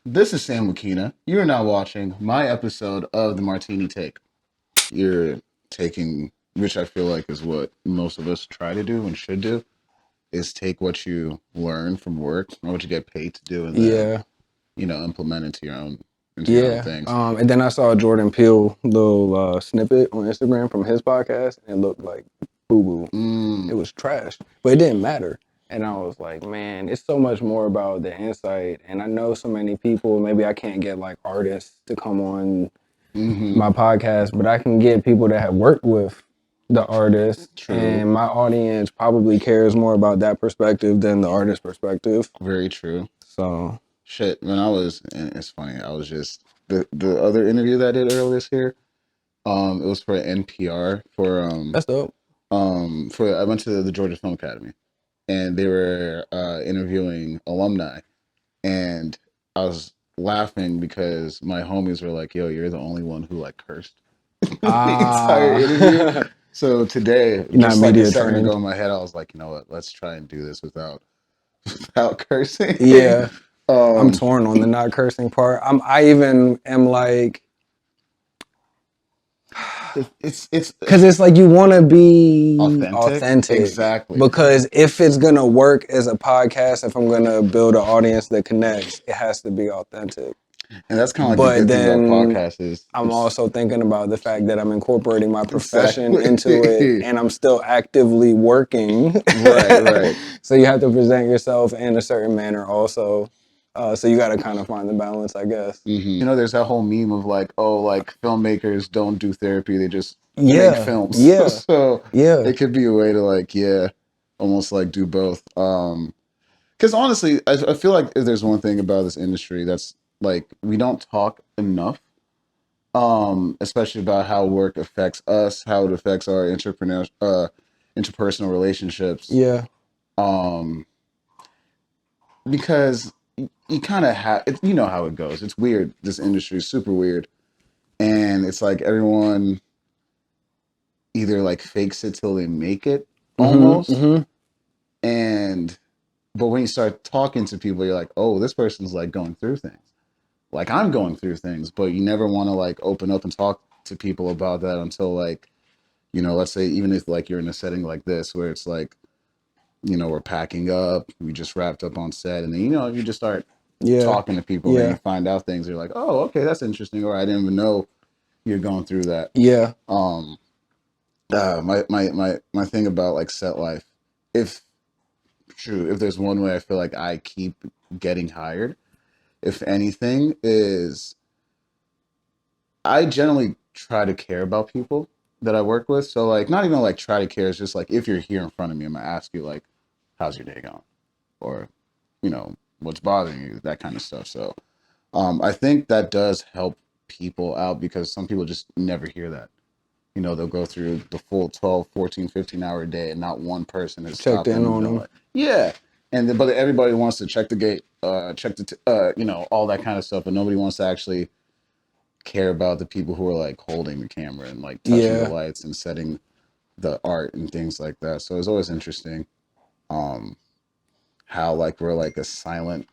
This is Sam Wikina. You are now watching my episode of the Martini Take. You're taking, which I feel like is what most of us try to do and should do, is take what you learn from work or what you get paid to do, and then Yeah, implement into your own yeah. things. And then I saw a Jordan Peele little snippet on Instagram from his podcast, and it looked like boo boo. It Mm, was trash, but it didn't matter. And I was like, man, it's so much more about the insight. And I know so many people. Maybe I can't get like artists to come on hmm my podcast, but I can get people that have worked with the artist, True. and my audience probably cares more about that perspective than the artist perspective. Very true. So Shit, when I was, and it's funny, I was just the other interview that I did earlier this year. It was for NPR that's dope. for I went to the Georgia Film Academy, and they were interviewing alumni, and I was laughing because my homies were like, "Yo, you're the only one who like cursed the entire interview." Ah, So today, you're not just like a media second ago trained. in my head, I was like, you know what? Let's try and do this without without cursing. Yeah, I'm um, torn on the not cursing part. I even am like, it's because it's like you want to be authentic, authentic. exactly. Because if it's gonna work as a podcast, if I'm gonna build an audience that connects, it has to be authentic. And that's kind of like the But good thing about then podcasts is I'm it's also thinking about the fact that I'm incorporating my profession into it, exactly and I'm still actively working. right, right. So you have to present yourself in a certain manner also. So you got to kind of find the balance, I guess. There's that whole meme of like, oh, like filmmakers don't do therapy; they just make Yeah, films. yeah, So yeah. it could be a way to like, yeah, almost like do both. Because honestly, I feel like if there's one thing about this industry that's like we don't talk enough, especially about how work affects us, how it affects our interpersonal relationships. Yeah, Um, because you kind of have, you know how it goes. It's weird. This industry is super weird, and it's like everyone either like fakes it till they make it mm-hmm, almost, mm-hmm. and but when you start talking to people, you're like, oh, this person's like going through things. Like I'm going through things, but you never want to like open up and talk to people about that until like, let's say even if like you're in a setting like this where it's like, we're packing up, we just wrapped up on set, and then you just start Yeah, talking to people and you yeah, find out things. You're like, oh, okay, that's interesting, or I didn't even know you're going through that. yeah. Um, my thing about like set life, if true, if there's one way I feel like I keep getting hired, if anything, is I generally try to care about people that I work with. So like not even like try to care, it's just like if you're here in front of me, I'm gonna ask you like, how's your day going? Or, what's bothering you, that kind of stuff. So I think that does help people out because some people just never hear that. They'll go through the full 12, 14, 15-hour day and not one person has Checked stopped in them and on been them. like, yeah. And then, but everybody wants to check the gate, check all that kind of stuff, but nobody wants to actually care about the people who are like holding the camera and like touching the Yeah, lights and setting the art and things like that. So it's always interesting um how like we're like a silent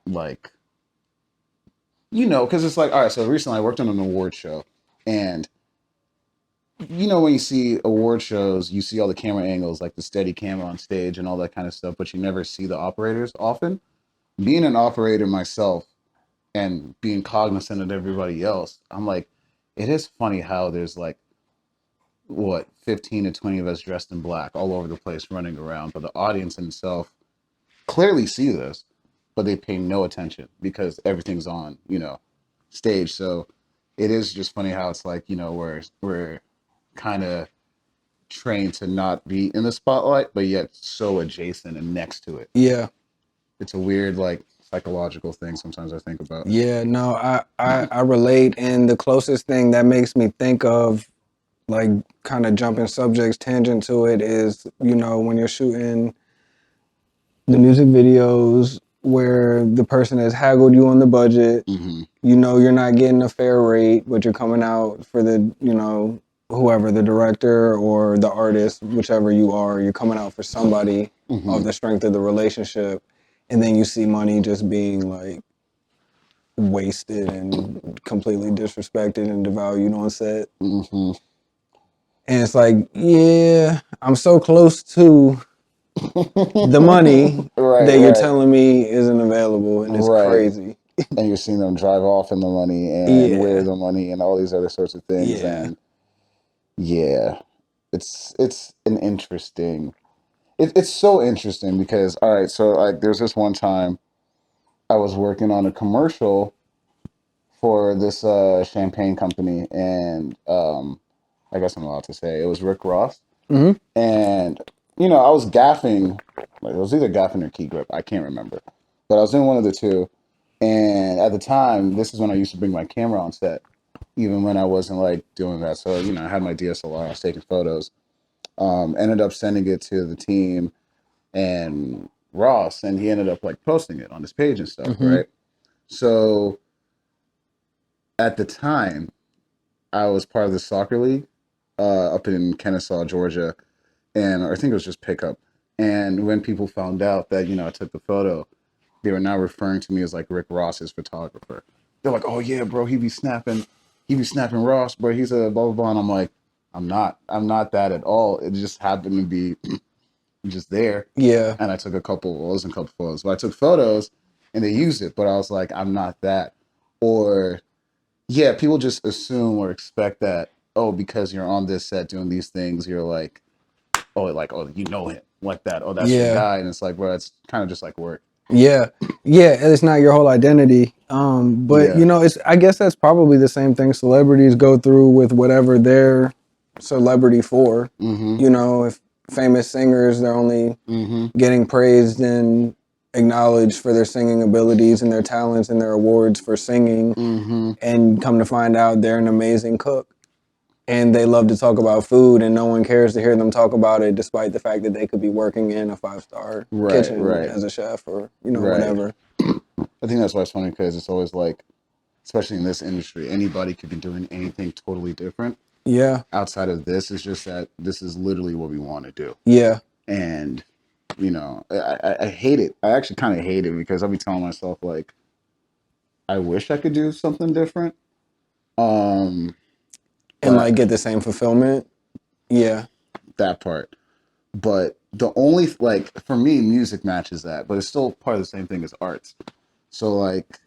like because it's like, all right, so recently I worked on an award show, and when you see award shows, you see all the camera angles, like the steady camera on stage and all that kind of stuff, but you never see the operators often. Being an operator myself and being cognizant of everybody else, I'm like, it is funny how there's like, what, 15 to 20 of us dressed in black all over the place running around, but the audience itself clearly see this, but they pay no attention because everything's on, stage. So it is just funny how it's like, we're kind of trained to not be in the spotlight, but yet so adjacent and next to it. yeah, It's a weird, like, psychological thing sometimes I think about. yeah. No, I relate, and the closest thing that makes me think of like kind of jumping subjects tangent to it is when you're shooting the music videos where the person has haggled you on the budget. Mm-hmm. You're not getting a fair rate, but you're coming out for the whoever, the director or the artist, whichever you are, you're coming out for somebody Mm-hmm. of the strength of the relationship, and then you see money just being like wasted and completely disrespected and devalued on set. Mm-hmm. And it's like, yeah, I'm so close to the money Right, that you're right, telling me isn't available, and it's right. crazy. And you're seeing them drive off in the money and wear Yeah, the money and all these other sorts of things. yeah. And yeah, it's an interesting. It's so interesting because all right, so like there's this one time I was working on a commercial for this champagne company, and I guess I'm allowed to say it was Rick Ross, Hmm. and I was gaffing, like it was either gaffing or key grip, I can't remember, but I was doing one of the two, and at the time, this is when I used to bring my camera on set, even when I wasn't like doing that. So I had my DSLR, I was taking photos, ended up sending it to the team and Ross, and he ended up like posting it on his page and stuff, Hmm. right? So at the time, I was part of the soccer league up in Kennesaw, Georgia, and I think it was just pickup. And when people found out that I took the photo, they were now referring to me as like Rick Ross's photographer. They're like, "Oh yeah, bro, he be snapping Ross, bro. He's a blah blah blah." And I'm like, I'm not that at all. It just happened to be just there, Yeah, and I took well, it wasn't a couple photos, but I took photos, and they used it. But I was like, I'm not that, or yeah, people just assume or expect that, oh, because you're on this set doing these things, you're like, oh, you know him like that. Oh, that's your yeah, guy. And it's like, bro, it's kind of just like work. yeah, yeah. It's not your whole identity. But Yeah. it's. I guess that's probably the same thing celebrities go through with whatever they're celebrity for. Mm-hmm. If famous singers, they're only Mm-hmm. getting praised and acknowledged for their singing abilities and their talents and their awards for singing, Mm-hmm. and come to find out they're an amazing cook. And they love to talk about food, and no one cares to hear them talk about it, despite the fact that they could be working in a 5-star Right, kitchen right, as a chef or right. whatever. I think that's why it's funny because it's always like, especially in this industry, anybody could be doing anything totally different. Yeah, Outside of this, it's just that this is literally what we want to do. yeah, And, I hate it. I actually kind of hate it because I'll be telling myself, like, I wish I could do something different. Um, and but like get the same fulfillment. Yeah, that part. But the only like for me, music matches that, but it's still part of the same thing as arts. So like,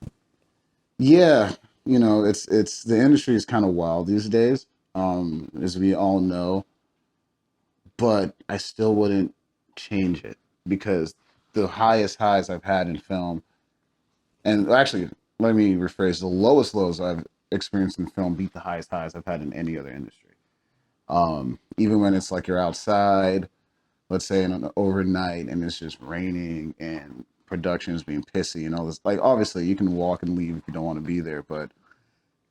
yeah, it's the industry is kind of wild these days, as we all know. But I still wouldn't change it because the highest highs I've had in film, and actually, let me rephrase: the lowest lows I've experienced in film beat the highest highs I've had in any other industry. Even when it's like you're outside, let's say in an overnight, and it's just raining and production is being pissy and all this. Like, obviously, you can walk and leave if you don't want to be there, but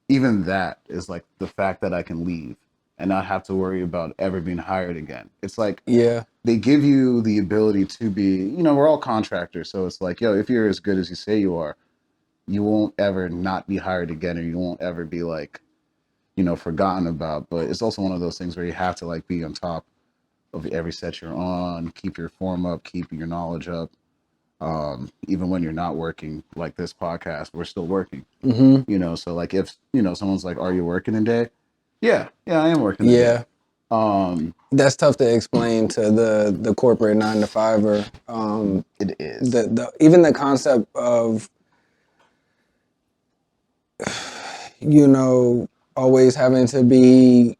even that is like the fact that I can leave and not have to worry about ever being hired again. It's like yeah, they give you the ability to be, we're all contractors, so it's like, yo, if you're as good as you say you are, you won't ever not be hired again, or you won't ever be like, forgotten about. But it's also one of those things where you have to like be on top of every set you're on, keep your form up, keep your knowledge up. Even when you're not working, like this podcast, we're still working. hmm, So like if someone's like, "Are you working today?" Yeah, I am working today. yeah. Um, That's tough to explain to the corporate 9 to 5er. it is. The even the concept of always having to be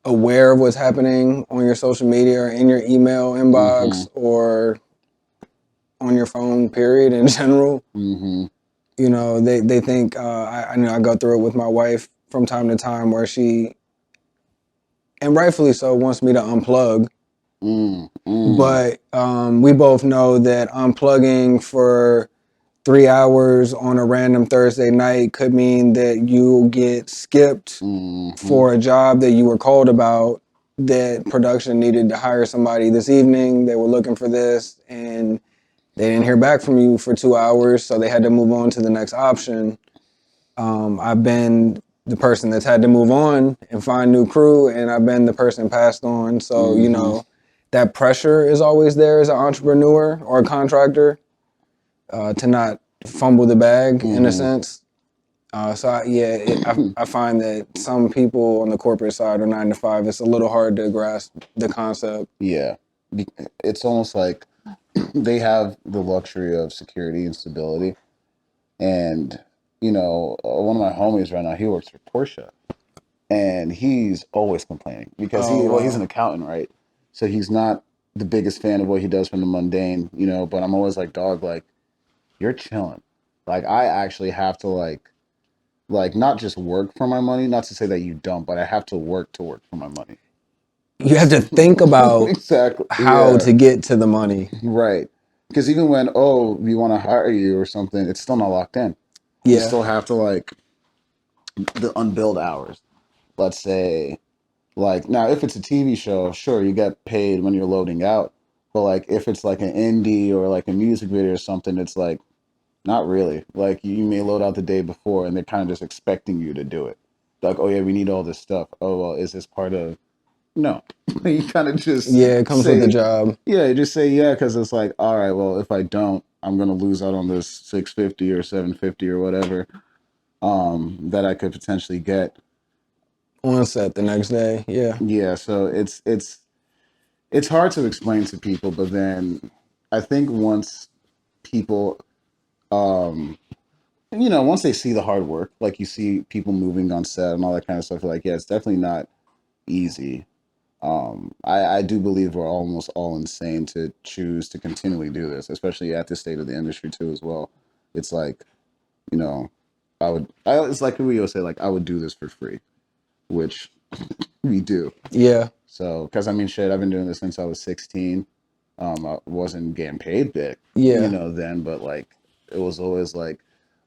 aware of what's happening on your social media or in your email Mm-hmm. inbox or on your phone, period, in general. Mm-hmm. They think, I know I go through it with my wife from time to time where she, and rightfully so, wants me to unplug. Mm, mm, But we both know that unplugging for 3 hours on a random Thursday night could mean that you'll get skipped mm-hmm. for a job that you were called about, that production needed to hire somebody this evening. They were looking for this and they didn't hear back from you for 2 hours, so they had to move on to the next option. I've been the person that's had to move on and find new crew, and I've been the person passed on. So, Mm-hmm. that pressure is always there as an entrepreneur or a contractor, to not fumble the bag in a Mm-hmm. sense. I find that some people on the corporate side or 9 to 5, it's a little hard to grasp the concept. Yeah. It's almost like they have the luxury of security and stability. And, one of my homies right now, he works for Porsche. And he's always complaining because Oh he's an wow. accountant, right? So he's not the biggest fan of what he does from the mundane, but I'm always like, dog, like, you're chilling. Like, I actually have to, not just work for my money, not to say that you don't, but I have to work for my money. You have to think about Exactly. how Yeah. to get to the money. Right. Because even when, we want to hire you or something, it's still not locked in. You Yeah. still have to, the unbilled hours. Let's say, now, if it's a TV show, sure, you get paid when you're loading out. But, if it's like an indie or like a music video or something, it's like, not really. Like, you may load out the day before and they're kind of just expecting you to do it. Like, oh, yeah, we need all this stuff. Oh, well, is this part of. No. You kind of just Yeah, it comes with the say, job. yeah, you just say, yeah, because it's like, all right, well, if I don't, I'm going to lose out on this 650 or 750 or whatever that I could potentially get. On set the next day. Yeah. Yeah, so it's hard to explain to people, but then I think once people, once they see the hard work, like you see people moving on set and all that kind of stuff, like, yeah, it's definitely not easy. I do believe we're almost all insane to choose to continually do this, especially at this state of the industry too, as well. It's like, you know, it's like we always say, like, I would do this for free, which we do. Yeah. So, because I mean, shit, I've been doing this since I was 16. I wasn't getting paid big, Yeah. then, but it was always like,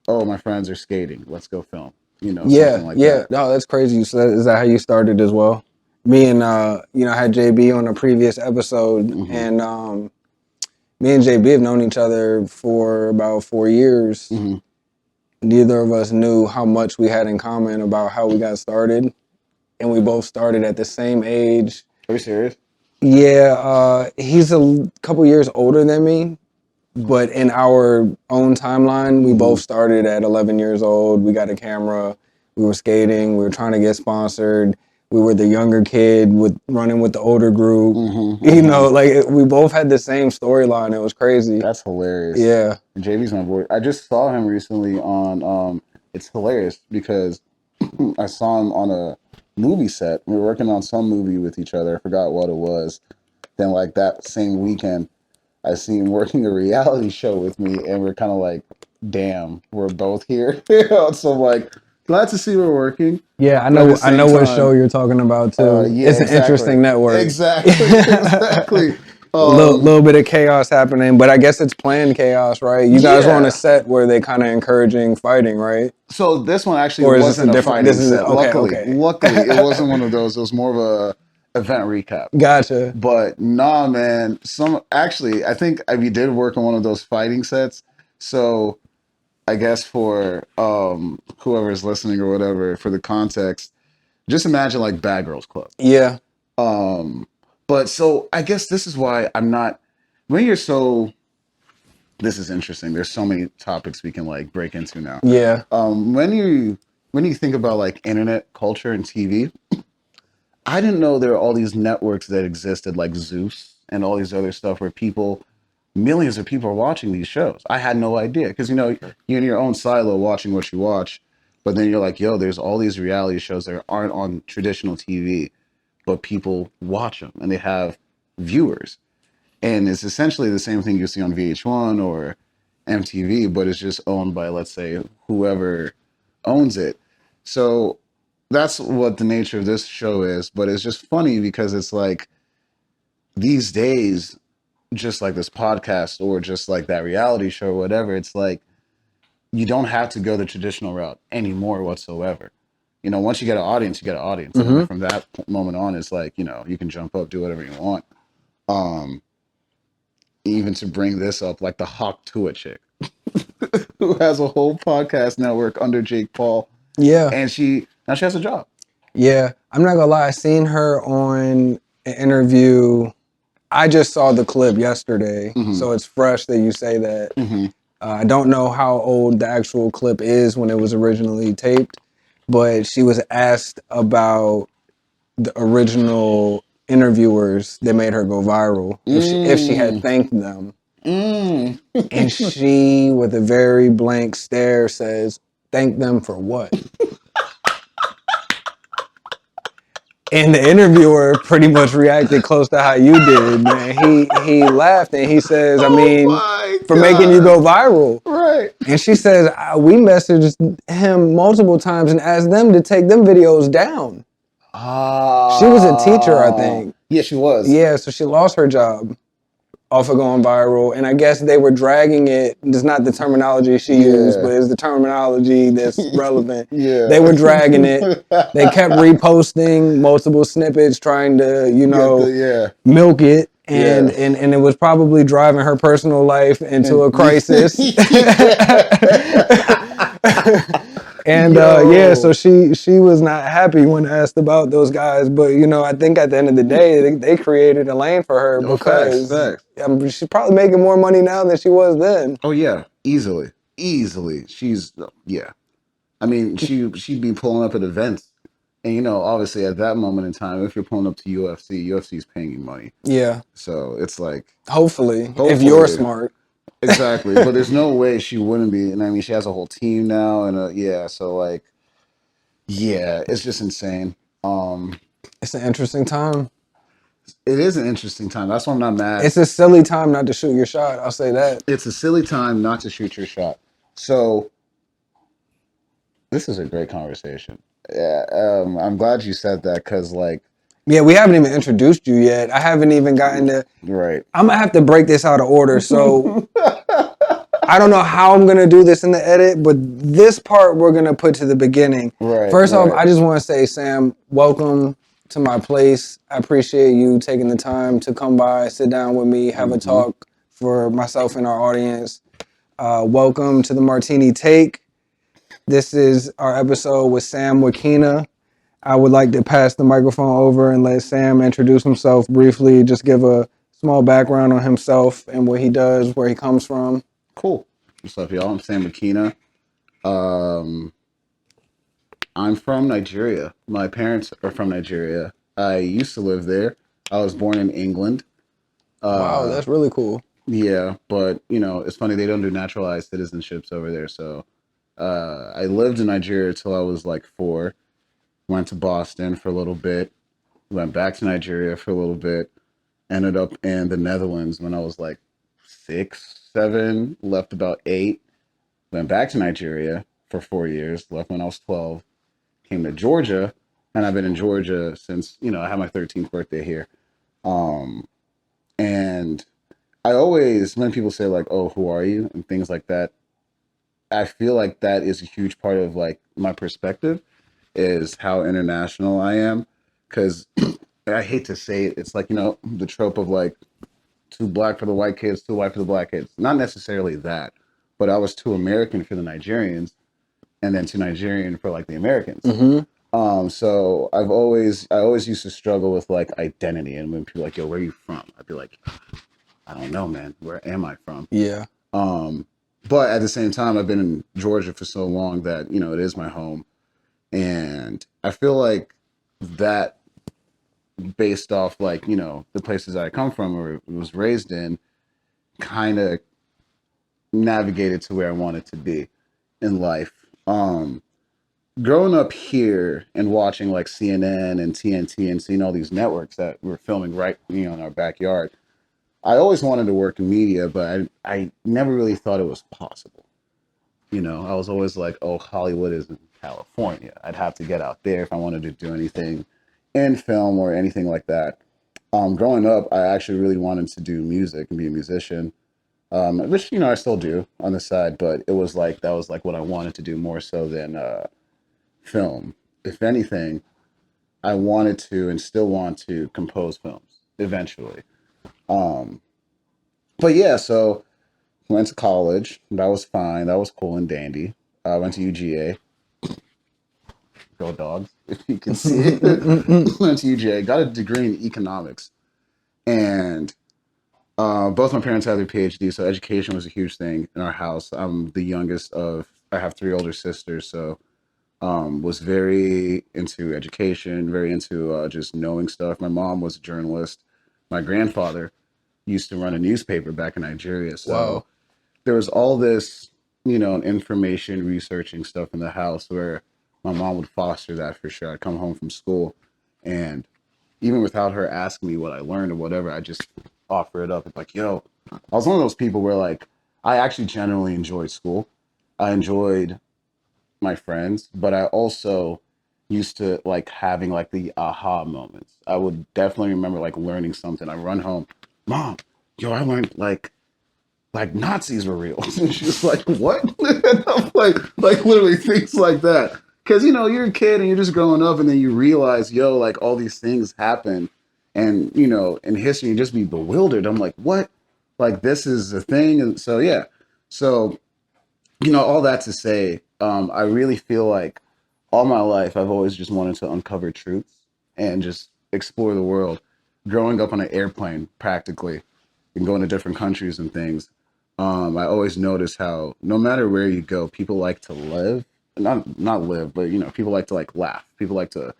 oh, my friends are skating, let's go film, Yeah. something like Yeah. that. No, that's crazy. So is that how you started as well? Me and I had JB on a previous episode, Hmm. and me and JB have known each other for about 4 years. Hmm. Neither of us knew how much we had in common about how we got started, and we both started at the same age. Are you serious? Yeah, he's a couple years older than me, but in our own timeline, we Hmm. both started at 11 years old. We got a camera. We were skating. We were trying to get sponsored. We were the younger kid with running with the older group. Hmm. Hmm. We both had the same storyline. It was crazy. That's hilarious. Yeah. And JV's my boy. I just saw him recently on. It's hilarious because I saw him on a movie set. We were working on some movie with each other. I forgot what it was. Then, that same weekend, I see him working a reality show with me, and we're kind of like, damn, we're both here. So I'm like, glad to see we're working. Yeah, I But at the know. I same know what show time, you're talking about too. yeah, It's an exactly. interesting network. Exactly. A Exactly. little bit of chaos happening, but I guess it's planned chaos, right? You guys were on a Yeah. set where they kind of encouraging fighting, right? So this one actually Or is this a wasn't a different? This fighting is set. okay. Luckily, Okay. luckily, it wasn't one of those. It was more of a event recap. Gotcha. But nah, man. I think we did work on one of those fighting sets. So I guess for whoever's listening or whatever, for the context, just imagine like Bad Girls Club. Yeah. Um, but so I guess this is why I'm not. When you're so, this is interesting. There's so many topics we can break into now. Yeah. When you think about internet culture and TV, I didn't know there are all these networks that existed like Zeus and all these other stuff where millions of people are watching these shows. I had no idea because you're in your own silo watching what you watch, but then you're like, yo, there's all these reality shows that aren't on traditional TV, but people watch them and they have viewers. And it's essentially the same thing you see on VH1 or MTV, but it's just owned by, let's say, whoever owns it. So that's what the nature of this show is. But it's just funny because it's like these days, just like this podcast or just like that reality show or whatever, it's like you don't have to go the traditional route anymore whatsoever. Once you get an audience, you get an audience. And Mm-hmm. then from that moment on, it's like, you can jump up, do whatever you want. Um, Even to bring this up, like the Hawk Tua chick, who has a whole podcast network under Jake Paul, Yeah. and now she has a job. Yeah. I'm not gonna lie. I seen her on an interview. I just saw the clip yesterday, Hmm. so it's fresh that you say that. Hmm. I don't know how old the actual clip is when it was originally taped, but she was asked about the original interviewers that made her go viral if she had thanked them. And she, with a very blank stare, says, "Thank them for what?" And the interviewer pretty much reacted close to how you did, man. He laughed and he says, "I mean, my for making you God. go viral." Right. And she says, "We messaged him multiple times and asked them to take them videos down." She was a teacher, I think. Yeah, she was. Yeah, so she lost her job off of going viral, and I guess they were dragging it. It's not the terminology she used, but it's the terminology that's relevant. Yeah. They were dragging it. They kept reposting multiple snippets, trying to, milk it, and it was probably driving her personal life into a crisis. And so she was not happy when asked about those guys, but I think at the end of the day, they created a lane for her because facts. she's probably making more money now than she was then. Oh yeah, easily. She's I mean, she'd be pulling up at events, and obviously at that moment in time, if you're pulling up to UFC's paying you money. Yeah. So it's like, hopefully if you're smart. Exactly, but there's no way she wouldn't be. And I mean, she has a whole team now, and so like, it's just insane. It's an interesting time. It is an interesting time. That's why I'm not mad. It's a silly time not to shoot your shot. I'll say that. It's a silly time not to shoot your shot. So this is a great conversation. Yeah, I'm glad you said that because, like, we haven't even introduced you yet. I haven't even gotten to. Right. I'm gonna have to break this out of order. So I don't know how I'm gonna do this in the edit, but this part we're gonna put to the beginning. Right. First off, I just want to say, Sam, welcome to my place. I appreciate you taking the time to come by, sit down with me, have a talk for myself and our audience. Welcome to the Martini Take. This is our episode with Sam Wikina. I would like to pass the microphone over and let Sam introduce himself briefly, just give a small background on himself and what he does, where he comes from. Cool. What's up, y'all? I'm Sam Wikina. I'm from Nigeria. My parents are from Nigeria. I used to live there. I was born in England. Wow, that's really cool. Yeah, but it's funny, they don't do naturalized citizenships over there. So I lived in Nigeria till I was like 4. Went to Boston for a little bit. Went back to Nigeria for a little bit. Ended up in the Netherlands when I was like 6, 7. Left about 8. Went back to Nigeria for 4 years. Left when I was 12. Came to Georgia, and I've been in Georgia since I had my 13th birthday here. And I always, when people say like, "Oh, who are you?" and things like that, I feel like that is a huge part of like my perspective is how international I am, because I hate to say it, it's like the trope of like too black for the white kids, too white for the black kids. Not necessarily that, but I was too American for the Nigerians, and then too Nigerian for like the Americans. So I always used to struggle with like identity, and when people are like, "Yo, where are you from?" I'd be like, "I don't know, man. Where am I from?" Yeah. But at the same time, I've been in Georgia for so long that it is my home, and I feel like that, based off like the places I come from or was raised in, kind of navigated to where I wanted to be in life. Growing up here and watching like CNN and TNT and seeing all these networks that were filming right in our backyard, I always wanted to work in media, but I never really thought it was possible. I was always like, oh, Hollywood is in California. I'd have to get out there if I wanted to do anything in film or anything like that. Growing up, I actually really wanted to do music and be a musician, which I still do on the side. But it was like that was like what I wanted to do more so than film. If anything, I wanted to and still want to compose films eventually. But yeah, so went to college. That was fine. That was cool and dandy. I went to UGA. Go Dogs, if you can see it. Went to UGA. Got a degree in economics. And Both my parents have their PhD, so education was a huge thing in our house. I'm the youngest of, I have three older sisters, so was very into education, very into just knowing stuff. My mom was a journalist. My grandfather used to run a newspaper back in Nigeria, so Wow. there was all this, information researching stuff in the house where my mom would foster that for sure. I'd come home from school, and even without her asking me what I learned or whatever, I just offer it up. It's like, yo, I was one of those people where like I actually genuinely enjoyed school. I enjoyed my friends, but I also used to like having like the aha moments. I would definitely remember like learning something. I run home, mom, yo, I learned like Nazis were real. And she's like, what? And I'm like literally things like that. Because you're a kid and you're just growing up, and then you realize, yo, like all these things happen, and in history, you just be bewildered. I'm like, what? Like this is a thing, and so yeah. So all that to say, I really feel like all my life I've always just wanted to uncover truths and just explore the world. Growing up on an airplane, practically, and going to different countries and things, I always notice how no matter where you go, people like to live, not live, but people like to like laugh, people like to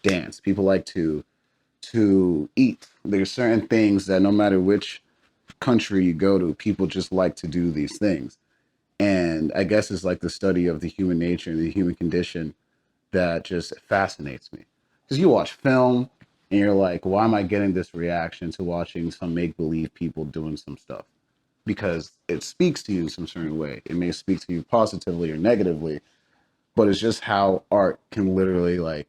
dance, people like to eat. There's certain things that no matter which country you go to, people just like to do these things. And I guess it's like the study of the human nature and the human condition that just fascinates me. Because you watch film and you're like, why am I getting this reaction to watching some make believe people doing some stuff? Because it speaks to you in some certain way. It may speak to you positively or negatively, but it's just how art can literally like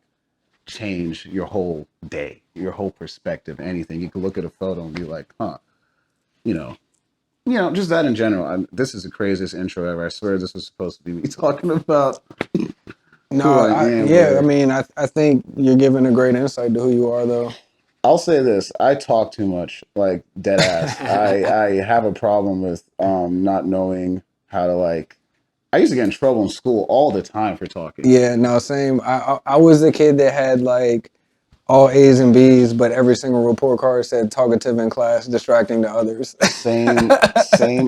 change your whole day, your whole perspective, anything. You can look at a photo and be like, huh, you know, just that in general. This is the craziest intro ever. I swear this was supposed to be me talking about No, who I am, yeah, I but mean, I think you're giving a great insight to who you are, though. I'll say this: I talk too much, like dead ass. I have a problem with not knowing how to like. I used to get in trouble in school all the time for talking. Yeah, no, same. I was the kid that had like all A's and B's, but every single report card said talkative in class, distracting to others. Same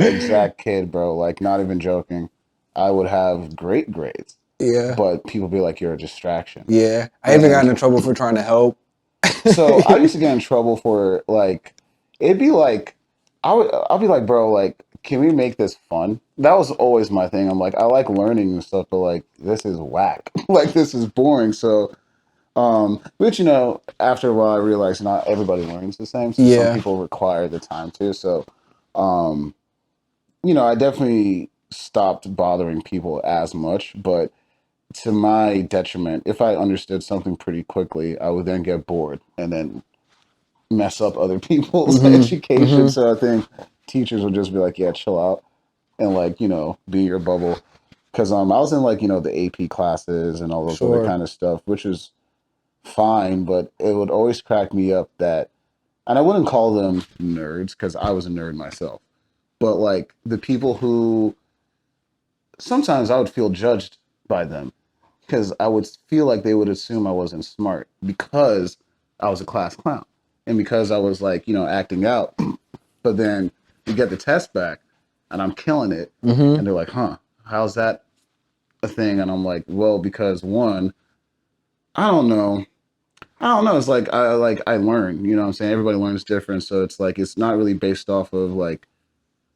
exact kid, bro. Like not even joking. I would have great grades, Yeah, but people be like, "You're a distraction." yeah. I even got And in trouble for trying to help. so I used to get in trouble for like, it'd be like, I'll be like, bro, like, can we make this fun? That was always my thing. I'm like, I like learning and stuff, but like, this is whack. Like, this is boring. So, which after a while, I realized not everybody learns the same. So some Yeah, people require the time too. So, um, I definitely stopped bothering people as much, but to my detriment, if I understood something pretty quickly, I would then get bored and then mess up other people's education. mm-hmm. So I think teachers would just be like, yeah, chill out and like, be in your bubble. Cause I was in like, the AP classes and all those other Sure. kind of stuff, which is fine, but it would always crack me up that, and I wouldn't call them nerds because I was a nerd myself, but like the people who sometimes I would feel judged by them because I would feel like they would assume I wasn't smart because I was a class clown and because I was like, acting out. But then you get the test back and I'm killing it. Mm-hmm. And they're like, huh, how's that a thing? And I'm like, well, because one, I don't know. I don't know. It's like I learn, what I'm saying? Everybody learns different. So it's like it's not really based off of like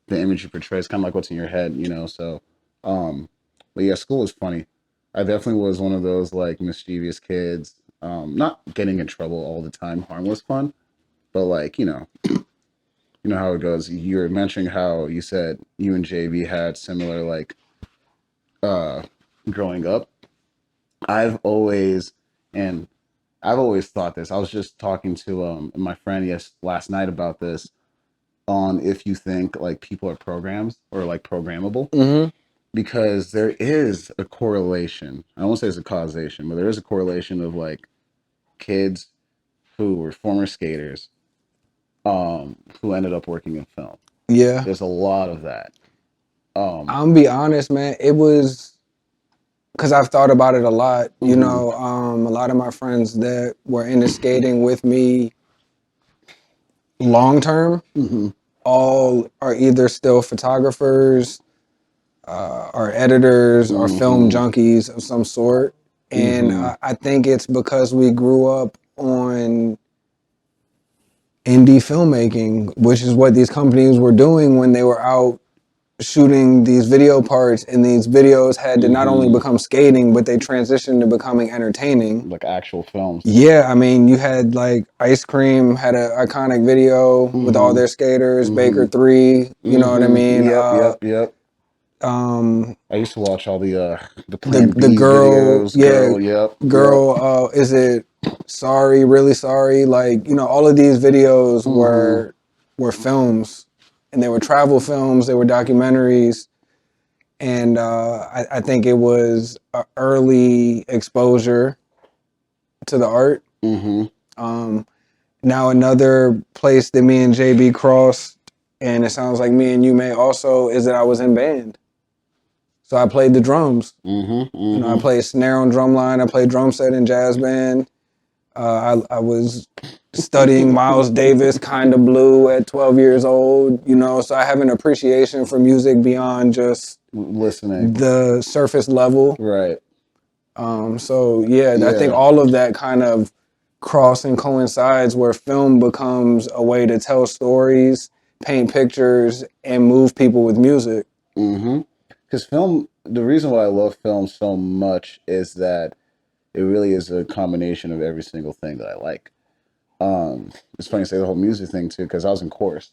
the image you portray. It's kind of like what's in your head. So but yeah, school is funny. I definitely was one of those like mischievous kids. Not getting in trouble all the time, harmless fun, but like, how it goes. You were mentioning how you said you and JB had similar like uh growing up. I've always and I've always thought this. I was just talking to my friend last night about this on if you think like people are programs or like programmable, Mm-hmm. because there is a correlation. I won't say it's a causation, but there is a correlation of like kids who were former skaters who ended up working in film. Yeah. There's a lot of that. Um I'm gonna be honest, man. It was because I've thought about it a lot. mhm, A lot of my friends that were into skating with me long term mhm, all are either still photographers, or editors, or film junkies of some sort. And I think it's because we grew up on indie filmmaking, which is what these companies were doing when they were out shooting these video parts, and these videos had to not only become skating, but they transitioned to becoming entertaining. Like actual films. Yeah, I mean, you had like Ice Cream had an iconic video with all their skaters, Baker 3, you know what I mean? Yep. I used to watch all the Plan The B girl, videos. yeah, Yep. is it Sorry, Really Sorry? Like, you know, all of these videos were films, and they were travel films, they were documentaries. And I think it was an early exposure to the art. Now another place that me and JB crossed, and it sounds like me and you may also, is that I was in band. So I played the drums. You know, I played snare on drumline. I played drum set in jazz band. I was studying Miles Davis, kind of blue at 12 years old. You know, so I have an appreciation for music beyond just listening, the surface level. Right. So yeah, I think all of that kind of cross and coincides, where film becomes a way to tell stories, paint pictures, and move people with music. Because film, the reason why I love film so much is that it really is a combination of every single thing that I like. It's funny to say the whole music thing too, because I was in chorus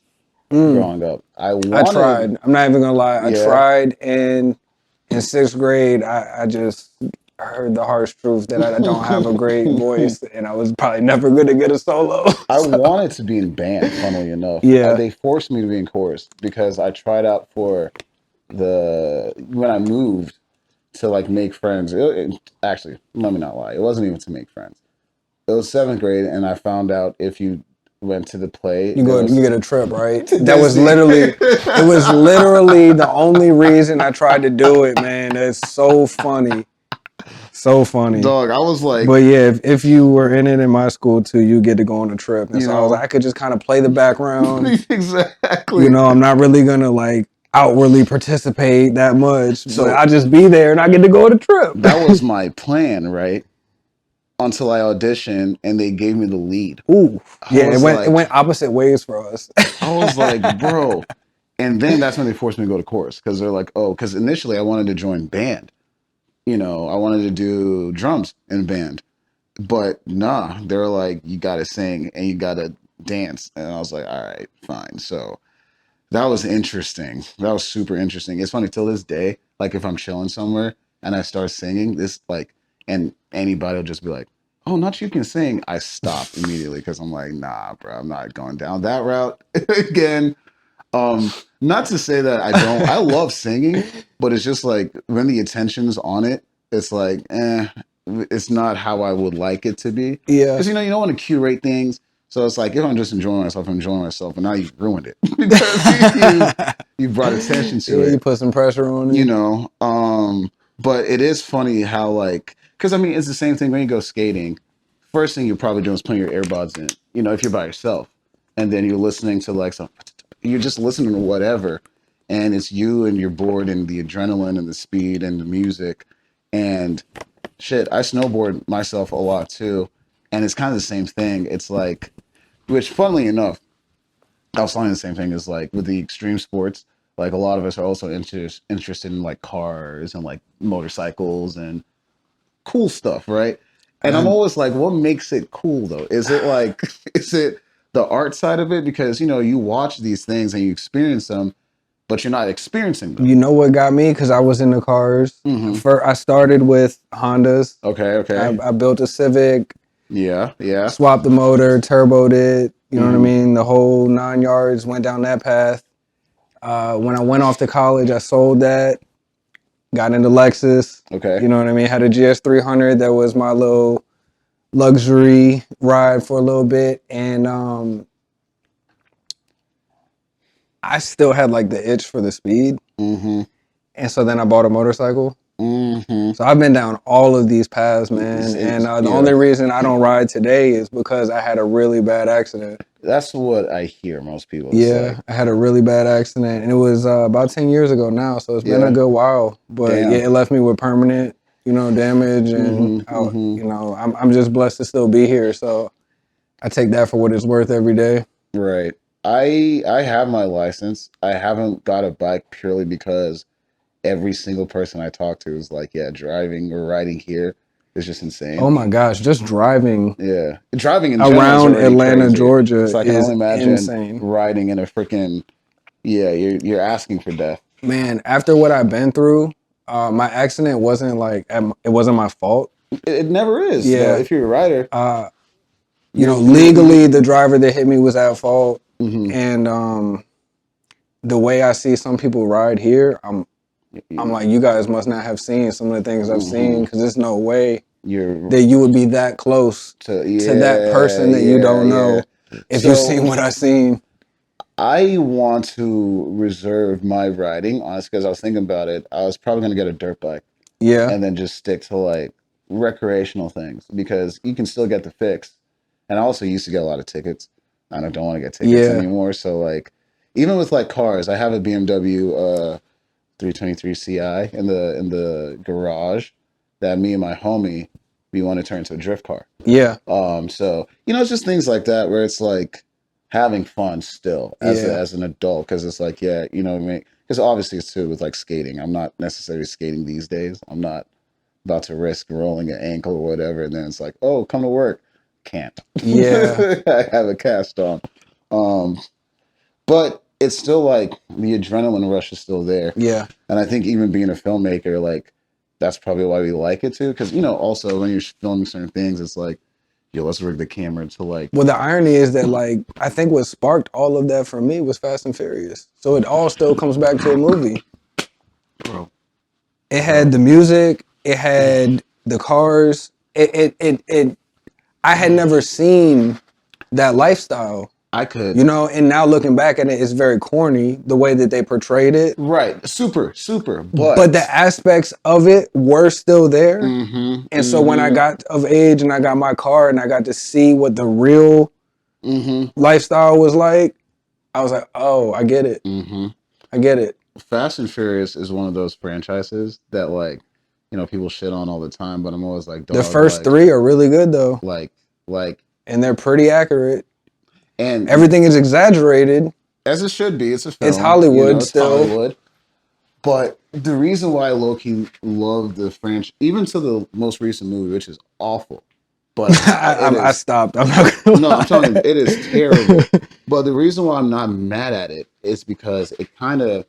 growing up. I tried. I'm not even gonna lie. I tried, and in 6th grade, I just heard the harsh truth that I don't have a great voice, and I was probably never gonna get a solo. I wanted to be in band, funnily enough. They forced me to be in chorus because I tried out for when I moved to like make friends. Actually, let me not lie. It wasn't even to make friends. It was 7th grade, and I found out if you went to the play, you get a trip, right? That was literally the only reason I tried to do it, man. That's so funny. So funny. Dog, I was like... But yeah, if you were in it in my school too, you get to go on a trip. And so I was like, I could just kind of play the background. Exactly. You know, I'm not really going to like outwardly participate that much. So I'll just be there and I get to go on a trip. That was my plan, right? Until I auditioned and they gave me the lead. Ooh. Yeah, it went opposite ways for us. I was like, bro. And then that's when they forced me to go to chorus, because they're like, oh, because initially I wanted to join band. You know, I wanted to do drums in band. But nah, they were like, you got to sing and you got to dance. And I was like, all right, fine. So that was interesting. That was super interesting. It's funny till this day, like if I'm chilling somewhere and I start singing this, like, and anybody will just be like, oh, not you can sing. I stop immediately because I'm like, nah, bro, I'm not going down that route again. Not to say that I love singing, but it's just like when the attention's on it, it's like, it's not how I would like it to be. Yeah. Because, you know, you don't want to curate things. So it's like, if I'm just enjoying myself, I'm enjoying myself. And now you've ruined it because you brought attention to it. You put some pressure on it. You know, but it is funny how, like, because I mean, it's the same thing when you go skating. First thing you're probably doing is putting your earbuds in, you know, if you're by yourself. And then you're listening to like you're just listening to whatever. And it's you and you're bored and the adrenaline and the speed and the music. And shit, I snowboard myself a lot too. And it's kind of the same thing. It's like, which funnily enough, I was finding the same thing as like with the extreme sports. Like a lot of us are also interested in like cars and like motorcycles and cool stuff, right? And I'm always like, what makes it cool though? Is it like, is it the art side of it? Because, you know, you watch these things and you experience them, but you're not experiencing them. You know what got me? Because I was into cars. First, I started with Hondas. Okay. I built a Civic. Yeah. Swapped the motor, turboed it. You know what I mean? The whole 9 yards, went down that path. When I went off to college, I sold that. Got into Lexus. Okay. You know what I mean? Had a GS300 that was my little luxury ride for a little bit. And I still had like the itch for the speed. And so then I bought a motorcycle. So I've been down all of these paths, man. And the only reason I don't ride today is because I had a really bad accident. That's what I hear most people say. Yeah, I had a really bad accident, and it was about 10 years ago now, so it's been a Yeah. good while. But yeah, Damn. it left me with permanent, damage, and I'm just blessed to still be here. So I take that for what it's worth every day. Right. I have my license. I haven't got a bike purely because every single person I talk to is like, yeah, driving or riding here is just insane. Oh my gosh, just driving Yeah. Driving in general is around already Atlanta, crazy. Georgia So I can is only imagine insane. riding in a freaking, yeah, you're asking for death. Man, after what I've been through, my accident wasn't it wasn't my fault. It never is though. Yeah, If you're a rider, you legally the driver that hit me was at fault, hmm and the way I see some people ride here, I'm like, you guys must not have seen some of the things I've seen, because there's no way you're that you would be that close to to that person that you don't yeah. know if you've seen So what I've seen. I want to reserve my riding, honestly, because I was thinking about it. I was probably gonna get a dirt bike Yeah, and then just stick to like recreational things because you can still get the fix. And I also used to get a lot of tickets. I don't want to get tickets yeah, anymore. So like even with like cars, I have a BMW 323 Ci in the garage that me and my homie we want to turn into a drift car. yeah, So it's just things like that where it's like having fun still yeah, as an adult because it's like yeah, what I mean, because obviously it's too with like skating. I'm not necessarily skating these days. I'm not about to risk rolling an ankle or whatever, and then it's like, oh, come to work, can't. yeah, I have a cast on, um, but it's still like the adrenaline rush is still there, yeah. and I think even being a filmmaker, like that's probably why we like it too, because also when you're filming certain things, it's like yo, let's rig the camera to like, Well, the irony is that, like, I think what sparked all of that for me was Fast and Furious. So it all still comes back to a movie. bro, It bro, had the music, it had the cars. I had never seen that lifestyle, I could. and now looking back at it, it's very corny the way that they portrayed it. Right, super, But the but aspects of it were still there. mm-hmm, And so when I mm-hmm, got of age and I got my car and I got to see what the real mm-hmm, lifestyle was like, I was like, oh, I get it. mm-hmm. I get it. Fast and Furious is one of those franchises that like, people shit on all the time, but I'm always like, The dog, first three are really good though, like, like, and they're pretty accurate. and Everything is exaggerated. as it should be, it's a It's film, Hollywood it's still. Hollywood. But the reason why I low-key love the franchise, even to the most recent movie, which is awful, but it I is, stopped. I'm not gonna no, I'm telling you, lie. it is terrible. But the reason why I'm not mad at it is because it kind of,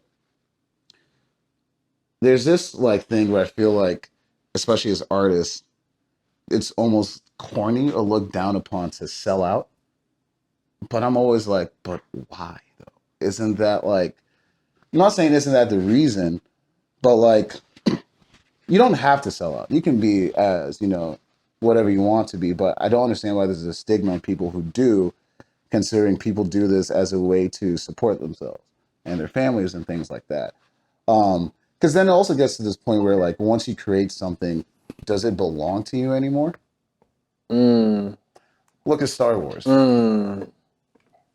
there's this like thing where I feel like, especially as artists, it's almost corny or looked down upon to sell out. But I'm always like, but why though? Isn't that like, I'm not saying isn't that the reason, but like, you don't have to sell out. You can be as, whatever you want to be. But I don't understand why there's a stigma on people who do, considering people do this as a way to support themselves and their families and things like that. Because then it also gets to this point where like once you create something, does it belong to you anymore? Mm, Look at Star Wars. mm,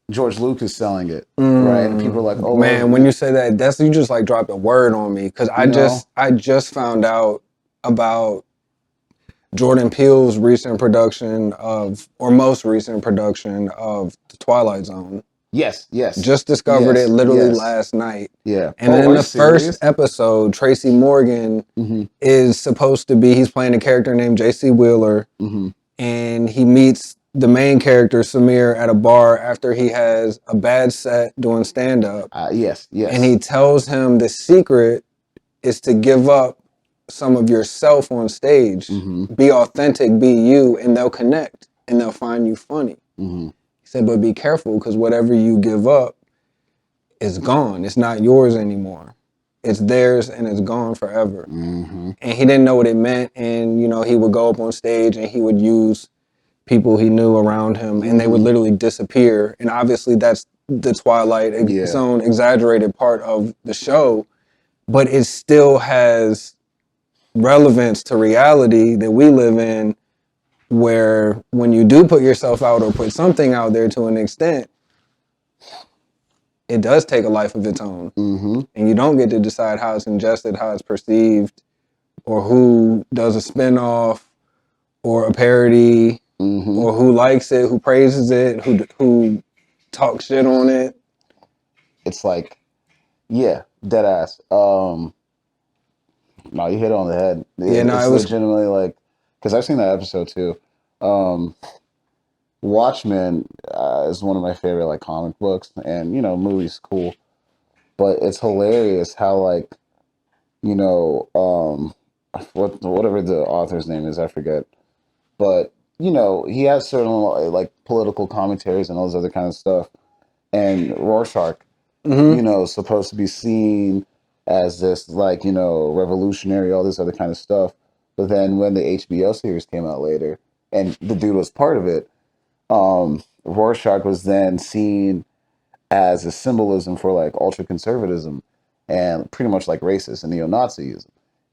George Lucas selling it, right? And people are like, oh, well, Man, when you say that, you just like dropped a word on me, because you know, I just found out about Jordan Peele's recent production or most recent production of The Twilight Zone. yes, yes, Just discovered it yes, literally yes, last night. yeah. And Oh, in are you the first serious? episode, Tracy Morgan Mm-hmm, is supposed to be, he's playing a character named JC Wheeler, mm-hmm. and he meets the main character, Samir, at a bar after he has a bad set doing stand up. Yes, And he yes. tells him the secret is to give up some of yourself on stage. Mm-hmm, Be authentic, be you, and they'll connect and they'll find you funny. mm-hmm. He said, but be careful, because whatever you give up is gone. It's not yours anymore. It's theirs and it's gone forever. Mm-hmm. And he didn't know what it meant. And, he would go up on stage and he would use people he knew around him and they would Mm-hmm. literally disappear. And obviously that's the Twilight Yeah. Zone exaggerated part of the show, but it still has relevance to reality that we live in, where when you do put yourself out or put something out there to an extent, it does take a life of its own. Mm-hmm. And you don't get to decide how it's ingested, how it's perceived, or who does a spinoff or a parody, Mm-hmm. or who likes it, who praises it, who talks shit on it. It's like, yeah, dead ass. No, you hit it on the head. Yeah, no, It's it was. legitimately like, because I've seen that episode too. Um, Watchmen is one of my favorite like comic books, and movies cool, but it's hilarious how like whatever the author's name is, I forget, but he has certain like political commentaries and all this other kind of stuff, and Rorschach, Mm-hmm. supposed to be seen as this like revolutionary, all this other kind of stuff, but then when the HBO series came out later, and the dude was part of it, Rorschach was then seen as a symbolism for like ultra conservatism and pretty much like racist and neo-Nazis.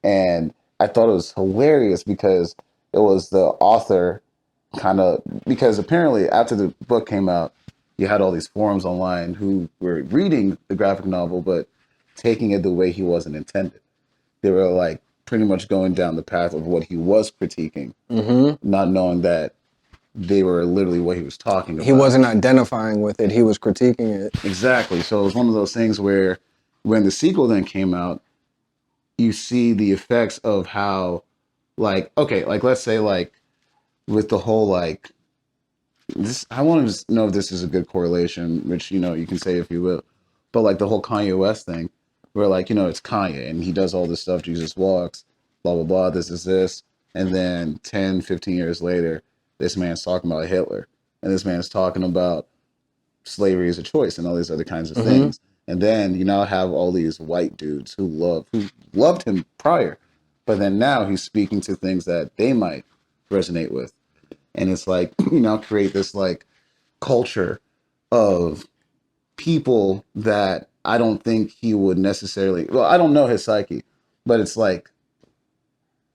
And I thought it was hilarious because it was the author kind of, because apparently after the book came out, you had all these forums online who were reading the graphic novel but taking it the way he wasn't intended. They were like pretty much going down the path of what he was critiquing, Mm-hmm. not knowing that they were literally what he was talking He about. wasn't identifying with it. He was critiquing it. Exactly. So it was one of those things where when the sequel then came out, you see the effects of how, like, okay, like let's say like with the whole like this, I want to know if this is a good correlation, which you can say if you will, but like the whole Kanye West thing, where like it's Kanye and he does all this stuff, Jesus walks, blah blah blah, this is this, and then 10, 15 years later, this man's talking about Hitler, and this man's talking about slavery is a choice and all these other kinds of Mm-hmm. things. And then you now have all these white dudes who loved him prior, but then now he's speaking to things that they might resonate with. And it's like you now create this like culture of people that I don't think he would necessarily, well, I don't know his psyche, but it's like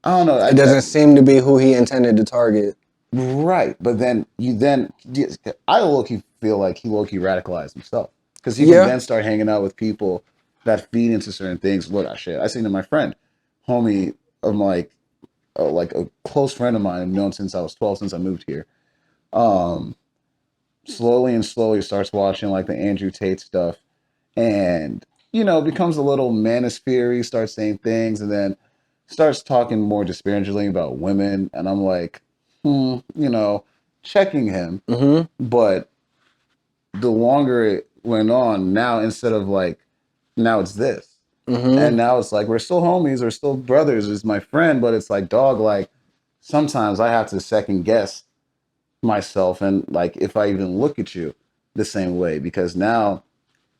I don't know. It doesn't seem to be who he intended to target. Right, but then I low-key feel like he low-key radicalized himself because he can Yeah. then start hanging out with people that feed into certain things. Look, I seen it my friend, homie of like a close friend of mine I've known since I was 12, since I moved here. Um, Slowly and slowly starts watching like the Andrew Tate stuff, and becomes a little manosphere. Starts saying things, and then starts talking more disparagingly about women, and I'm like, checking him. Mm-hmm. But the longer it went on, now instead of like, now it's this, and Mm-hmm. now it's like we're still homies, we're still brothers, is my friend, but it's like dog, like sometimes I have to second guess myself and like if I even look at you the same way because now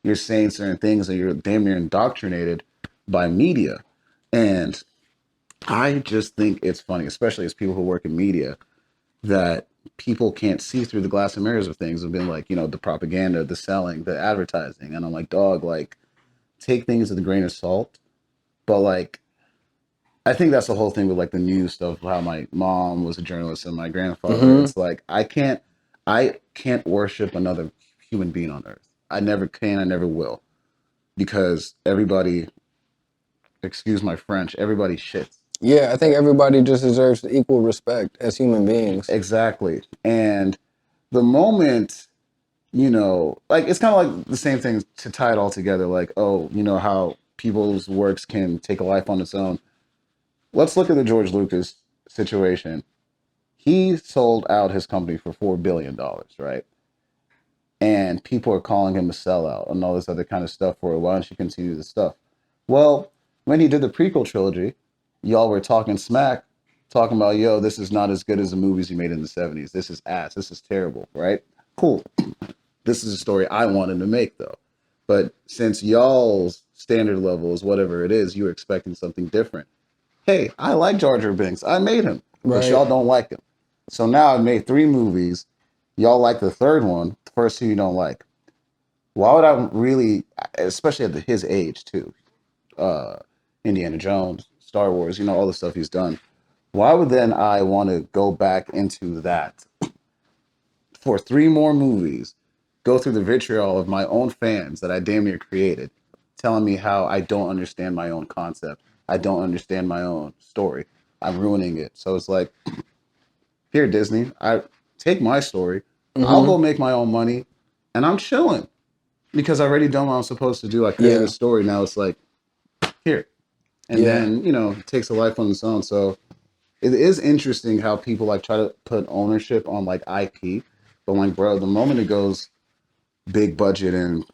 you're saying certain things and you're damn near indoctrinated by media. And I just think it's funny, especially as people who work in media, that people can't see through the glass and mirrors of things. Have been like, the propaganda, the selling, the advertising. And I'm like, dog, like, take things with a grain of salt. But like, I think that's the whole thing with like the news stuff, how my mom was a journalist and my grandfather. Mm-hmm. It's like, I can't worship another human being on earth. I never can, I never will. Because everybody, excuse my French, everybody shits. Yeah, I think everybody just deserves equal respect as human beings. Exactly. And the moment, like it's kind of like the same thing to tie it all together. Like, oh, how people's works can take a life on its own. Let's look at the George Lucas situation. He sold out his company for $4 billion, right? And people are calling him a sellout and all this other kind of stuff for it. Why don't you continue the stuff? Well, when he did the prequel trilogy, y'all were talking smack, talking about, yo, this is not as good as the movies he made in the 70s. This is ass. This is terrible, right? Cool. This is a story I wanted to make, though. But since y'all's standard level is whatever it is, you're expecting something different. Hey, I like Jar Jar Binks. I made him, but Right. y'all don't like him. So now I've made 3 movies. Y'all like the third one. The first 2 you don't like. Why would I really, especially at his age too, uh, Indiana Jones, Star Wars, all the stuff he's done. Why would then I want to go back into that for 3 more movies go through the vitriol of my own fans that I damn near created, telling me how I don't understand my own concept. I don't understand my own story. I'm ruining it. So it's like, here, Disney, I take my story. I'll Mm-hmm. go make my own money, and I'm chilling because I already done what I'm supposed to do. I created a Yeah. story. Now it's like, here. And Yeah. then, it takes a life on its own. So it is interesting how people like try to put ownership on like IP. But like, bro, the moment it goes big budget and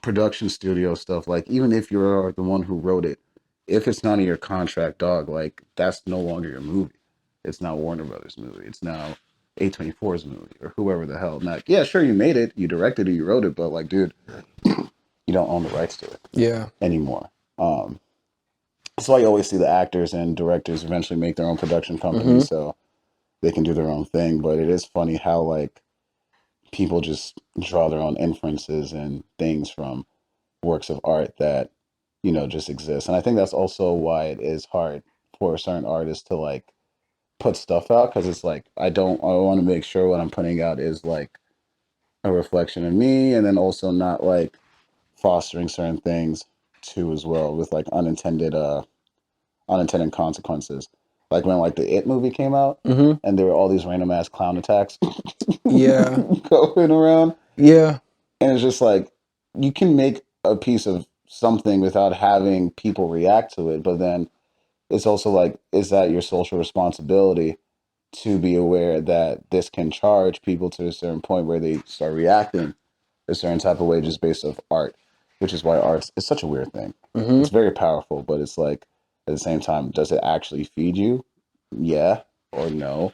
production studio stuff, like even if you're the one who wrote it, if it's not in your contract, dog, like that's no longer your movie. It's not Warner Brothers movie. It's now A24's movie or whoever the hell. Not, yeah, sure, you made it, you directed it, you wrote it, but like, dude, you don't own the rights to it Yeah. anymore. That's why you always see the actors and directors eventually make their own production Mm-hmm. companies so they can do their own thing. But it is funny how like people just draw their own inferences and things from works of art that just exist. And I think that's also why it is hard for certain artists to like put stuff out, because it's like I want to make sure what I'm putting out is like a reflection of me, and then also not like fostering certain things too as well with like unintended consequences. Like when like the It movie came out Mm-hmm. and there were all these random ass clown attacks Yeah. going around. Yeah. And it's just like you can make a piece of something without having people react to it. But then it's also like, is that your social responsibility to be aware that this can charge people to a certain point where they start reacting a certain type of way just based off art, which is why art is such a weird thing. Mm-hmm. It's very powerful, but it's like at the same time, does it actually feed you? Yeah or no?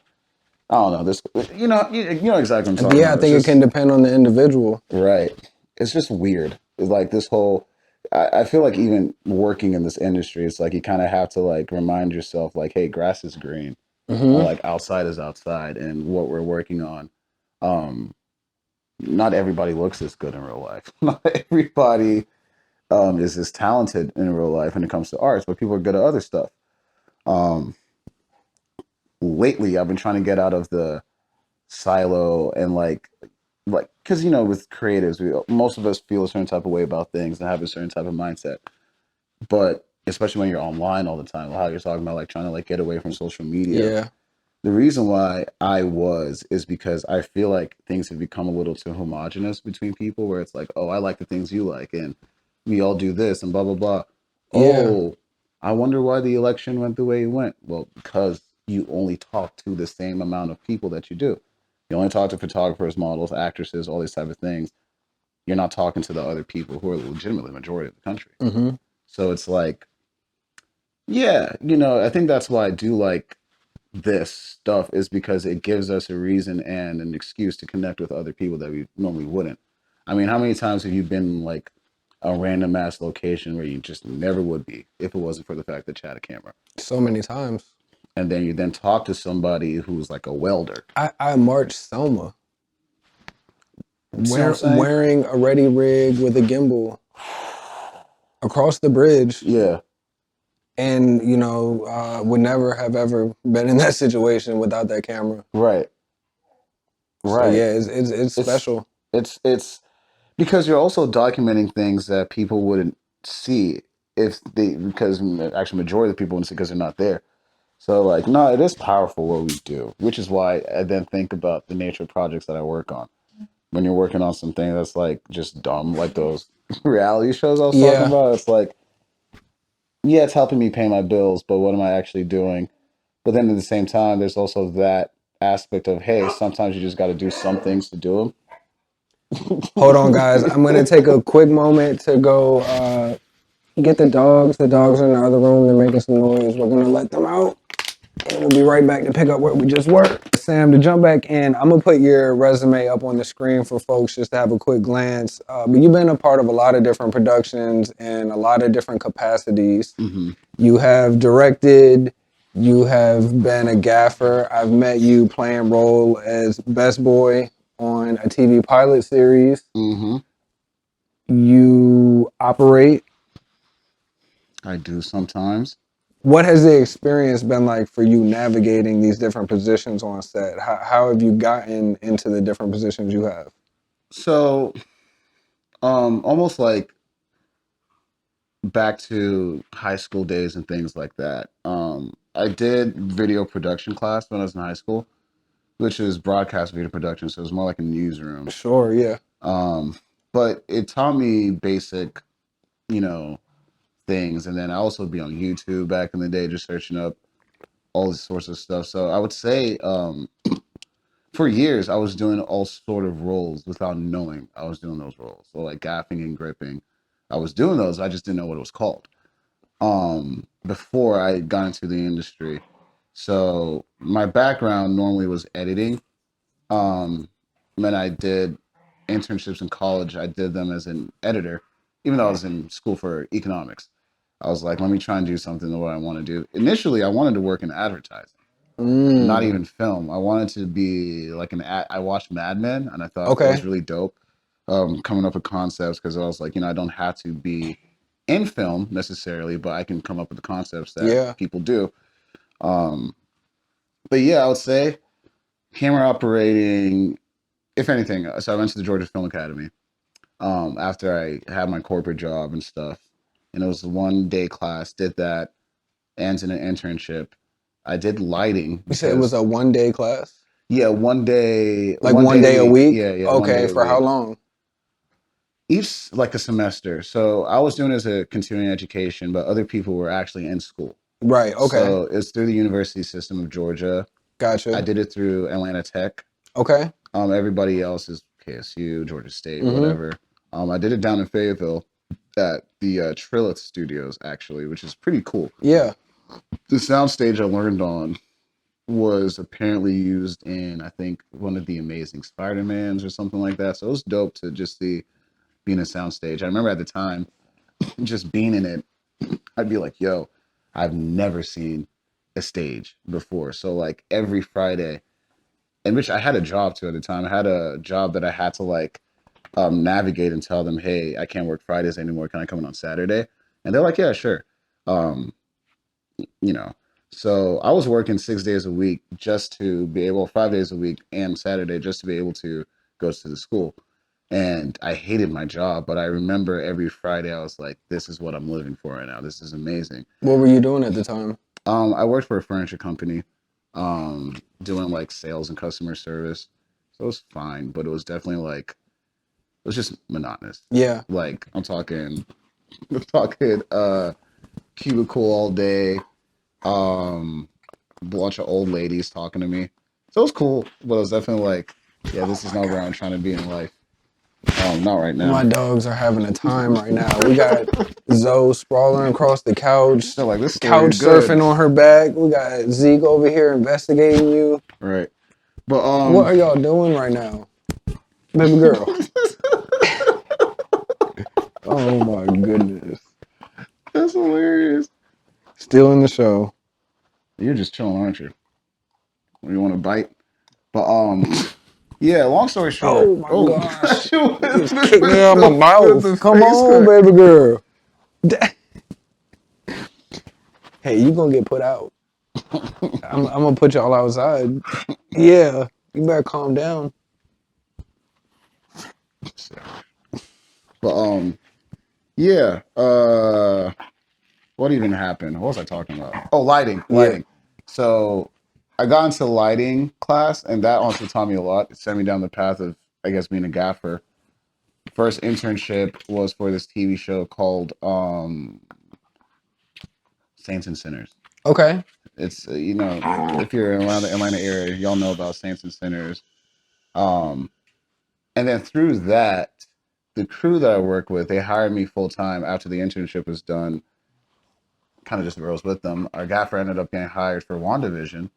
I don't know. This, you know exactly what I'm talking Yeah, I about. It's think it can just depend on the individual. right. It's just weird. It's like this whole. I feel like even working in this industry, it's like you kind of have to like remind yourself, like, hey, grass is green, and Mm-hmm. like outside is outside, and what we're working on. Um, Not everybody looks this good in real life. Not everybody is as talented in real life when it comes to arts, but people are good at other stuff. Um, Lately, I've been trying to get out of the silo and like because with creatives, most of us feel a certain type of way about things and have a certain type of mindset. But especially when you're online all the time, how you're talking about like trying to like get away from social media. Yeah. The reason why is because I feel like things have become a little too homogenous between people, where it's like, oh, I like the things you like, and we all do this, and blah blah blah. Yeah. Oh, I wonder why the election went the way it went. Well, because you only talk to the same amount of people that you do. You only talk to photographers, models, actresses, all these type of things. You're not talking to the other people who are legitimately the majority of the country. Mm-hmm. So it's like, yeah, I think that's why I do like this stuff, is because it gives us a reason and an excuse to connect with other people that we normally wouldn't. I mean, how many times have you been in like a random ass location where you just never would be if it wasn't for the fact that you had a camera? So many times. And then you then talk to somebody who's like a welder. I marched Selma See what I'm saying? wearing a ready rig with a gimbal across the bridge, Yeah, and would never have ever been in that situation without that camera. right, So right. yeah, it's It's special. it's because you're also documenting things that people wouldn't see if they, because the actual majority of the people wouldn't see because they're not there. So like, no, it is powerful what we do, which is why I then think about the nature of projects that I work on. When you're working on something that's like just dumb, like those reality shows I was talking Yeah, about, it's like, yeah, it's helping me pay my bills, but what am I actually doing? But then at the same time, there's also that aspect of, hey, sometimes you just got to do some things to do hold on, guys. I'm gonna them. take a quick moment to go get the dogs. The dogs are in the other room. They're making some noise. We're gonna let them out, and we'll be right back to pick up where we just were. Sam, to jump back in, I'm gonna put your resume up on the screen for folks just to have a quick glance. But you've been a part of a lot of different productions in a lot of different capacities. Hmm. You have directed. You have been a gaffer. I've met you playing role as best boy on a TV pilot series. Hmm. You operate. I do sometimes. What has the experience been like for you navigating these different positions on set? How have you gotten into the different positions you have? So, almost like back to high school days and things like that. I did video production class when I was in high school, which is broadcast video production, so it was more like a newsroom. Sure, yeah. Um, but it taught me basic, you know, things, and then I also be on YouTube back in the day, just searching up all these sorts of stuff. So I would say, for years, I was doing all sort of roles without knowing I was doing those roles. So like gaffing and gripping, I was doing those. I just didn't know what it was called. Before I got into the industry. So my background normally was editing. When I did internships in college, I did them as an editor, even though I was in school for economics. I was like, let me try and do something that what I want to do. Initially, I wanted to work in advertising, not Mm. even film. I wanted to be like an ad. I watched Mad Men, and I thought it was Okay. really dope. Coming up with concepts because I was like, I don't have to be in film necessarily, but I can come up with the concepts that Yeah. people do. Um, but yeah, I would say camera operating, if anything. So I went to the Georgia Film Academy after I had my corporate job and stuff, and it was a 1 day class. Did that, and in an internship. I did lighting You said it was because a 1 day class? yeah, Like one one day a day a week. week? Yeah, one day Okay, a for how week. long? Each like a semester. So I was doing it as a continuing education, but other people were actually in school. Right, okay. So it's through the university system of Georgia. I Gotcha. did it through Atlanta Tech. Okay. Everybody else is KSU, Georgia State, Mm-hmm. whatever. I did it down in Fayetteville at the Trilith Studios, actually, which is pretty cool. Yeah. The soundstage I learned on was apparently used in, I think, one of the Amazing Spider-Mans or something like that. So it was dope to just see being a soundstage. I remember at the time just being in it, I'd be like, yo, I've never seen a stage before. So like every Friday, in which I had a job too at the time. I had a job that I had to like navigate and tell them, hey, I can't work Fridays anymore. Can I come in on Saturday? And they're like, yeah, sure. Um, you know, so I was working 6 days a week just to be able, 5 days a week and Saturday just to be able to go to the school. And I hated my job, but I remember every Friday I was like, this is what I'm living for right now. This is amazing. What were you doing at the time? I worked for a furniture company, doing like sales and customer service. So it was fine, but it was definitely like it was just monotonous. Yeah. Like I'm talking cubicle all day, um, bunch of old ladies talking to me. So it was cool, but it was definitely like, yeah, Oh this is my not where I'm gosh. trying to be in life. Not right My now. dogs are having a time right now. We got Zoe sprawling across the couch, They're like, this story couch is good. surfing on her back. We got Zeke over here investigating you. Right. But What are y'all doing right now? Baby girl. Oh my goodness. that's hilarious. Still in the show. You're just chilling, aren't you? You want to bite? But yeah. Long story short. Oh my Oh, gosh. You with just kicked me out of my with mouth. the Come face on, hook. baby girl. Hey, you gonna get put out. I'm gonna put y'all outside. Yeah, you better calm down. But yeah. What even happened? What was I talking about? Oh, lighting, Yeah. lighting. So I got into lighting class, and that also taught me a lot. It sent me down the path of, I guess, being a gaffer. First internship was for this TV show called Saints and Sinners. Okay. It's if you're around the Atlanta area, y'all know about Saints and Sinners. Um, and then through that, the crew that I work with, they hired me full time after the internship was done. Kind of just rose with them. Our gaffer ended up getting hired for WandaVision,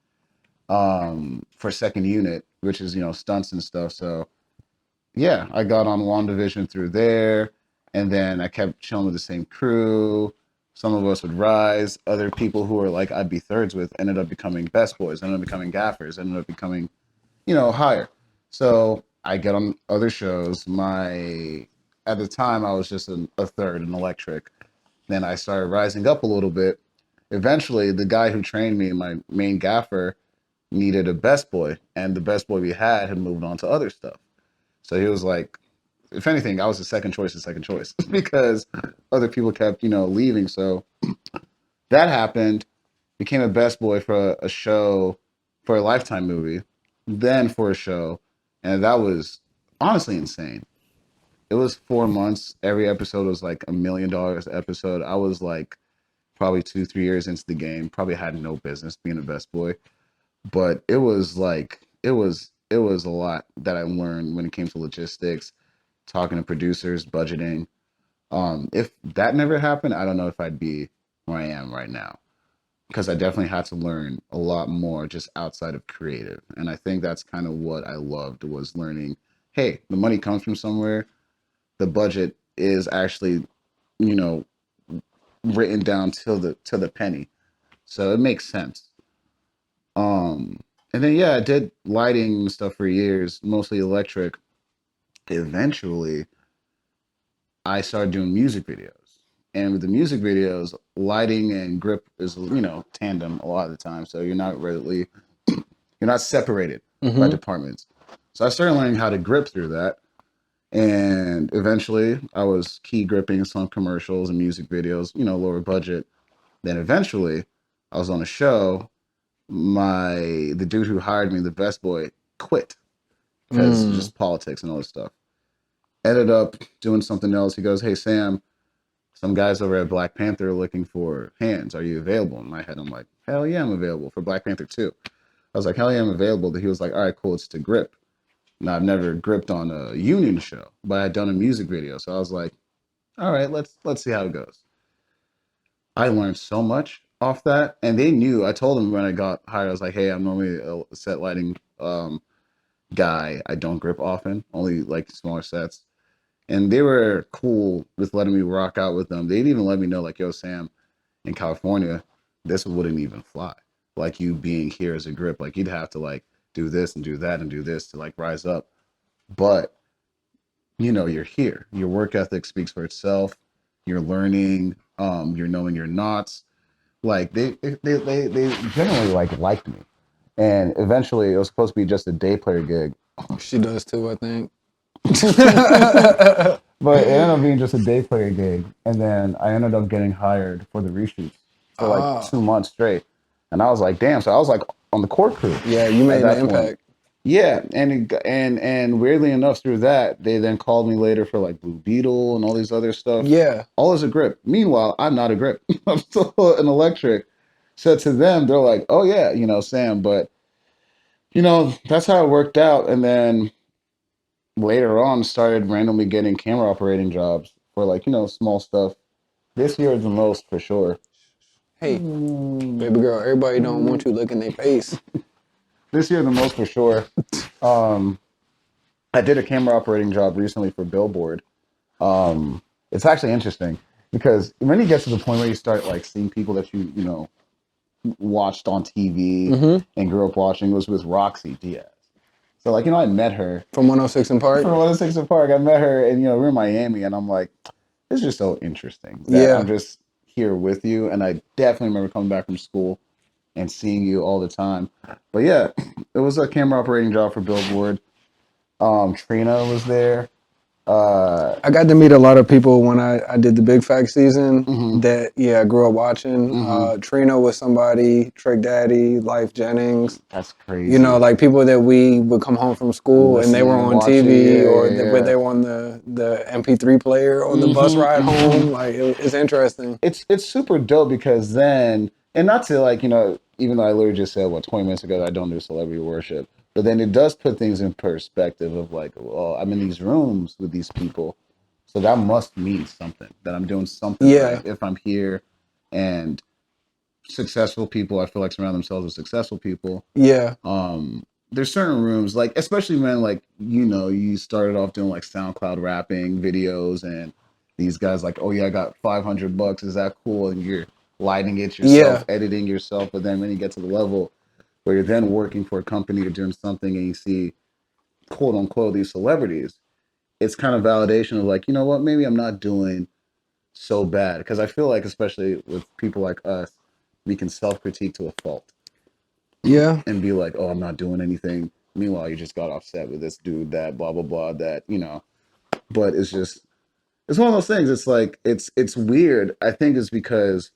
for second unit, which is stunts and stuff. So yeah, I got on WandaVision through there, and then I kept chilling with the same crew. Some of us would rise. Other people who were like I'd be thirds with ended up becoming best boys, ended up becoming gaffers, ended up becoming, higher. So I get on other shows. At the time I was just a third, an electric. Then I started rising up a little bit. Eventually, the guy who trained me, my main gaffer, needed a best boy, and the best boy we had moved on to other stuff. So he was like, if anything, I was the second choice because other people kept, leaving. So that happened. Became a best boy for a show, for a Lifetime movie, then for a show, and that was honestly insane. It was 4 months. Every episode was like $1 million episode. I was like probably 2, 3 years into the game. Probably had no business being a best boy, but it was like it was a lot that I learned when it came to logistics, talking to producers, budgeting. If that never happened, I don't know if I'd be where I am right now because I definitely had to learn a lot more just outside of creative. And I think that's kind of what I loved was learning, hey, the money comes from somewhere. The budget is actually, you know, written down to the penny. So it makes sense. Um and then yeah, I did lighting and stuff for years, mostly electric. Eventually, I started doing music videos. And with the music videos, lighting and grip is, tandem a lot of the time. So you're not separated by Mm-hmm. departments. So I started learning how to grip through that. And eventually I was key gripping some commercials and music videos, lower budget. Then eventually I was on a show. The dude who hired me, the best boy, quit because Mm. just politics and all this stuff. Ended up doing something else. He goes, "Hey Sam, some guys over at Black Panther are looking for hands. Are you available?" In my head, I'm like, "Hell yeah, I'm available for Black Panther 2." I was like, "Hell yeah, I'm available." He was like, "All right, cool. It's to grip." Now I've never gripped on a union show, but I had done a music video, so I was like, "All right, let's see how it goes." I learned so much off that, and they knew. I told them when I got hired, I was like, "Hey, I'm normally a set lighting guy. I don't grip often, only like smaller sets." And they were cool with letting me rock out with them. They'd even let me know, like, "Yo, Sam, in California, this wouldn't even fly. Like you being here as a grip, like you'd have to like do this and do that and do this to like rise up." But you're here. Your work ethic speaks for itself. You're learning. You're knowing your knots. Like they generally like liked me. And eventually, it was supposed to be just a day player gig, She does too, I think. but it ended up being just a day player gig. And then I ended up getting hired for the reshoots for like Ah, 2 months straight. And I was like, damn. So I was like on the core crew yeah, you at made an that point. impact. Yeah, and weirdly enough, through that, they then called me later for like Blue Beetle and all these other stuff, Yeah, all as a grip. Meanwhile, I'm not a grip. I'm still an electric. So to them, they're like, "Oh yeah, Sam," but that's how it worked out. And then later on, started randomly getting camera operating jobs for like small stuff. This year is the most for sure. hey, Mm, baby girl, everybody don't mm. want you licking their face. This year the most for sure. Um, I did a camera operating job recently for Billboard. It's actually interesting because when you get to the point where you start like seeing people that you watched on TV Mm-hmm. and grew up watching, was with Roxy Diaz. So like I met her From 106 in Park. for 106 in Park. I met her and we we're in Miami and I'm like, it's just so interesting that I'm Yeah, just here with you. And I definitely remember coming back from school and seeing you all the time. But yeah, it was a camera operating job for Billboard. Trina was there. Uh, I got to meet a lot of people when I did the Big Fact season mhm, that, yeah, I grew up watching. mhm. Trina was somebody, Trick Daddy, Life Jennings. That's crazy. Like people that we would come home from school and they were Listening, on watching, TV yeah, or yeah, but yeah. they were on the MP3 player on the bus Hmm, ride hmm. home. Like it's interesting. It's super dope because then, and not to like even though I literally just said 20 minutes ago that I don't do celebrity worship, but then it does put things in perspective of like, well, I'm in these rooms with these people, so that must mean something that I'm doing something right Yeah, if I'm here, and successful people I feel like surround themselves with successful people. yeah, There's certain rooms like especially when like you started off doing like SoundCloud rapping videos and these guys like, "Oh yeah, I got $500, is that cool?" And you're lighting it yourself, yeah, editing yourself, but then when you get to the level where you're then working for a company or doing something and you see quote unquote these celebrities, it's kind of validation of like, you know what, maybe I'm not doing so bad, because I feel like especially with people like us, we can self-critique to a fault yeah, and be like, "Oh, I'm not doing anything." Meanwhile, you just got offset with this dude that blah blah blah that. But it's one of those things. It's like it's weird. I think it's because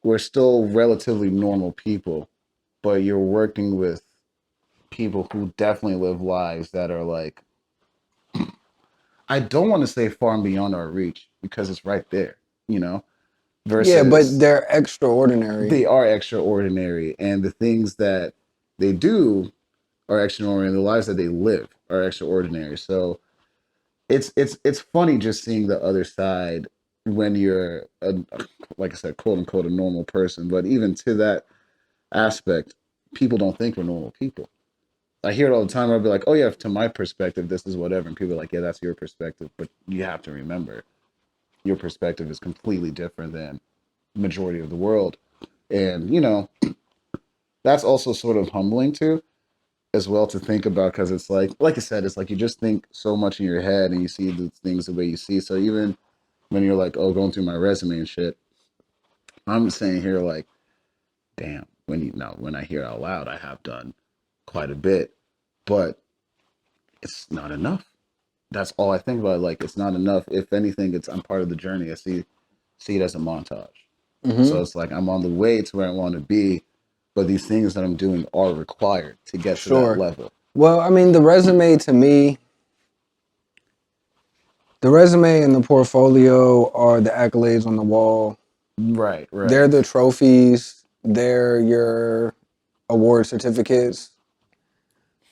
we're still relatively normal people, but you're working with people who definitely live lives that are like, I don't want to say far and beyond our reach because it's right there, you know, Yeah, but versus they're extraordinary. they are extraordinary and the things that they do are extraordinary. The lives that they live are extraordinary. So it's funny just seeing the other side when you're like I said, quote unquote, a normal person. But even to that aspect, people don't think we're normal people. I hear it all the time. I'll be like, "Oh yeah, to my perspective, this is whatever," and people are like, "Yeah, that's your perspective." But you have to remember, your perspective is completely different than the majority of the world, and that's also sort of humbling too, as well to think about because it's like I said, it's like you just think so much in your head and you see the things the way you see. So even when you're like, "Oh, going through my resume and shit," I'm saying here like, "Damn." When I hear it out loud, I have done quite a bit, but it's not enough. That's all I think about. Like it's not enough. If anything, it's I'm part of the journey. I see it as a montage. Hmm. So it's like I'm on the way to where I want to be, but these things that I'm doing are required to get to that Sure. level. Well, I mean, the resume to me, the resume and the portfolio are the accolades on the wall. Right, right. They're the trophies. They're your award certificates.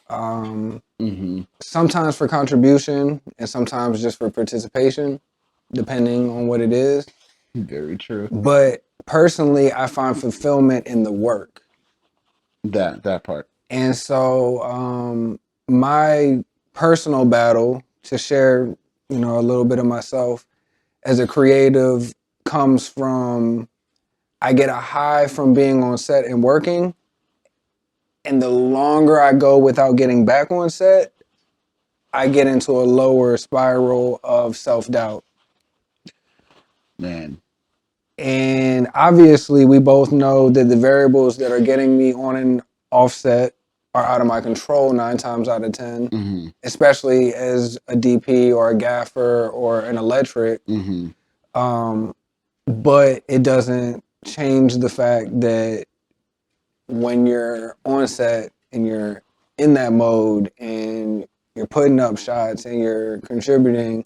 Um, Mm-hmm. Sometimes for contribution and sometimes just for participation, depending on what it is. Very true. But personally, I find fulfillment in the work. That part. And so, my personal battle to share, a little bit of myself as a creative comes from I get a high from being on set and working. And the longer I go without getting back on set, I get into a lower spiral of self doubt. Man. And obviously, we both know that the variables that are getting me on and offset are out of my control 9 times out of 10, Mm-hmm. especially as a DP or a gaffer or an electric. Mm-hmm. Um, but it doesn't change the fact that when you're on set and you're in that mode and you're putting up shots and you're contributing,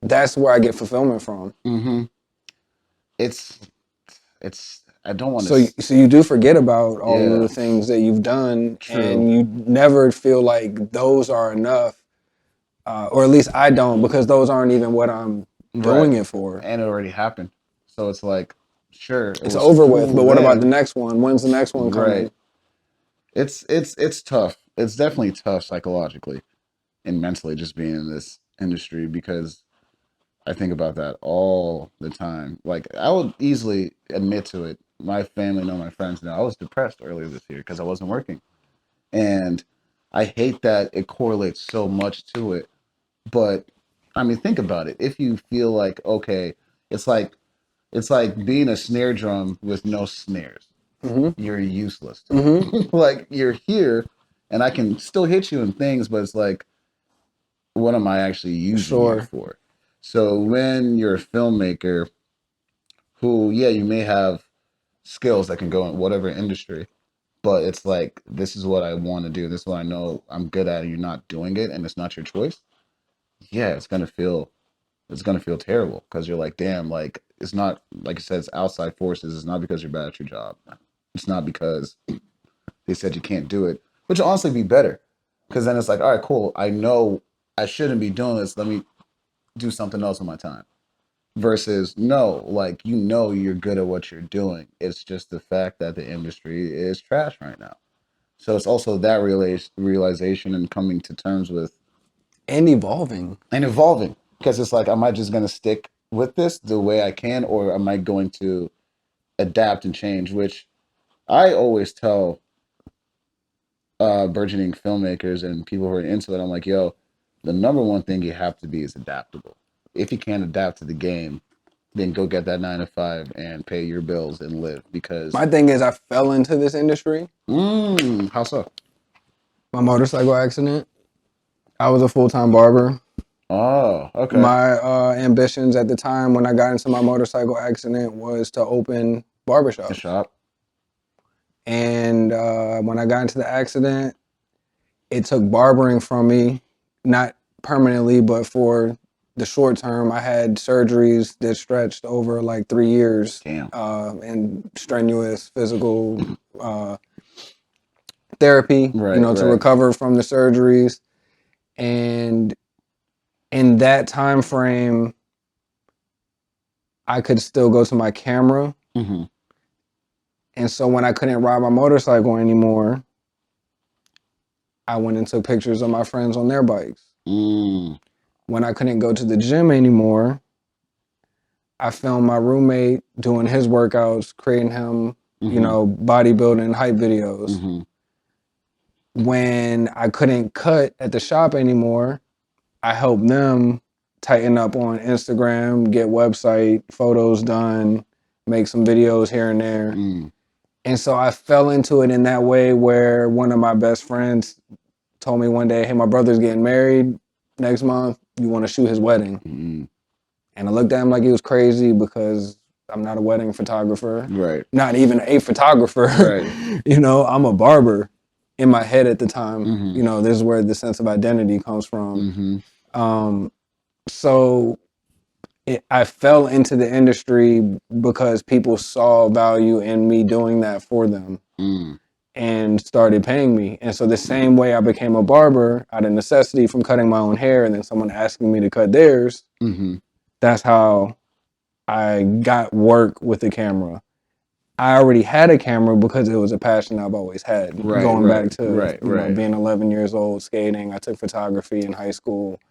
that's where I get fulfillment from. Mm-hmm. It's I don't want So, to. so you do forget about all of Yeah. the things that you've done, True. and you never feel like those are enough, or at least I don't, because those aren't even what I'm Right. doing it for. And it already happened. So it's like, sure, it It's was over with. cool But what about the then. next one? When's the next one Right. coming? It's tough. It's definitely tough psychologically and mentally just being in this industry because I think about that all the time. Like I would easily admit to it. My family know, my friends know. I was depressed earlier this year because I wasn't working, and I hate that it correlates so much to it. But I mean, think about it. If you feel like okay, it's like it's like being a snare drum with no snares. Mm-hmm. You're useless to Mm-hmm. me. Like you're here, and I can still hit you in things, but it's like, what am I actually using you Sure. for? So when you're a filmmaker who, yeah, you may have skills that can go in whatever industry, but it's like, this is what I want to do. This is what I know I'm good at, and you're not doing it, and it's not your choice. Yeah, it's gonna feel terrible because you're like, damn, like it's not like you said, it's outside forces. It's not because you're bad at your job. It's not because they said you can't do it, which will honestly be better because then it's like, all right, cool. I know I shouldn't be doing this. Let me do something else with my time. Versus no, like you're good at what you're doing. It's just the fact that the industry is trash right now. So it's also that realization and coming to terms with And evolving. and evolving because it's like, am I just going to stick with this the way I can, or am I going to adapt and change? Which I always tell burgeoning filmmakers and people who are into it. I'm like, yo, the number one thing you have to be is adaptable. If you can't adapt to the game, then go get that 9 to 5 and pay your bills and live. Because My thing is, I fell into this industry. how so? My motorcycle accident. I was a full-time barber. Oh, okay. My ambitions at the time when I got into my motorcycle accident was to open The barbershops. shop. And when I got into the accident, it took barbering from me, not permanently, but for the short term. I had surgeries that stretched over like 3 years, Damn. and strenuous physical therapy, Right, to right. recover from the surgeries. And in that time frame, I could still go to my camera. Mm-hmm. And so when I couldn't ride my motorcycle anymore, I went and took pictures of my friends on their bikes. Mm. When I couldn't go to the gym anymore, I filmed my roommate doing his workouts, creating him, bodybuilding hype videos. Mm-hmm. When I couldn't cut at the shop anymore, I helped them tighten up on Instagram, get website photos done, make some videos here and there. Mm. And so I fell into it in that way where one of my best friends told me one day, hey, my brother's getting married next month. You want to shoot his wedding? Mm. And I looked at him like he was crazy because I'm not a wedding photographer, Right. not even a photographer. Right. I'm a barber in my head at the time. Mm-hmm. This is where the sense of identity comes from. Mm-hmm. So I fell into the industry because people saw value in me doing that for them. Mm. And started paying me. And so the same way I became a barber out of necessity from cutting my own hair and then someone asking me to cut theirs, Mm-hmm. that's how I got work with the camera. I already had a camera because it was a passion I've always had. Right, Going right, back to, right, right. being 11 years old, skating, I took photography in high school.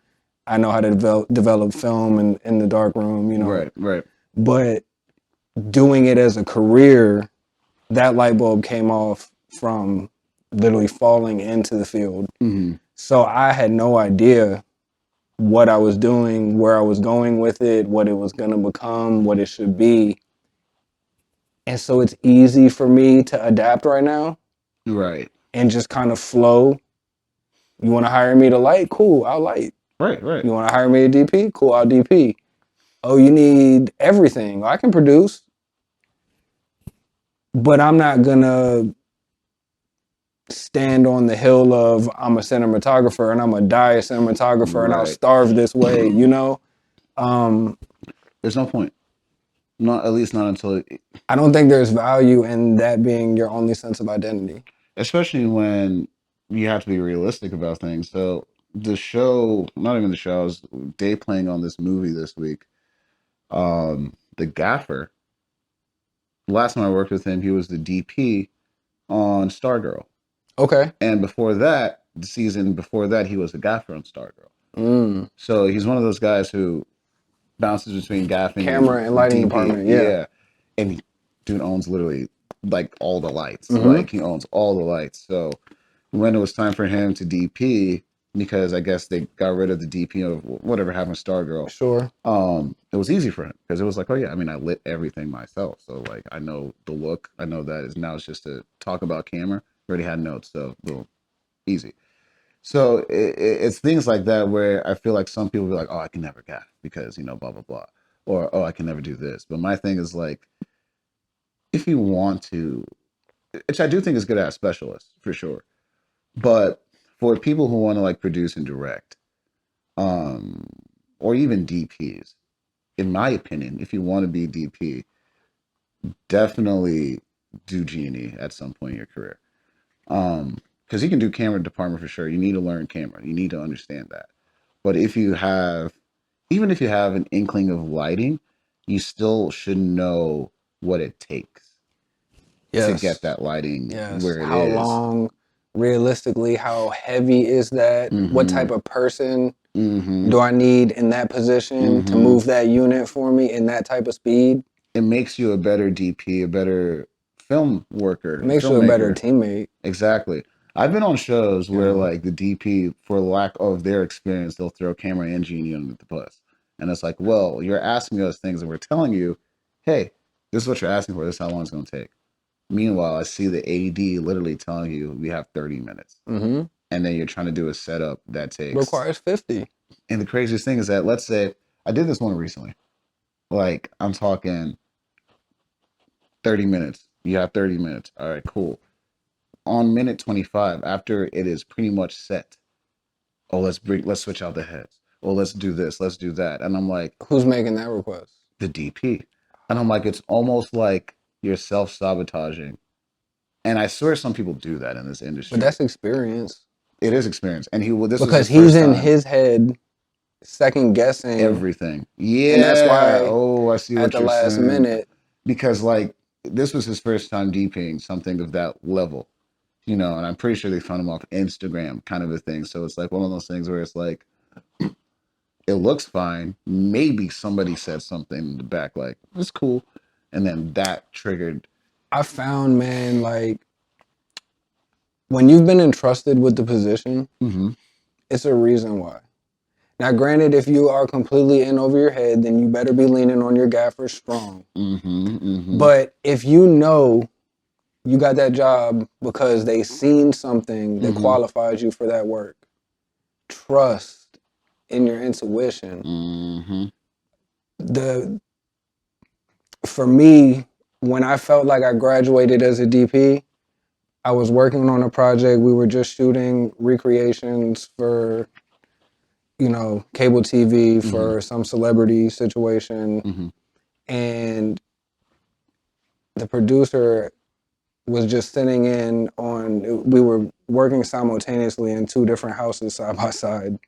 I know how to develop film in the dark room, Right, right. But doing it as a career, that light bulb came off from literally falling into the field. Mm-hmm. So I had no idea what I was doing, where I was going with it, what it was going to become, what it should be. And so it's easy for me to adapt right now Right. and just kind of flow. You want to hire me to light? Cool, I'll light. Right, right. You want to hire me to DP? Cool, I'll DP. Oh, you need everything. I can produce, but I'm not going to stand on the hill of I'm a cinematographer and I'm a die a cinematographer and I'll Right. starve this way, There's no point. Not at least not until, I don't think there's value in that being your only sense of identity. especially when you have to be realistic about things. So the show, not even the show, I was day playing on this movie this week. The Gaffer. Last time I worked with him, he was the DP on Stargirl. Okay. And before that, the season before that, he was the Gaffer on Stargirl. Mm. So he's one of those guys who bounces between gaffing Camera and and lighting DP. department, yeah. Yeah. And dude owns literally like all the lights. Mm-hmm. Like he owns all the lights. So when it was time for him to DP, because I guess they got rid of the DP of whatever happened to Stargirl, Sure. it was easy for him because it was like, oh yeah, I mean, I lit everything myself. So like I know the look. I know that is now it's just to talk about camera. I already had notes, so boom, easy. So it's things like that where I feel like some people be like, oh, I can never gaff because, blah, blah, blah. Or, oh, I can never do this. But my thing is like, if you want to, which I do think is good at specialists for sure. But for people who want to like produce and direct, um, or even DPs, in my opinion, if you want to be DP, definitely do G&E at some point in your career. Because you can do camera department for sure. You need to learn camera. You need to understand that. But even if you have an inkling of lighting, you still should know what it takes to get Yes. that lighting Yes. where it How is. long, realistically, how heavy is that? What Mm-hmm. type of person Mm-hmm. do I need in that position to Mm-hmm. move that unit for me in that type of speed? It makes you a better DP, a better film worker, It and makes you a better filmmaker. teammate. Exactly. I've been on shows You where know? like the DP, for lack of their experience, they'll throw camera and genie under the bus. And it's like, well, you're asking us things and we're telling you, hey, this is what you're asking for. This is how long it's going to take. Meanwhile, I see the AD literally telling you we have 30 minutes. Mm-hmm. And then you're trying to do a setup that takes Requires 50. And the craziest thing is that, let's say I did this one recently. Like, I'm talking 30 minutes. You have 30 minutes. All right, cool. On minute 25, after it is pretty much set, oh, let's switch out the heads. Oh, let's do this, let's do that. And I'm like, Who's making that request? the DP. And I'm like, it's almost like you're self-sabotaging. And I swear some people do that in this industry. But that's experience. It is experience. And this because was his he's first in time. his head second guessing Everything. Yeah. And that's why I see what at the you're last saying. minute, Because like this was his first time DPing something of that level, and I'm pretty sure they found him off Instagram, kind of a thing. So it's like one of those things where it's like, it looks fine. Maybe somebody said something in the back, like, it's cool. And then that triggered. I found, man, like when you've been entrusted with the position, it's a reason why. Now, granted, if you are completely in over your head, then you better be leaning on your gaffer strong. But if you know you got that job because they seen something that qualifies you for that work, trust in your intuition. For me, when I felt like I graduated as a DP, I was working on a project. We were just shooting recreations for, cable TV for some celebrity situation. And the producer was just sitting in we were working simultaneously in two different houses side by side,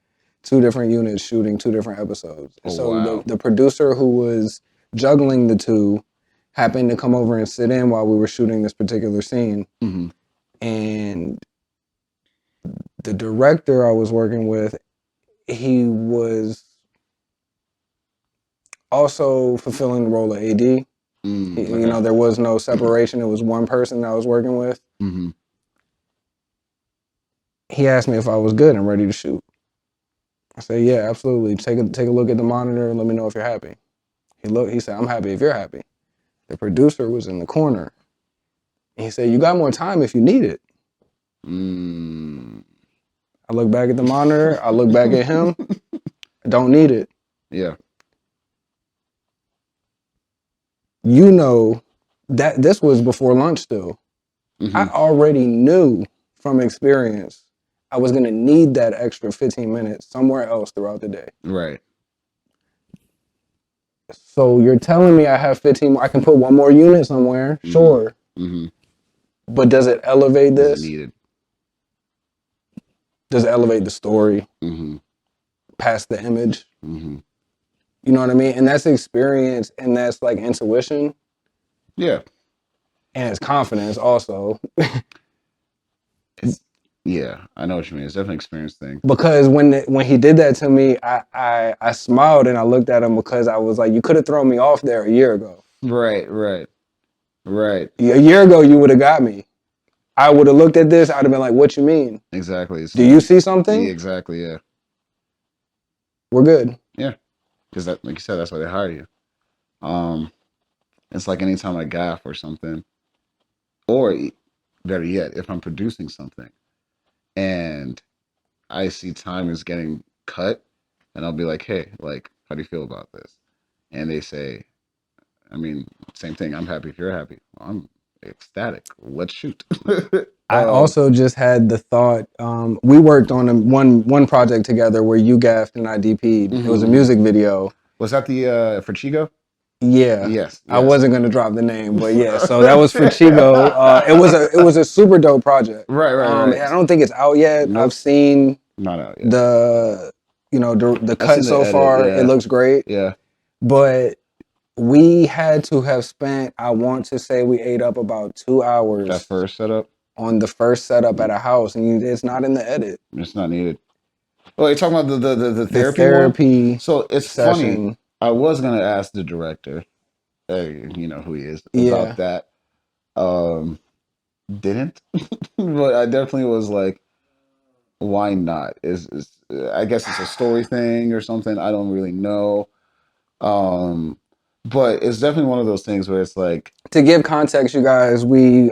two different units shooting two different episodes. Oh, so wow. the producer who was juggling the two happened to come over and sit in while we were shooting this particular scene. And the director I was working with, he was also fulfilling the role of AD. There was no separation. It was one person that I was working with. He asked me if I was good and ready to shoot. I said, yeah, absolutely. Take a look at the monitor and let me know if you're happy. He said, I'm happy if you're happy. The producer was in the corner. And he said, you got more time if you need it. I look back at the monitor. I look back at him. I don't need it. Yeah. That this was before lunch still. I already knew from experience I was going to need that extra 15 minutes somewhere else throughout the day. Right. So you're telling me I have 15 more, I can put one more unit somewhere, sure. But does it elevate this? Is it needed? Does it elevate the story past the image? You know what I mean? And that's experience, and that's like intuition. Yeah. And it's confidence also. Yeah, I know what you mean. It's definitely an experience thing. Because when he did that to me, I smiled and I looked at him because I was like, you could have thrown me off there a year ago. Right. A year ago, you would have got me. I would have looked at this. I'd have been like, what you mean? Exactly. Do you see something? Yeah, exactly, yeah. We're good. Yeah. Because like you said, that's why they hire you. It's like anytime I gaff or something, or better yet, if I'm producing something and I see time is getting cut, and I'll be like, hey, like, how do you feel about this? And they say, I mean, same thing. I'm happy if you're happy. Well, I'm ecstatic. Let's shoot. I also just had the thought, we worked on one project together where you gaffed and I DP'd. It was a music video. Was that the for Chigo? Yeah. Yes. I wasn't gonna drop the name, but yeah. So that was for Chigo. It was a super dope project. Right. I don't think it's out yet. Nope. I've seen not out yet. The cut so far. Yeah. It looks great. Yeah. But we had to have spent, I want to say we ate up about 2 hours. That first setup? On the first setup at a house, and it's not in the edit. It's not needed. Well, you're talking about the therapy one? So it's session. Funny. I was going to ask the director, you know who he is, about that. Didn't. But I definitely was like, why not? I guess it's a story thing or something. I don't really know. But it's definitely one of those things where it's like, to give context, you guys, we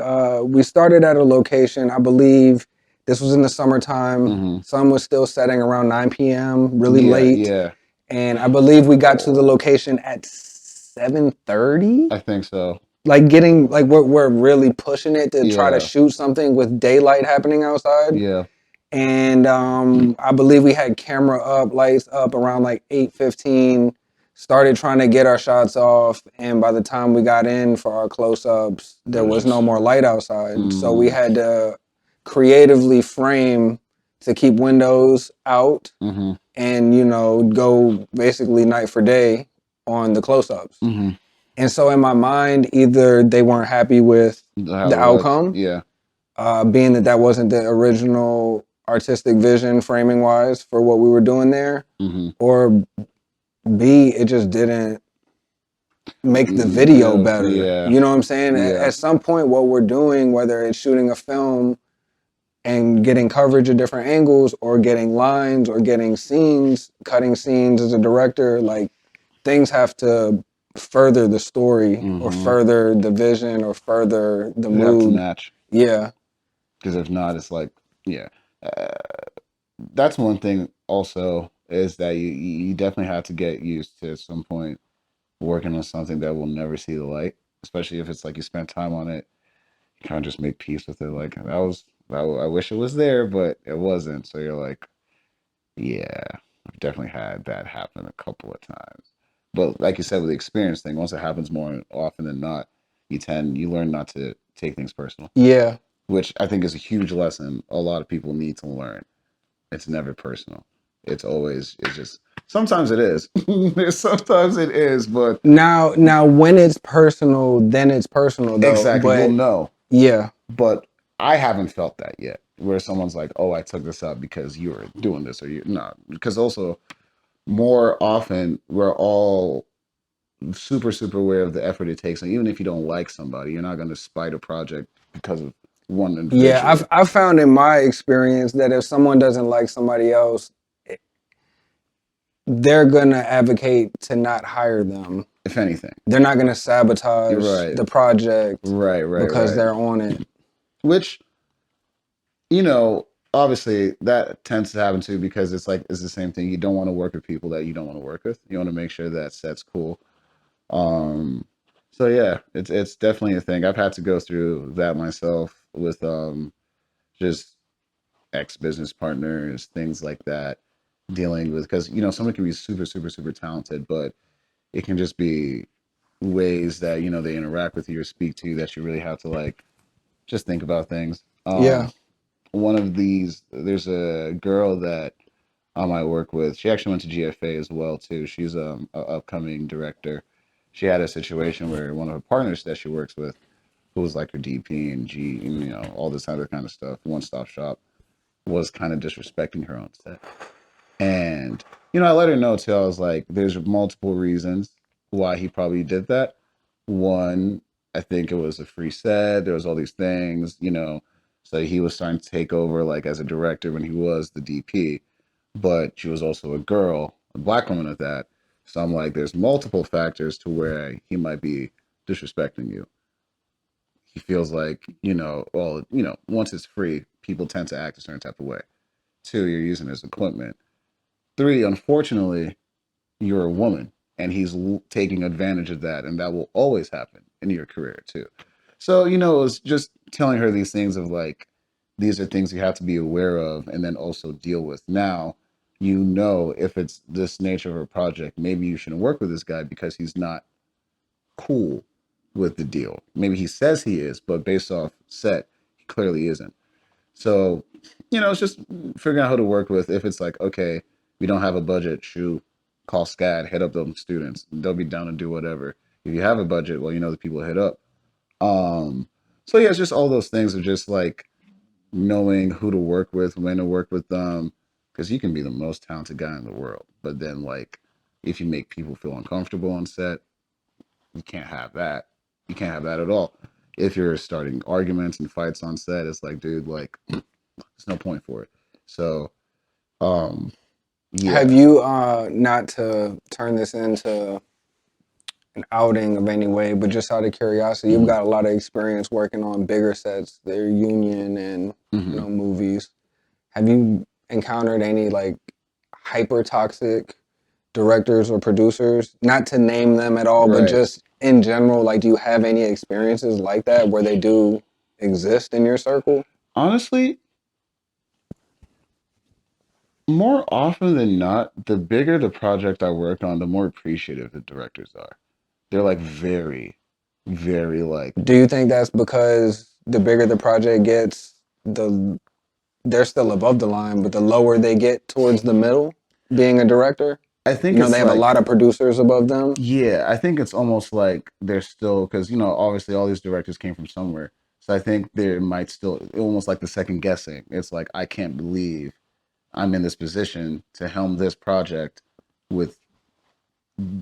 started at a location. I believe This was in the summertime. Mm-hmm. Sun was still setting around 9 p.m., really Yeah, late. yeah. And I believe we got to the location at 7:30. I think so. Like getting like we're really pushing it to try to Yeah, shoot something with daylight happening outside. yeah. And I believe we had camera up, lights up around like 8:15. Started trying to get our shots off, and by the time we got in for our close-ups, It there was was no just. more light outside. So we Mm, had to creatively frame to keep windows out mm-hmm. and go basically night for day on the close-ups. Mm-hmm. And so in my mind, either they weren't happy with How the it was. outcome, Yeah. being that wasn't the original artistic vision framing wise for what we were doing there, Mm-hmm. or B, it just didn't make the video better. Yeah. You know what I'm saying? Yeah. At some point, what we're doing, whether it's shooting a film and getting coverage at different angles, or getting lines, or getting scenes, cutting scenes as a director, like things have to further the story or Mm-hmm. further the vision or further the They have to mood. match. Yeah. Because if not, it's like, yeah. Uh, that's one thing also is that you definitely have to get used to at some point working on something that will never see the light, especially if it's like you spent time on it. You kind of just make peace with it. Like I wish it was there, but it wasn't. So you're like, yeah, I've definitely had that happen a couple of times. But like you said, with the experience thing, once it happens more often than not, you learn not to take things personal, Yeah. which I think is a huge lesson a lot of people need to learn. It's never personal. It's just, sometimes it is. Sometimes it is, but Now, when it's personal, then it's personal though. exactly, we'll But know. yeah, But I haven't felt that yet, where someone's like, "Oh, I took this out because you were doing this," or you not. Because also, more often, we're all super aware of the effort it takes, and even if you don't like somebody, you're not going to spite a project because of one yeah, individual, I've found in my experience that if someone doesn't like somebody else, they're gonna advocate to not hire them. if anything. They're not gonna You're sabotage right, the project because right. they're on it. Which, you know, obviously that tends to happen too because it's the same thing. You don't want to work with people that you don't want to work with. You want to make sure that set's cool. Um, so yeah, it's definitely a thing. I've had to go through that myself with just ex business partners, things like that, dealing with because someone can be super talented, but it can just be ways that they interact with you or speak to you that you really have to like just think about things. Yeah, One of these, there's a girl that I might work with. She actually went to GFA as well too. She's a upcoming director. She had a situation where one of her partners that she works with, who was like her DP and G, and, all this other kind of stuff, one stop shop, was kind of disrespecting her on set. And I let her know too. I was like, there's multiple reasons why he probably did that. One, I think it was a free set. There was all these things, So he was starting to take over like as a director when he was the DP, but she was also a girl, a black woman at that. So I'm like, there's multiple factors to where he might be disrespecting you. He feels like, well, once it's free, people tend to act a certain type of way. Two, you're using his equipment. Three, unfortunately, you're a woman and he's taking advantage of that. And that will always happen in your career, too. So, it was just telling her these things of like, these are things you have to be aware of and then also deal with. Now, if it's this nature of a project, maybe you shouldn't work with this guy because he's not cool with the deal. Maybe he says he is, but based off set, he clearly isn't. So, it's just figuring out how to work with. If it's like, okay, we don't have a budget, shoot, call SCAD, hit up those students. They'll be down to do whatever. If you have a budget, well, the people to hit up. Um, so yeah, it's just all those things of just like knowing who to work with, when to work with them, because you can be the most talented guy in the world, but then like if you make people feel uncomfortable on set, you can't have that. You can't have that at all. If you're starting arguments and fights on set, it's like, dude, like, there's no point for it. So, um, have yeah. you not to turn this into an outing of any way, but just out of curiosity, you've Hmm. got a lot of experience working on bigger sets, their union and Hmm. movies. Have you encountered any like hyper toxic directors or producers? Not to name them at all, but Right. just in general, like do you have any experiences like that where they do exist in your circle? Honestly, more often than not, the bigger the project I work on, the more appreciative the directors are. They're like very, very like. Do you think that's because the bigger the project gets, the they're still above the line, but the lower they get towards the middle, being a director, I think they it's have a like, lot of producers above them. yeah, I think it's almost like they're still, because obviously all these directors came from somewhere. So I think there might still almost like the second guessing. It's like I can't believe I'm in this position to helm this project with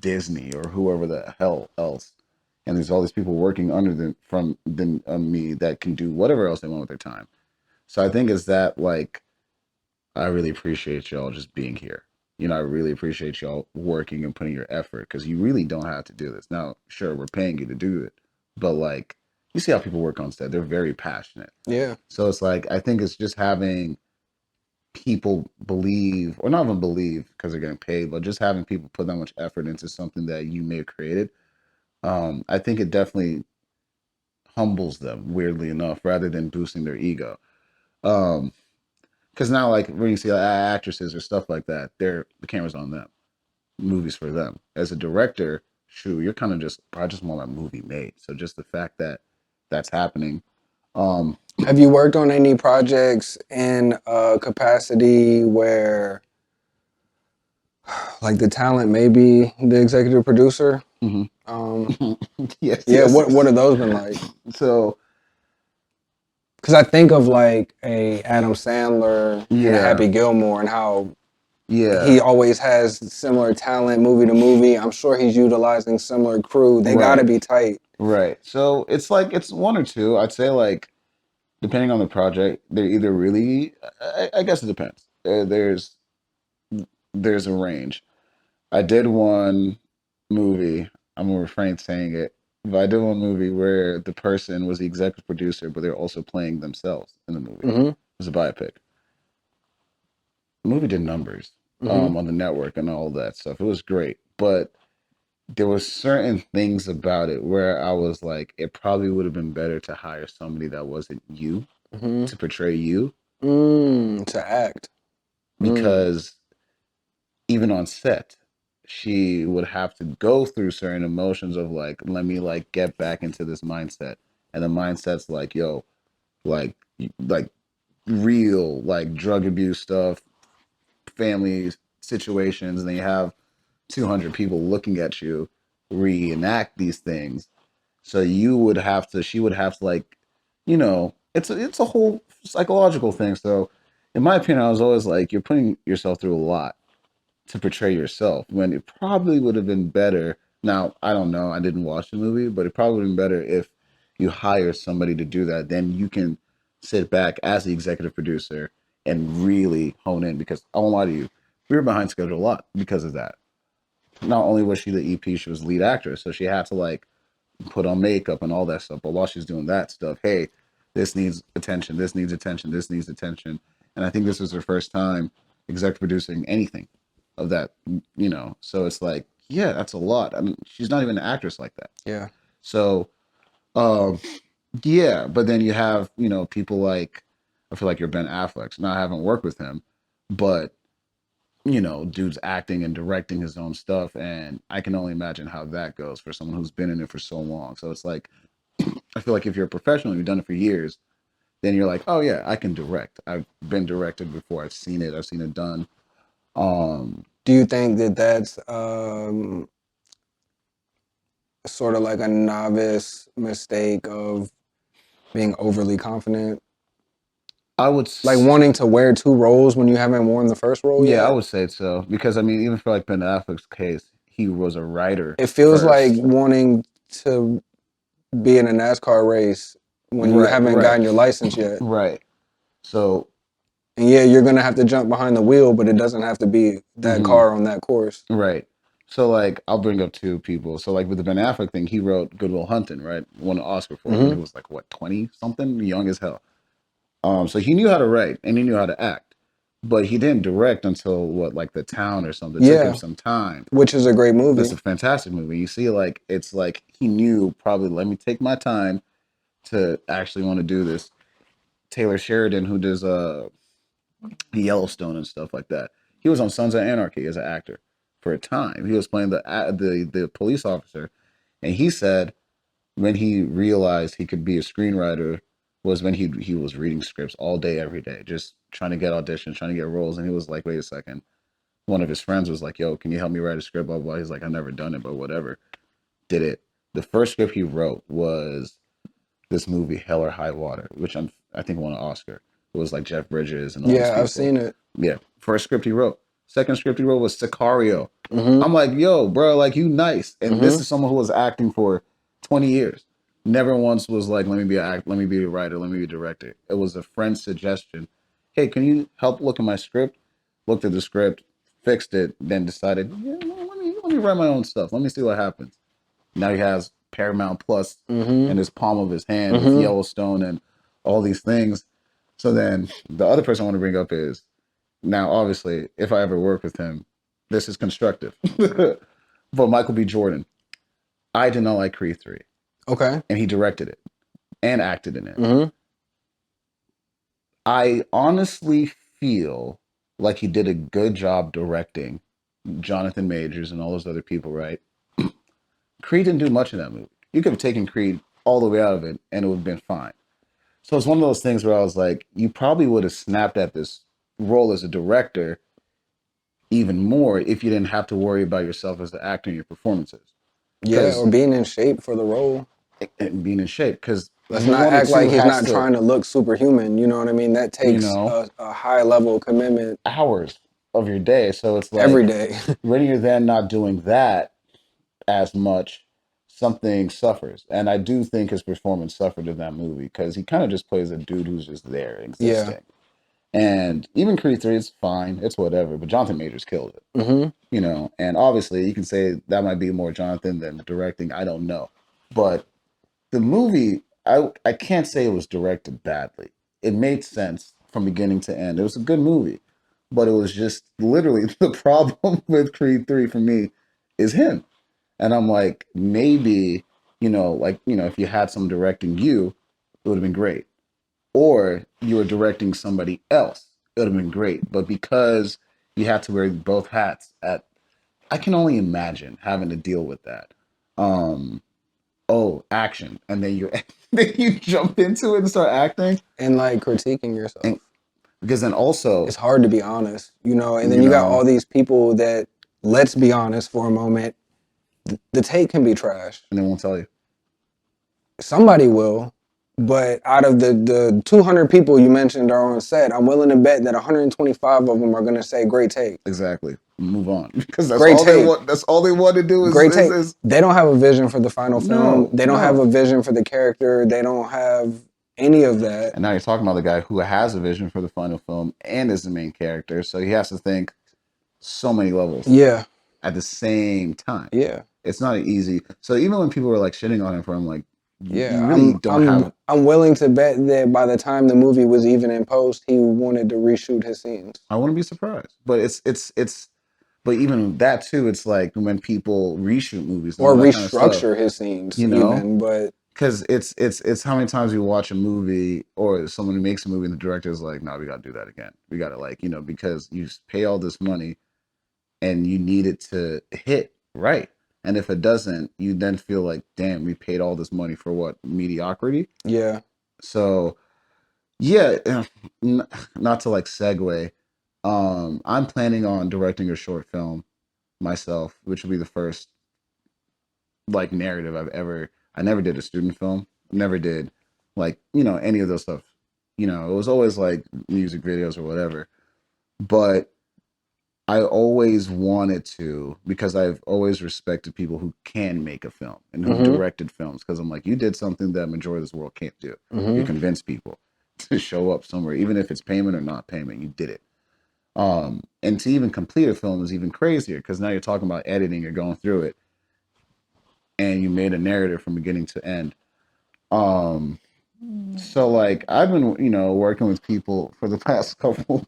Disney or whoever the hell else. And there's all these people working under them from them me that can do whatever else they want with their time. So I think it's that like I really appreciate y'all just being here. I really appreciate y'all working and putting your effort because you really don't have to do this. Now, sure, we're paying you to do it, but like you see how people work on set, they're very passionate. Yeah. So it's like I think it's just having people believe, or not even believe because they're getting paid, but just having people put that much effort into something that you may have created. I think it definitely humbles them, weirdly enough, rather than boosting their ego. Um, because now, like when you see actresses or stuff like that, the camera's on them, movies for them. As a director, shoot, you're kind of just, I just want my movie made. So just the fact that that's happening. Um, Have you worked on any projects in a capacity where, like, the talent may be the executive producer? mhm. Um, Yes, yeah. yes. What have those been like? So Because I think of like a Adam Sandler and a yeah, Happy Gilmore and how yeah, he always has similar talent movie to movie. I'm sure he's utilizing similar crew. They got to right, be tight. right. So it's like it's one or two. I'd say like depending on the project, they're either really. I guess it depends. There's a range. I did one movie. I'm gonna refrain saying it, but I did one movie where the person was the executive producer, but they're also playing themselves in the movie. It Hmm. was a biopic. The movie did numbers Hmm. on the network and all that stuff. It was great, but there was certain things about it where I was like, it probably would have been better to hire somebody that wasn't you Hmm. to portray you To act. Mm. because even on set, she would have to go through certain emotions of like, let me like get back into this mindset. And the mindset's like, yo, like like real like drug abuse stuff, family situations, and then you have 200 people looking at you reenact these things. So she would have to like, it's a whole psychological thing. So in my opinion, I was always like, you're putting yourself through a lot to portray yourself when it probably would have been better. Now, I don't know, I didn't watch the movie, but it probably would have been better if you hire somebody to do that. Then you can sit back as the executive producer and really hone in because I won't lie to you, we were behind schedule a lot because of that. Not only was she the EP, she was lead actress, so she had to like put on makeup and all that stuff. But while she's doing that stuff, hey, this needs attention, this needs attention, this needs attention. And I think this was her first time executive producing anything of that. So it's like, yeah, that's a lot. I mean, she's not even an actress like that. Yeah. So, um, yeah, but then you have, people like, I feel like you're Ben Affleck's. Now I haven't worked with him, but dude's acting and directing his own stuff, and I can only imagine how that goes for someone who's been in it for so long. So it's like, I feel like if you're a professional, you've done it for years, then you're like, oh yeah, I can direct. I've been directed before. I've seen it. I've seen it done. Um, Do you think that that's sort of like a novice mistake of being overly confident? I would, Like wanting to wear two roles when you haven't worn the first role yeah, I yet? would say so because I mean, even for like Ben Affleck's case, he was a writer It feels like first. wanting to be in a NASCAR race when you Right, haven't right, gotten your license yet. right. So, And yeah, you're gonna have to jump behind the wheel, but it doesn't have to be that mhm, car on that course. right. So like, I'll bring up two people. So like with the Ben Affleck thing, he wrote Good Will Hunting, right? Won an Oscar for it when he Hmm. was like what 20 something, young as hell. So he knew how to write and he knew how to act. but he didn't direct until what, like The Town or something. It took him Yeah, some time. which is a great It's movie. a fantastic movie. You see, like it's like he knew probably, let me take my time to actually want to do this. Taylor Sheridan, who does Yellowstone and stuff like that, he was on Sons of Anarchy as an actor for a time. He was playing the police officer, and he said when he realized he could be a screenwriter was when he was reading scripts all day every day, just trying to get auditions, trying to get roles. And he was like, wait a second. One of his friends was like, yo, can you help me write a script? Blah blah. He's like, I've never done it, but whatever. Did it. The first script he wrote was this movie Hell or High Water, which I think won an Oscar. It was like Jeff Bridges and all these Yeah, I've people. seen it. Yeah, first script he wrote. Second script he wrote was Sicario. Mm-hmm. I'm like, yo, bro, like you nice. And this Mm-hmm. is someone who was acting for 20 years. Never once was like, let me be an act, let me be a writer, let me be a director. It was a friend's suggestion. Hey, can you help look at my script? Looked at the script, fixed it, then decided, yeah, well, let me write my own stuff. Let me see what happens. Now he has Paramount Plus Mm-hmm. in his palm of his hand with Mm-hmm. Yellowstone and all these things. So then the other person I want to bring up is, now obviously if I ever work with him, this is constructive. But Michael B. Jordan, I did not like Creed 3, Okay. and he directed it and acted in it. Mm-hmm. I honestly feel like he did a good job directing Jonathan Majors and all those other people, right? Creed didn't do much in that movie. You could have taken Creed all the way out of it and it would have been fine. So it's one of those things where I was like, you probably would have snapped at this role as a director even more if you didn't have to worry about yourself as the actor and your performances. Yeah, or Because being in shape for the role. and being in shape, because Let's not one or act two like he's has not to, trying to look superhuman. You know what I mean? That you takes know, a high level of commitment hours of your day. So it's every like day. when you're then not doing that as much, something suffers. And I do think his performance suffered in that movie because he kind of just plays a dude who's just there Yeah. existing. And even Creed 3, it's fine, it's whatever, but Jonathan Majors killed it, Mm-hmm. you know. And obviously, you can say that might be more Jonathan than the directing. I don't know. But the movie, I can't say it was directed badly. It made sense from beginning to end. It was a good movie, but it was just literally the problem with Creed 3 for me is him. And I'm like, maybe, like, if you had someone directing you, it would have been great. Or you were directing somebody else, it would have been great. But because you had to wear both hats I can only imagine having to deal with that. Um, oh, action. And then you then you jump into it and start acting. And like critiquing And yourself. because then also, It's hard to be honest, you know, and then you you got know, all these people that, let's be honest for a moment, the take can be trash. and they won't tell you. Somebody will, but out of the 200 people you mentioned are on set, I'm willing to bet that 125 of them are going to say great take. Exactly. Move on. Because that's Great all they take. want. That's all they want to do Great take. is They don't have a vision for the final film. no, They don't have no. a vision for the character. They don't have any of that. And now you're talking about the guy who has a vision for the final film and is the main character. So he has to think so many levels Yeah. at the same time. Yeah. It's not easy. So even when people were like shitting on him for him, like, you Yeah. really don't have. I'm willing to bet that by the time the movie was even in post, he wanted to reshoot his scenes. I wouldn't be surprised. But but even that too, it's like when people reshoot movies and Or all that kind of stuff, restructure his scenes you know? even. But Because it's how many times we watch a movie or someone who makes a movie and the director is like, no, we got to do that again. We got to, like, because you pay all this money and you need it to hit right. And if it doesn't, you then feel like, damn, we paid all this money for what? Mediocrity. yeah. So yeah, not to like segue. I'm planning on directing a short film myself, which will be the first like narrative I've ever. I never did a student film. Never did like any of those stuff. It was always like music videos or whatever. But I always wanted to because I've always respected people who can make a film and who Mm-hmm. directed films because I'm like, you did something that majority of this world can't do. You Mm-hmm. convince people to show up somewhere, even if it's payment or not payment. You did it. And to even complete a film is even crazier because now you're talking about editing, you're going through it, and you made a narrative from beginning to end. Um, So like I've been, working with people for the past couple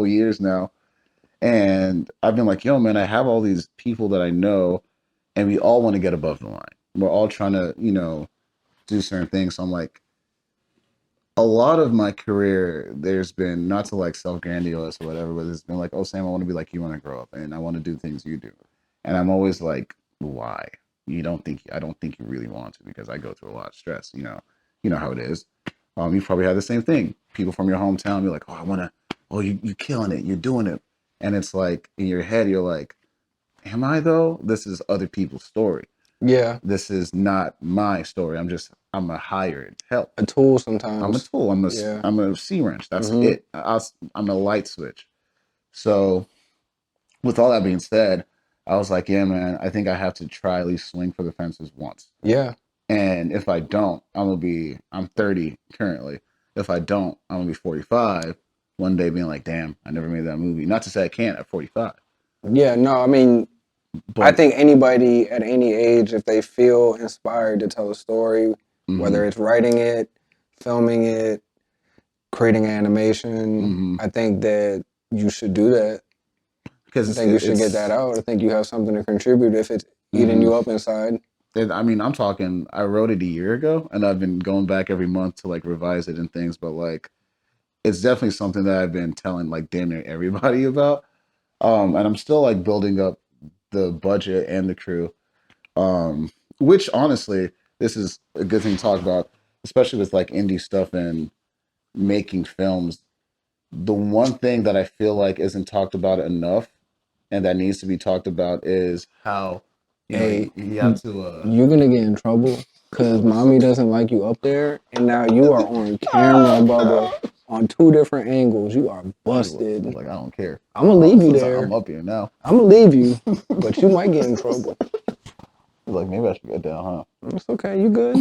of years now, and I've been like, yo, man, I have all these people that I know, and we all want to get above the line. We're all trying to, do certain things. So I'm like, a lot of my career, there's been not to like self grandiose or whatever, but it's been like, oh, Sam, I want to be like you when I grow up, and I want to do things you do. And I'm always like, why? I don't think you really want to, because I go through a lot of stress. You know how it is. You probably had the same thing. People from your hometown be like, oh, I want to, oh, you're killing it, you're doing it, and it's like in your head, you're like, am I though? This is other people's story. Yeah, This is not my story. I'm a hired help. a tool I'm a sometimes. tool. Yeah. I'm a C wrench. That's Mm-hmm. it. I'm a light switch. So with all that being said, I was like, yeah, man, I think I have to try at least swing for the fences once. Yeah. And if I don't, I'm 30 currently. If I don't, I'm gonna be 45 one day, being like, damn, I never made that movie. Not to say I can't at 45, Yeah. No, I mean, I but think anybody at any age, if they feel inspired to tell a story, mm-hmm, whether it's writing it, filming it, creating animation, mm-hmm, I think that you should do that. because I think you should get that out. I think you have something to contribute if it's eating mm-hmm. you up inside. I mean, I'm talking, I wrote it a year ago, and I've been going back every month to like revise it and things, but like, it's definitely something that I've been telling like damn near everybody about. And I'm still like building up the budget and the crew. Um, which honestly, this is a good thing to talk about, especially with like indie stuff and making films. The one thing that I feel like isn't talked about enough, and that needs to be talked about, is how, Hey, you have to you're gonna get in trouble because mommy doesn't like you up there, and now you are on camera, Bubba, on two different angles. You are busted. like, I don't care. I'm gonna leave you It's like, I'm there. up here now. I'm gonna leave you, but you might get in trouble. Like, maybe I should get down, It's okay. You good?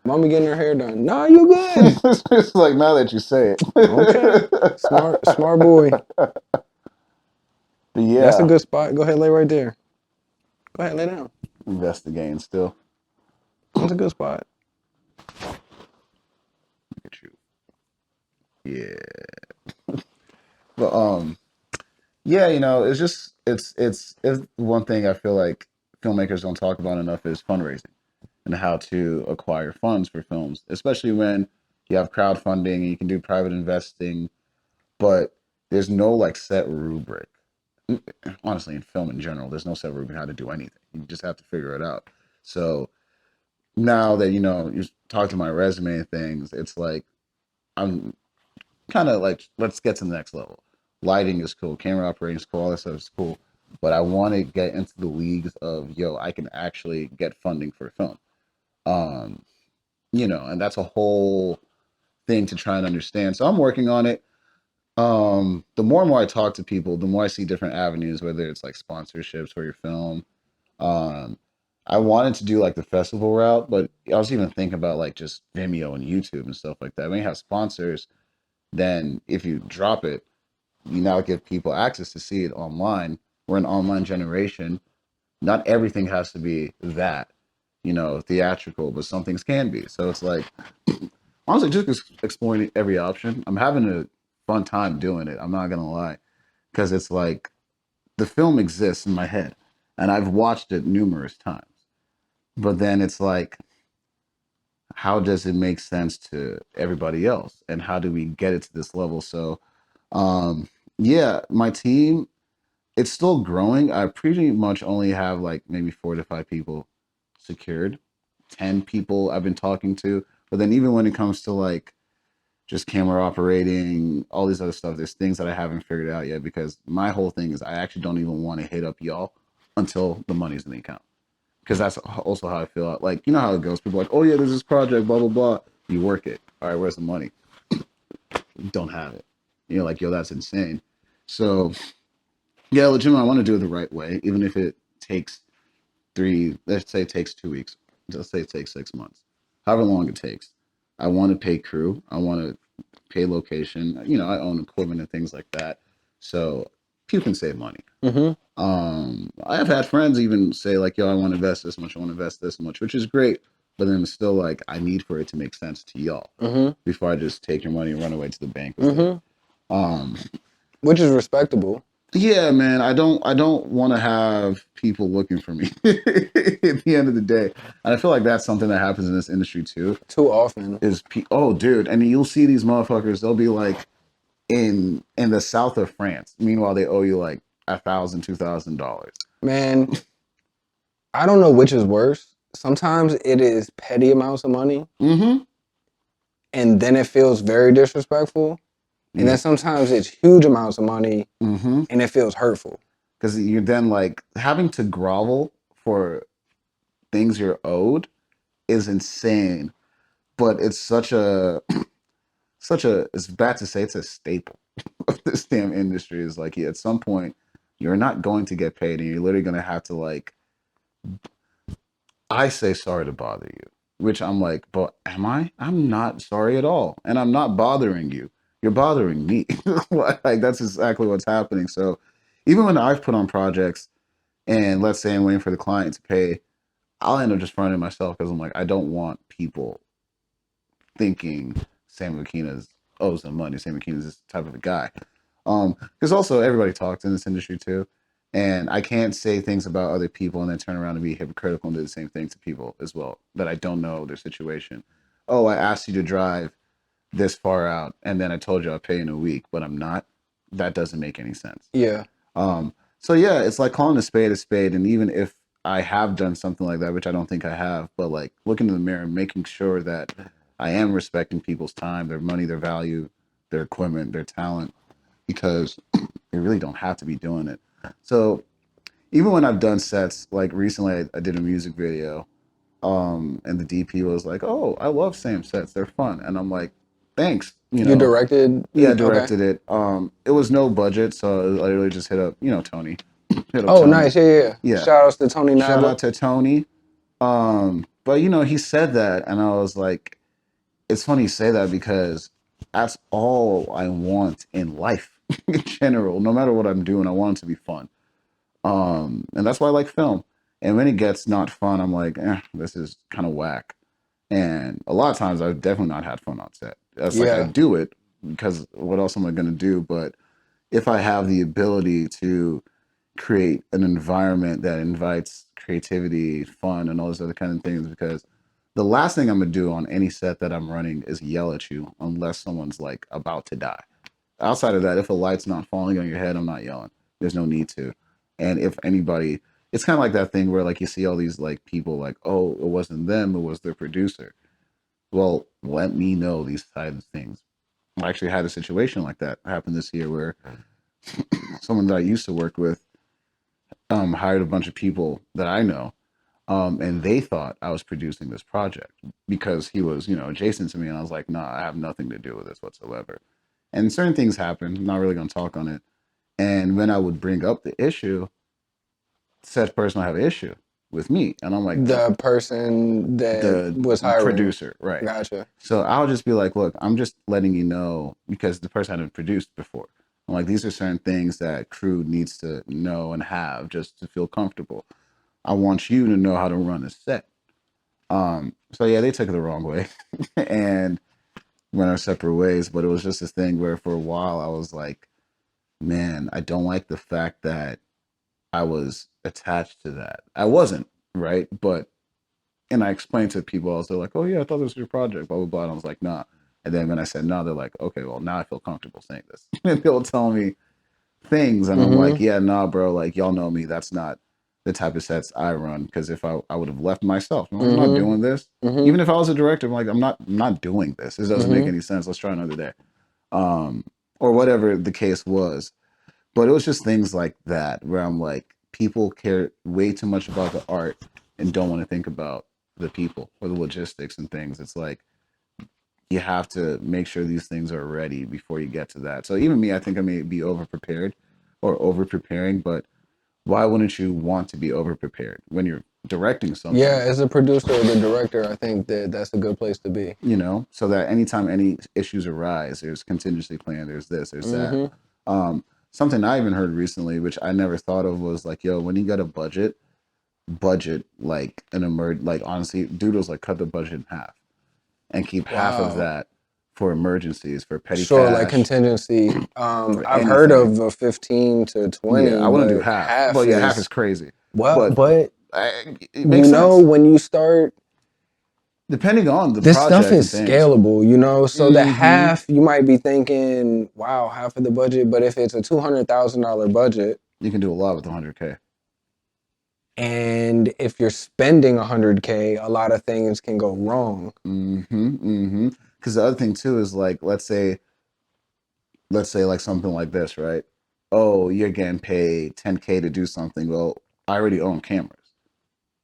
Mommy getting her hair done. Nah, you good. huh? It's like, now that you say Okay. it. Smart boy. But That's a yeah, good spot. Go ahead, lay right there. Go ahead, lay down. investigating still. That's a good spot. Look at you. Yeah. But yeah, it's just it's one thing I feel like filmmakers don't talk about enough is fundraising and how to acquire funds for films, especially when you have crowdfunding and you can do private investing, but there's no like set rubric. Honestly, in film in general, there's no set rubric how to do anything. You just have to figure it out. So now that you talk to my resume and things, it's like I'm kind of like, let's get to the next level. Lighting is cool, camera operating is cool, all that stuff is cool, but I want to get into the leagues of, yo, I can actually get funding for a film. Um, and that's a whole thing to try and understand. So I'm working on it. The more and more I talk to people, the more I see different avenues, whether it's like sponsorships for your film. Um, I wanted to do like the festival route, but I was even thinking about like just Vimeo and YouTube and stuff like that. When you have sponsors, then if you drop it, you now give people access to see it online. We're an online generation. Not everything has to be that, theatrical, but some things can be. So it's like, honestly, just exploring every option. I'm having a fun time doing it. I'm not gonna lie, because it's like the film exists in my head, and I've watched it numerous times. But then it's like, how does it make sense to everybody else, and how do we get it to this level? So, um, yeah, my team, it's still growing. I pretty much only have like maybe 4 to 5 people secured, 10 people I've been talking to. But then even when it comes to like just camera operating, all these other stuff, there's things that I haven't figured out yet, because my whole thing is I actually don't even want to hit up y'all until the money's in the account. Because that's also how I feel. Like, you know how it goes. People are like, oh yeah, there's this project, blah, blah, blah. You work it. All right, where's the money? You don't have it. You're like, yo, that's insane. So yeah, legitimately, I want to do it the right way, even if it takes let's say it takes 2 weeks. Let's say it takes 6 months. However long it takes. I want to pay crew. I want to pay location. I own equipment and things like that. So people can save money. Mm-hmm. I have had friends even say like, yo, I want to invest this much. I want to invest this much, which is great. but then it's still like I need for it to make sense to y'all before I just take your money and run away to the bank with it. Which is respectable. Yeah, man, I don't want to have people looking for me at the end of the day. And I feel like that's something that happens in this industry too. Too often. Oh, dude, and you'll see these motherfuckers, they'll be like in the south of France. Meanwhile, they owe you like $1,000, $2,000. Man, I don't know which is worse. Sometimes it is petty amounts of money, and then it feels very disrespectful. And then sometimes it's huge amounts of money, and it feels hurtful. Because you're then like having to grovel for things you're owed is insane. But it's it's bad to say, it's a staple of this damn industry. Is like, yeah, at some point you're not going to get paid and you're literally going to have to like, I say sorry to bother you, which I'm like, but am I? I'm not sorry at all. And I'm not bothering you. You're bothering me. Like, that's exactly what's happening. So even when I've put on projects and let's say I'm waiting for the client to pay, I'll end up just fronting myself because I'm like, I don't want people thinking Sam Wikina owes them money. Sam Wikina is this type of a guy. Because also everybody talks in this industry too. And I can't say things about other people and then turn around and be hypocritical and do the same thing to people as well that I don't know their situation. Oh, I asked you to drive this far out and then I told you I'll pay in a week, but I'm not. That doesn't make any sense. Yeah. So yeah, it's like calling a spade, and even if I have done something like that, which I don't think I have, but like looking in the mirror and making sure that I am respecting people's time, their money, their value, their equipment, their talent, because they really don't have to be doing it. So even when I've done sets, like recently I did a music video, and the DP was like, "Oh, I love Sam sets. They're fun," and I'm like, "Thanks." You directed? Yeah, I Okay. directed it. It was no budget, so I literally just hit up, Tony. Hit up Oh, Tony. nice. Yeah. Yeah. Shout outs to Tony Shout Naba. out to Tony. But he said that, and I was like, it's funny you say that because that's all I want in life in general. No matter what I'm doing, I want it to be fun. And that's why I like film. And when it gets not fun, I'm like, this is kind of whack. And a lot of times I've definitely not had fun on set. That's like I Yeah. do it because what else am I going to do? But if I have the ability to create an environment that invites creativity, fun, and all those other kind of things, because the last thing I'm gonna do on any set that I'm running is yell at you unless someone's like about to die. Outside of that, if a light's not falling on your head, I'm not yelling. There's no need to. And if anybody, it's kind of like that thing where like you see all these like people like, oh, it wasn't them, it was their producer. Well, let me know these types of things. I actually had a situation like that happen this year where someone that I used to work with hired a bunch of people that I know, and they thought I was producing this project because he was, adjacent to me, and I was like, nah, I have nothing to do with this whatsoever. And certain things happen. I'm not really going to talk on it. And when I would bring up the issue, said person will have an issue with me, and I'm like, The person that the was hiring. producer, right? Gotcha. So I'll just be like, look, I'm just letting you know because the person hadn't produced before. I'm like, these are certain things that crew needs to know and have just to feel comfortable. I want you to know how to run a set. So yeah, they took it the wrong way and went our separate ways. But it was just this thing where for a while I was like, man, I don't like the fact that I was attached to that. I wasn't, right? But and I explained to people, I was like, oh yeah, I thought this was your project, blah blah blah. And I was like, nah. And then when I said no, they're like, okay, well now I feel comfortable saying this. And they'll tell me things, and I'm like, yeah, nah, bro, like y'all know me. That's not the type of sets I run. Because if I would have left myself, I'm not doing this. Even if I was a director, I'm like, I'm not doing this. This doesn't make any sense. Let's try another day, or whatever the case was. But it was just things like that where I'm like, people care way too much about the art and don't want to think about the people or the logistics and things. It's like you have to make sure these things are ready before you get to that. So even me, I think I may be over prepared or over preparing, but why wouldn't you want to be over prepared when you're directing something? Yeah, as a producer or the director, I think that that's a good place to be. So that anytime any issues arise, there's contingency plan, there's this, there's that. Something I even heard recently, which I never thought of, was like, yo, when you got a budget, budget like like honestly, doodles like cut the budget in half and keep half of Wow. that for emergencies, for petty Sure, like cash, contingency. for I've heard anything. of a 15 to Yeah, 20, I wouldn't do but half. Well, half yeah, half is is crazy, well, but but it makes sense when you start, depending on the this stuff project and is things. scalable, so the Mm-hmm. half you might be thinking, wow, half of the budget, but if it's a $200,000 budget, You can do a lot with 100K. and if you're spending 100K, a lot of things can go wrong. Mm-hmm. Mm-hmm. Because the other thing too is like, let's say like something like this, right? Oh, you're getting paid 10K to do something. Well, I already own cameras,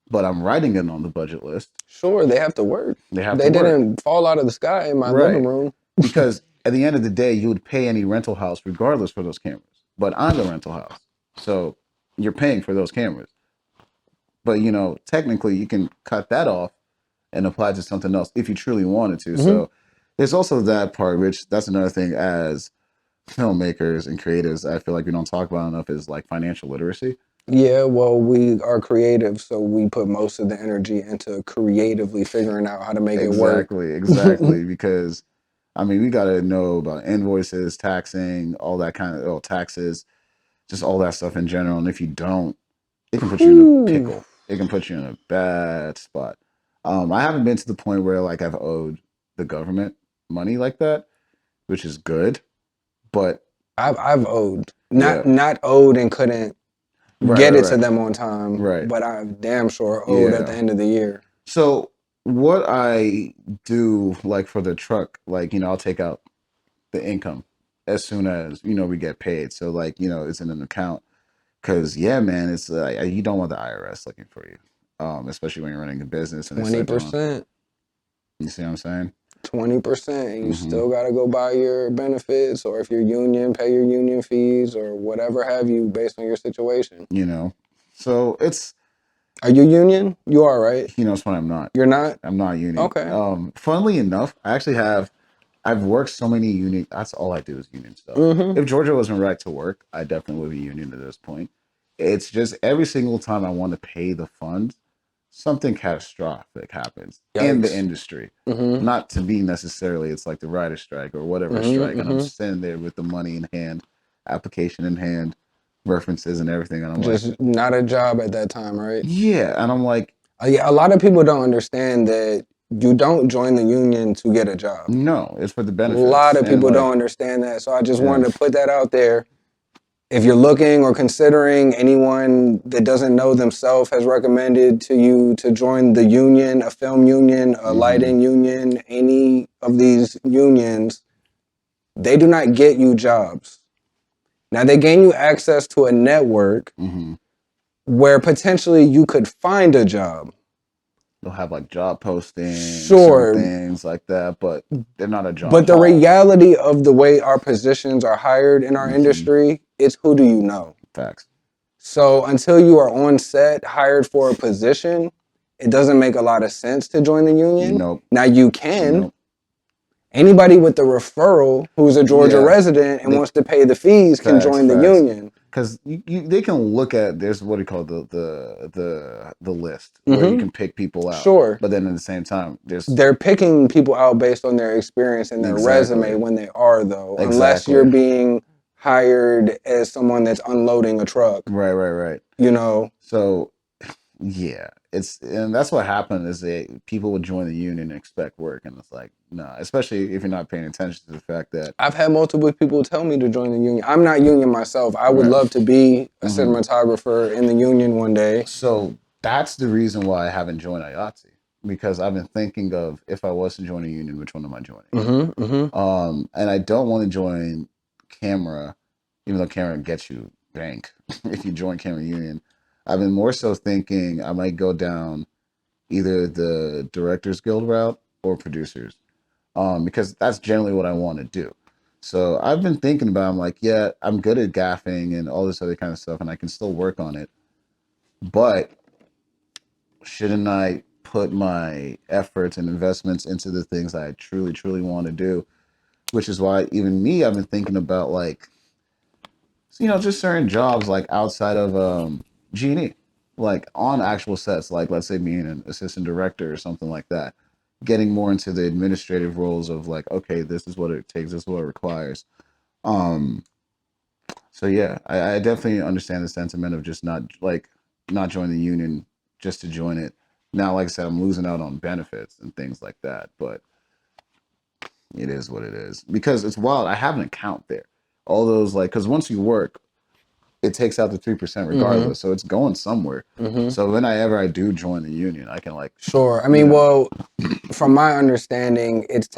but I'm writing it on the budget list. Sure, they have to work. They have to They work. didn't fall out of the sky in my living Right. room. Because at the end of the day, you would pay any rental house regardless for those cameras. But I'm the rental house. So you're paying for those cameras. But technically you can cut that off and apply to something else if you truly wanted to. Hmm. So there's also that part, which that's another thing as filmmakers and creatives, I feel like we don't talk about enough is like financial literacy. Yeah, well, we are creative, so we put most of the energy into creatively figuring out how to make it work. Exactly, exactly. Because I mean, we got to know about invoices, taxing, all that kind of, taxes, just all that stuff in general. And if you don't, it can put you in a Whew. pickle. It can put you in a bad spot. I haven't been to the point where like I've owed the government money like that, which is good. But I've owed, yeah, not owed and couldn't right, get right, it to right, them on time, right. but I've damn sure owed at the Yeah. end of the year. So what I do like for the truck, like I'll take out the income as soon as we get paid. So like it's in an account. Because yeah, man, it's you don't want the IRS looking for you, especially when you're running a business and they Twenty start doing. percent, You see what I'm saying? 20%, and you Mm-hmm. still gotta go buy your benefits, or if you're union, pay your union fees, or whatever have you, based on your situation. So it's Are you union? You are, right? it's funny. I'm not. You're not? I'm not union. Okay. Funnily enough, I actually have. I've worked so many union. That's all I do is union stuff. Mm-hmm. If Georgia wasn't right to work, I definitely would be union at this point. It's just every single time I want to pay the funds, something catastrophic happens in the Yikes. industry. Mm-hmm. Not to me necessarily, it's like the writer's strike or whatever Mm-hmm. strike, and I'm Mm-hmm. sitting there with the money in hand, application in hand, references and everything, and I'm like, Just not a job at that time, right? yeah, and I'm like, Yeah, a lot of people don't understand that you don't join the union to get a job. no, it's for the A lot benefits, of and people don't like, understand that. So I just yeah, wanted to put that out there. If you're looking or considering, anyone that doesn't know themselves has recommended to you to join the union, a film union, a mm-hmm, lighting union, any of these unions, they do not get you jobs. Now they gain you access to a network mm-hmm. where potentially you could find a job. They'll have like job postings, certain Sure, things like that, but they're not a job but the hall. reality of the way our positions are hired in our Mm-hmm. industry is who do you know? Facts. So until you are on set hired for a position, it doesn't make a lot of sense to join the union. Nope. Now you can. Nope. Anybody with the referral who's a Georgia Yeah. resident and They wants to pay the fees can facts. join the Facts. union. Because they can look at there's what do you call it, the list where you Mm-hmm. can pick people out, Sure. but then at the same time there's They're picking people out based on their experience and their resume exactly when they are, though, unless you're exactly being hired as someone that's unloading a truck, right. you know. So yeah, and that's what happened is people would join the union and expect work, and it's like nah, especially if you're not paying attention to the fact that I've had multiple people tell me to join the union. I'm not union myself. I would right. love to be a Mm-hmm. cinematographer in the union one day. So that's the reason why I haven't joined IATSE, because I've been thinking of if I was to join a union, which one am I joining? Mm-hmm, mm-hmm. And I don't want to join camera, even though camera gets you rank if you join camera union. I've been more so thinking I might go down either the Directors Guild route or producers, because that's generally what I want to do. So I've been thinking about. I'm like, yeah, I'm good at gaffing and all this other kind of stuff, and I can still work on it. But shouldn't I put my efforts and investments into the things I truly, truly want to do? Which is why even me, I've been thinking about like, just certain jobs like outside of G&E. like on actual sets, like let's say being an assistant director or something like that, getting more into the administrative roles of like, okay, this is what it takes, this is what it requires. Um, so yeah, I definitely understand the sentiment of just not joining the union just to join it. Now, like I said, I'm losing out on benefits and things like that, but it is what it is. Because it's wild. I have an account there. All those like because once you work, it takes out the 3% Mm-hmm. regardless. So it's going somewhere. Mm-hmm. So when I do join the union, I can like, Sure. I you mean, know, well, from my understanding, it's the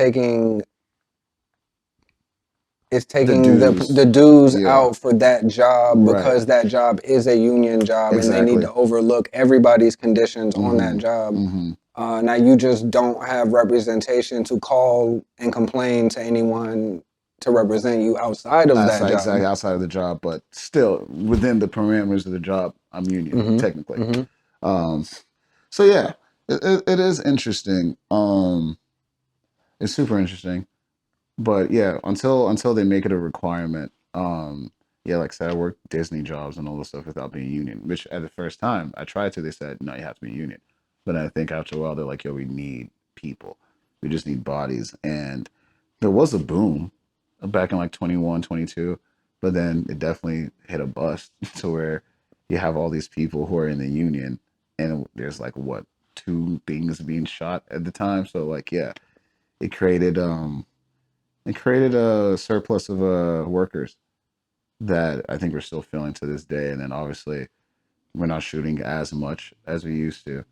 taking dues. the dues Yeah. out for that job Right. because that job is a union job and they need Exactly. to overlook everybody's conditions on that Mm-hmm. job. Mm-hmm. Now you just don't have representation to call and complain to anyone to represent you outside of that Outside, job. exactly outside of the job, but still within the parameters of the job, I'm union Mm-hmm. technically. Mm-hmm. Um, so yeah, it is interesting. It's super interesting. But yeah, until they make it a requirement, yeah, like I said, I worked Disney jobs and all this stuff without being union. Which at the first time I tried to, they said no, you have to be union. But I think after a while they're like, yo, we need people, we just need bodies, and there was a boom back in like 21, 22, but then it definitely hit a bust to where you have all these people who are in the union, and there's like what two things being shot at the time. So like yeah, it created it created a surplus of workers that I think we're still feeling to this day. And then obviously we're not shooting as much as we used to.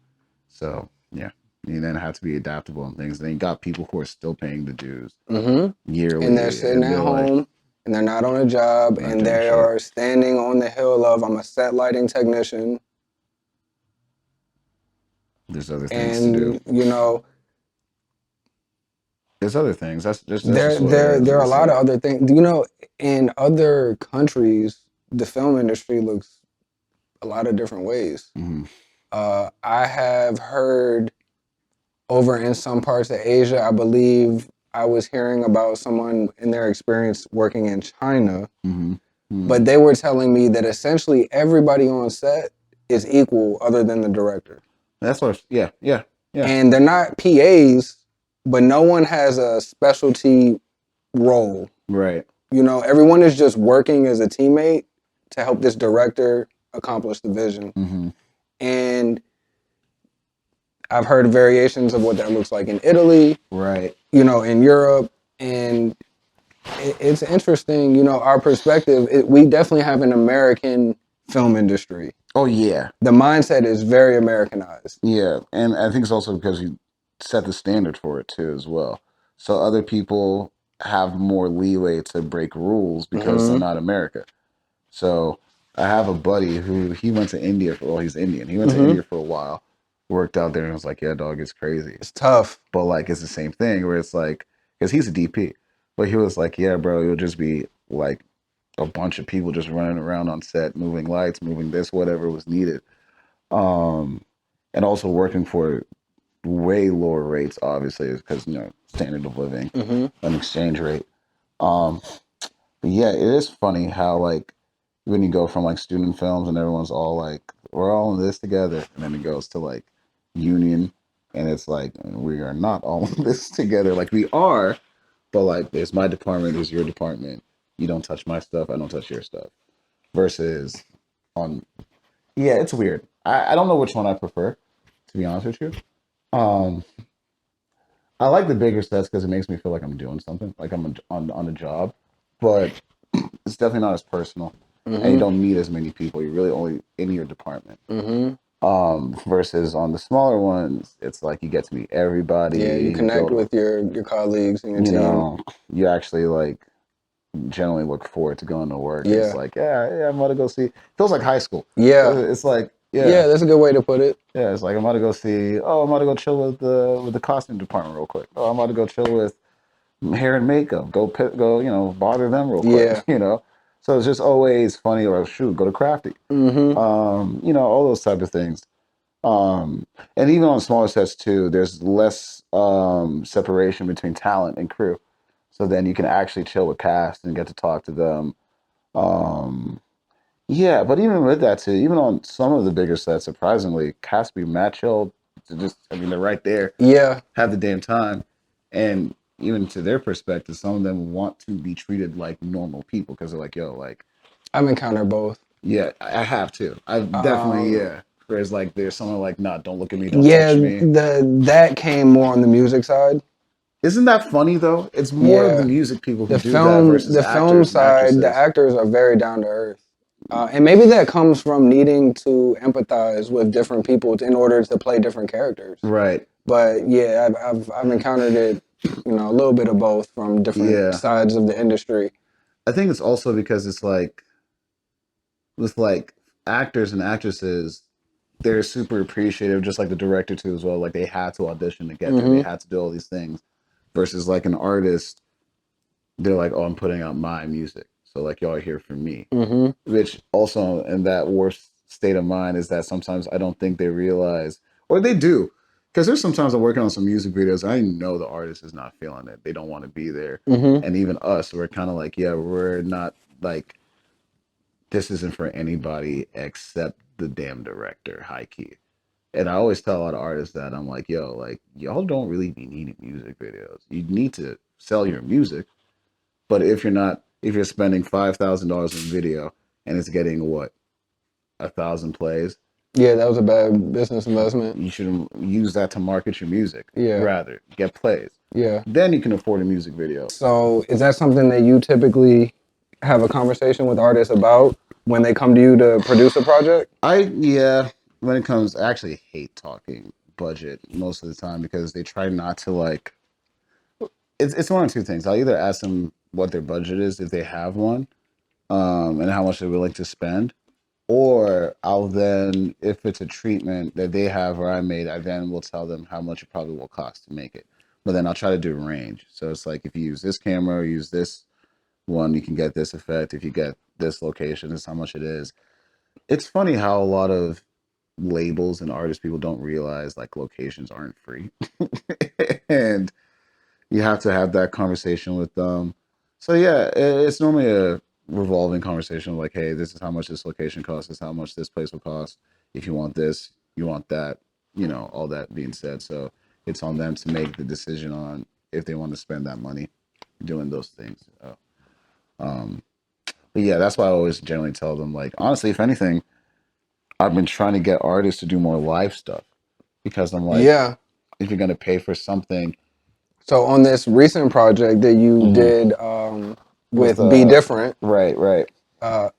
So yeah, you then have to be adaptable and things. Then you got people who are still paying the dues Mm-hmm. And they're yearly, sitting and at they're like home and they're not on a job not and doing they shit. are standing on the hill of I'm a set lighting technician There's other things to do. and you know There's other things. That's there just what it there is. there are a It's lot of like other things. You know, in other countries, the film industry looks a lot of different ways. mm-hmm, I have heard over in some parts of Asia, I believe I was hearing about someone in their experience working in China, mm-hmm, mm-hmm. but they were telling me that essentially everybody on set is equal other than the director. That's what. Yeah, yeah, yeah. And they're not PAs, but no one has a specialty role. Right. You know, everyone is just working as a teammate to help this director accomplish the vision. Mm-hmm. And I've heard variations of what that looks like in Italy, Right. you know, in Europe. And it's interesting, you know, our perspective. We definitely have an American film industry. Oh yeah. The mindset is very Americanized. Yeah, and I think it's also because you set the standard for it too as well. So other people have more leeway to break rules because they're Mm-hmm. not America. So I have a buddy who he went to India for, well, he's Indian. He went to Mm-hmm. India for a while, worked out there, and was like, "Yeah, dog, it's crazy." It's tough. But like, it's the same thing where it's like, because he's a DP, but he was like, "Yeah, bro, it'll just be like a bunch of people just running around on set, moving lights, moving this, whatever was needed." Um, and also working for way lower rates, obviously, because standard of living, Mm-hmm. an exchange rate. Um, but yeah, it is funny how like when you go from like student films and everyone's all like, we're all in this together, and then it goes to like union, and it's like we are not all in this together. Like we are, but like there's my department, there's your department. You don't touch my stuff, I don't touch your stuff. Versus on, yeah, it's weird. I don't know which one I prefer, to be honest with you. Um, I like the bigger sets because it makes me feel like I'm doing something, like I'm on a job. But it's definitely not as personal, and you Mm-hmm. don't meet as many people. You're really only in your department. Mm-hmm. Versus on the smaller ones, it's like you get to meet Yeah, you everybody. You connect build, with your colleagues and your you team. know, you actually like generally look forward to going to work. It's Yeah. like, yeah, I'm about to go see. Feels like high school. Yeah. It's like, yeah, Yeah, that's a good way to put it. yeah. It's like I'm about to go see. Oh, I'm about to go chill with the costume department real quick. Oh, I'm about to go chill with hair and makeup. Go, bother them real quick. Yeah. So it's just always funny. Or shoot, go to crafty. Mm-hmm. All those type of things. And even on smaller sets too, there's less separation between talent and crew. So then you can actually chill with cast and get to talk to them. Um, Yeah, but even with that too, even on some of the bigger sets, surprisingly, cast be mad chill to just, I mean, they're right there, Yeah, have the damn time. And even to their perspective, some of them want to be treated like normal people because they're like, yo, like, I've encountered both. yeah, I have too. I've definitely, Um, yeah. Whereas like there's someone like, nah, don't look at me, don't yeah, touch me. that came more on the music side. Isn't that funny though? It's more of the Yeah, music people who do that versus the film actors and side, the actresses. actors are very down to earth, and maybe that comes from needing to empathize with different people in order to play different characters. Right. But yeah, I've encountered it, a little bit of both from different Yeah. sides of the industry. I think it's also because it's like with like actors and actresses, they're super appreciative, just like the director too as well. Like they had to audition to get there. They Hmm. had to do all these things. Versus like an artist, they're like, oh, I'm putting out my music. So like y'all are here for me. Hmm. Which also in that worst state of mind is that sometimes I don't think they realize, or they do, because there's sometimes I'm working on some music videos. I know the artist is not feeling it. They don't want to be there, Hmm. and even us, we're kind of like, yeah, we're not like this isn't for anybody except the damn director, high key. And I always tell a lot of artists that I'm like, yo, like y'all don't really be needing music videos. You need to sell your music, but if you're spending $5,000 in video and it's getting what 1,000 plays, Yeah, that was a bad business investment. you should use that to market your music. Yeah, Rather, get plays. yeah. Then you can afford a music video. So is that something that you typically have a conversation with artists about when they come to you to produce a project? Yeah, when it comes, I actually hate talking budget most of the time because they try not to like. It's one of two things. I'll either ask them what their budget is if they have one, and how much they're willing to spend, or I'll then, if it's a treatment that they have or I made, I then will tell them how much it probably will cost to make it. But then I'll try to do range. So it's like if you use this camera or use this one, you can get this effect. If you get this location, this is how much it is. It's funny how a lot of labels and artists people don't realize like locations aren't free. And you have to have that conversation with them. So yeah, it's normally a revolving conversation like, hey, this is how much this location costs, this is how much this place will cost. If you want this, you want that, all that being said. So it's on them to make the decision on if they want to spend that money doing those things. Um, but yeah, that's why I always generally tell them, like, honestly, if anything, I've been trying to get artists to do more live stuff because I'm like, Yeah. if you're gonna pay for something So on this recent project that you mhm, did with with BDifferent, right.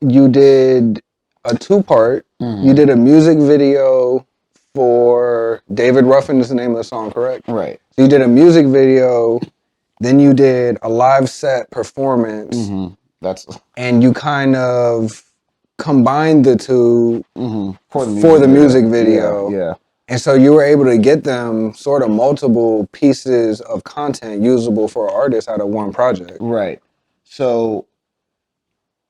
you did a two-part. You Hmm. did a music video for David Ruffin is the name of the song, correct? Right. So you did a music video, then you did a live set performance, Hmm. That's and you kind of combined the two for the for music the video. music Yeah, video. yeah, And so you were able to get them sort of multiple pieces of content usable for artists out of one project. right. So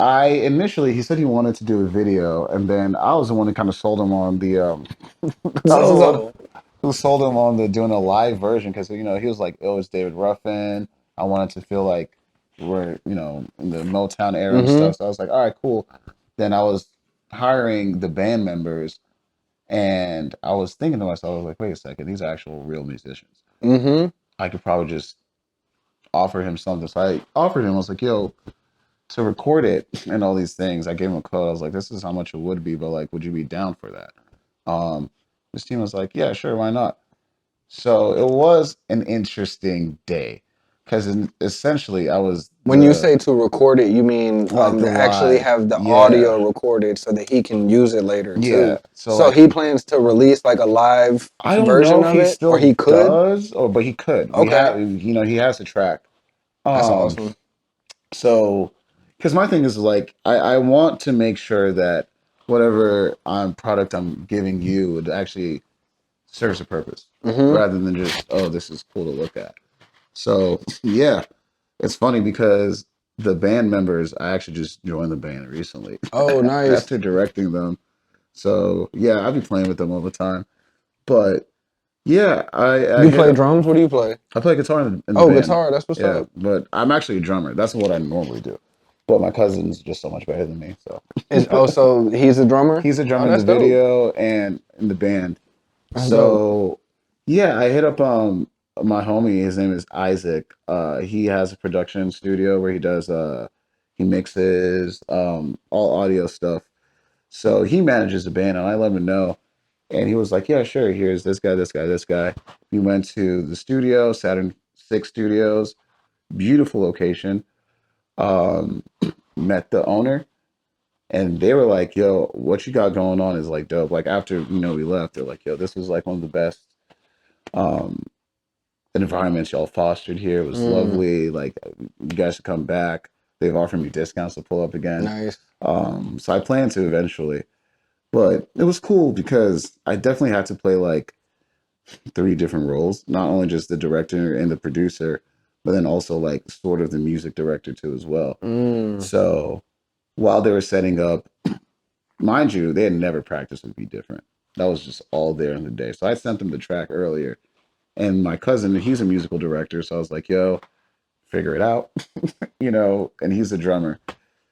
I initially he said he wanted to do a video, and then I was the one who kind of sold him on the I was the one So. who sold him on the doing a live version because he was like, oh, it's David Ruffin. I wanted to feel like we're in the Motown era and Mm-hmm. stuff. So I was like, all right, cool. Then I was hiring the band members, and I was thinking to myself, I was like, wait a second, these are actual real musicians. Mm-hmm. I could probably just offer him something. So I offered him, I was like, yo, to record it and all these things, I gave him a code. I was like, this is how much it would be, but like, would you be down for that? Um, his team was like, yeah, sure, why not? So it was an interesting day because essentially I was When you say to record it, you mean like the to actually live. have the Yeah. audio recorded so that he can use it later Yeah. too. So So like, he plans to release like a live I don't know version if of he it, or still he could. does, but he could. We Okay, have, he has a track. that's Um, awesome. So, because my thing is like, I want to make sure that whatever product I'm giving you would actually serves a purpose Mm-hmm. rather than just, oh, this is cool to look at. So, yeah, it's funny because the band members, I actually just joined the band recently Oh, nice. after directing them. So, yeah, I'll be playing with them all the time. But yeah, You play drums? What do you play? I play guitar in the Oh, band. guitar. That's what's Yeah, up. but I'm actually a drummer. That's what I normally do. but my cousin's just so much better than me. So Is also he's a drummer? he's a Oh, drummer in the that's dope. video and in the band. That's dope. So yeah, I hit up my homie. His name is Isaac. He has a production studio where he does he mixes all audio stuff. So he manages a band, and I let him know. And he was like, "Yeah, sure. Here's this guy, this guy, this guy." We went to the studio, Saturn Six Studios, beautiful location. Um, met the owner, and they were like, "Yo, what you got going on is like dope." Like after we left, they're like, "Yo, this was like one of the best um environments y'all fostered here. It was Mm, lovely. Like you guys should come back." They've offered me discounts to pull up again. nice. So I plan to eventually. But it was cool because I definitely had to play like three different roles, not only just the director and the producer, but then also like sort of the music director too as well. Mm, So while they were setting up, mind you, they had never practiced with BDifferent. That was just all there in the day. So I sent them the track earlier. And my cousin, he's a musical director. So I was like, yo, figure it out, and he's a drummer.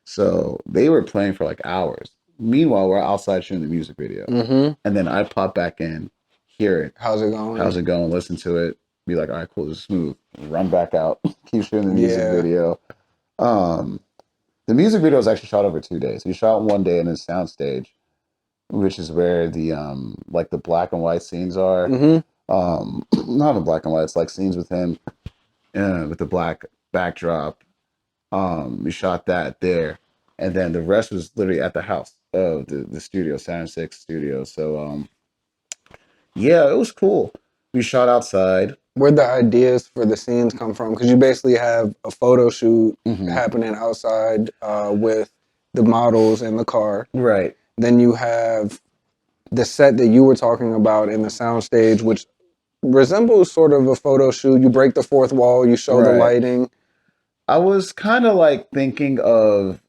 So they were playing for like hours. Meanwhile, we're outside shooting the music video. mm-hmm. And then I pop back in, hear it. How's it How's going? it going? Listen to it. Be like, all right, cool, this is smooth. Run back out, keep shooting the music Yeah. video. Um, the music video was actually shot over 2 days. We shot one day in a soundstage, which is where the like the black and white scenes are. Mm-hmm. Not in black and white, it's like scenes with him with the black backdrop. We shot that there. And then the rest was literally at the house of the studio, Saturn Six Studio. So yeah, it was cool. We shot outside. Where'd the ideas for the scenes come from? Because you basically have a photo shoot Hmm. happening outside with the models in the car. Right. Then you have the set that you were talking about in the soundstage, which resembles sort of a photo shoot. You break the fourth wall, you show the Right. lighting. I was kind of like thinking of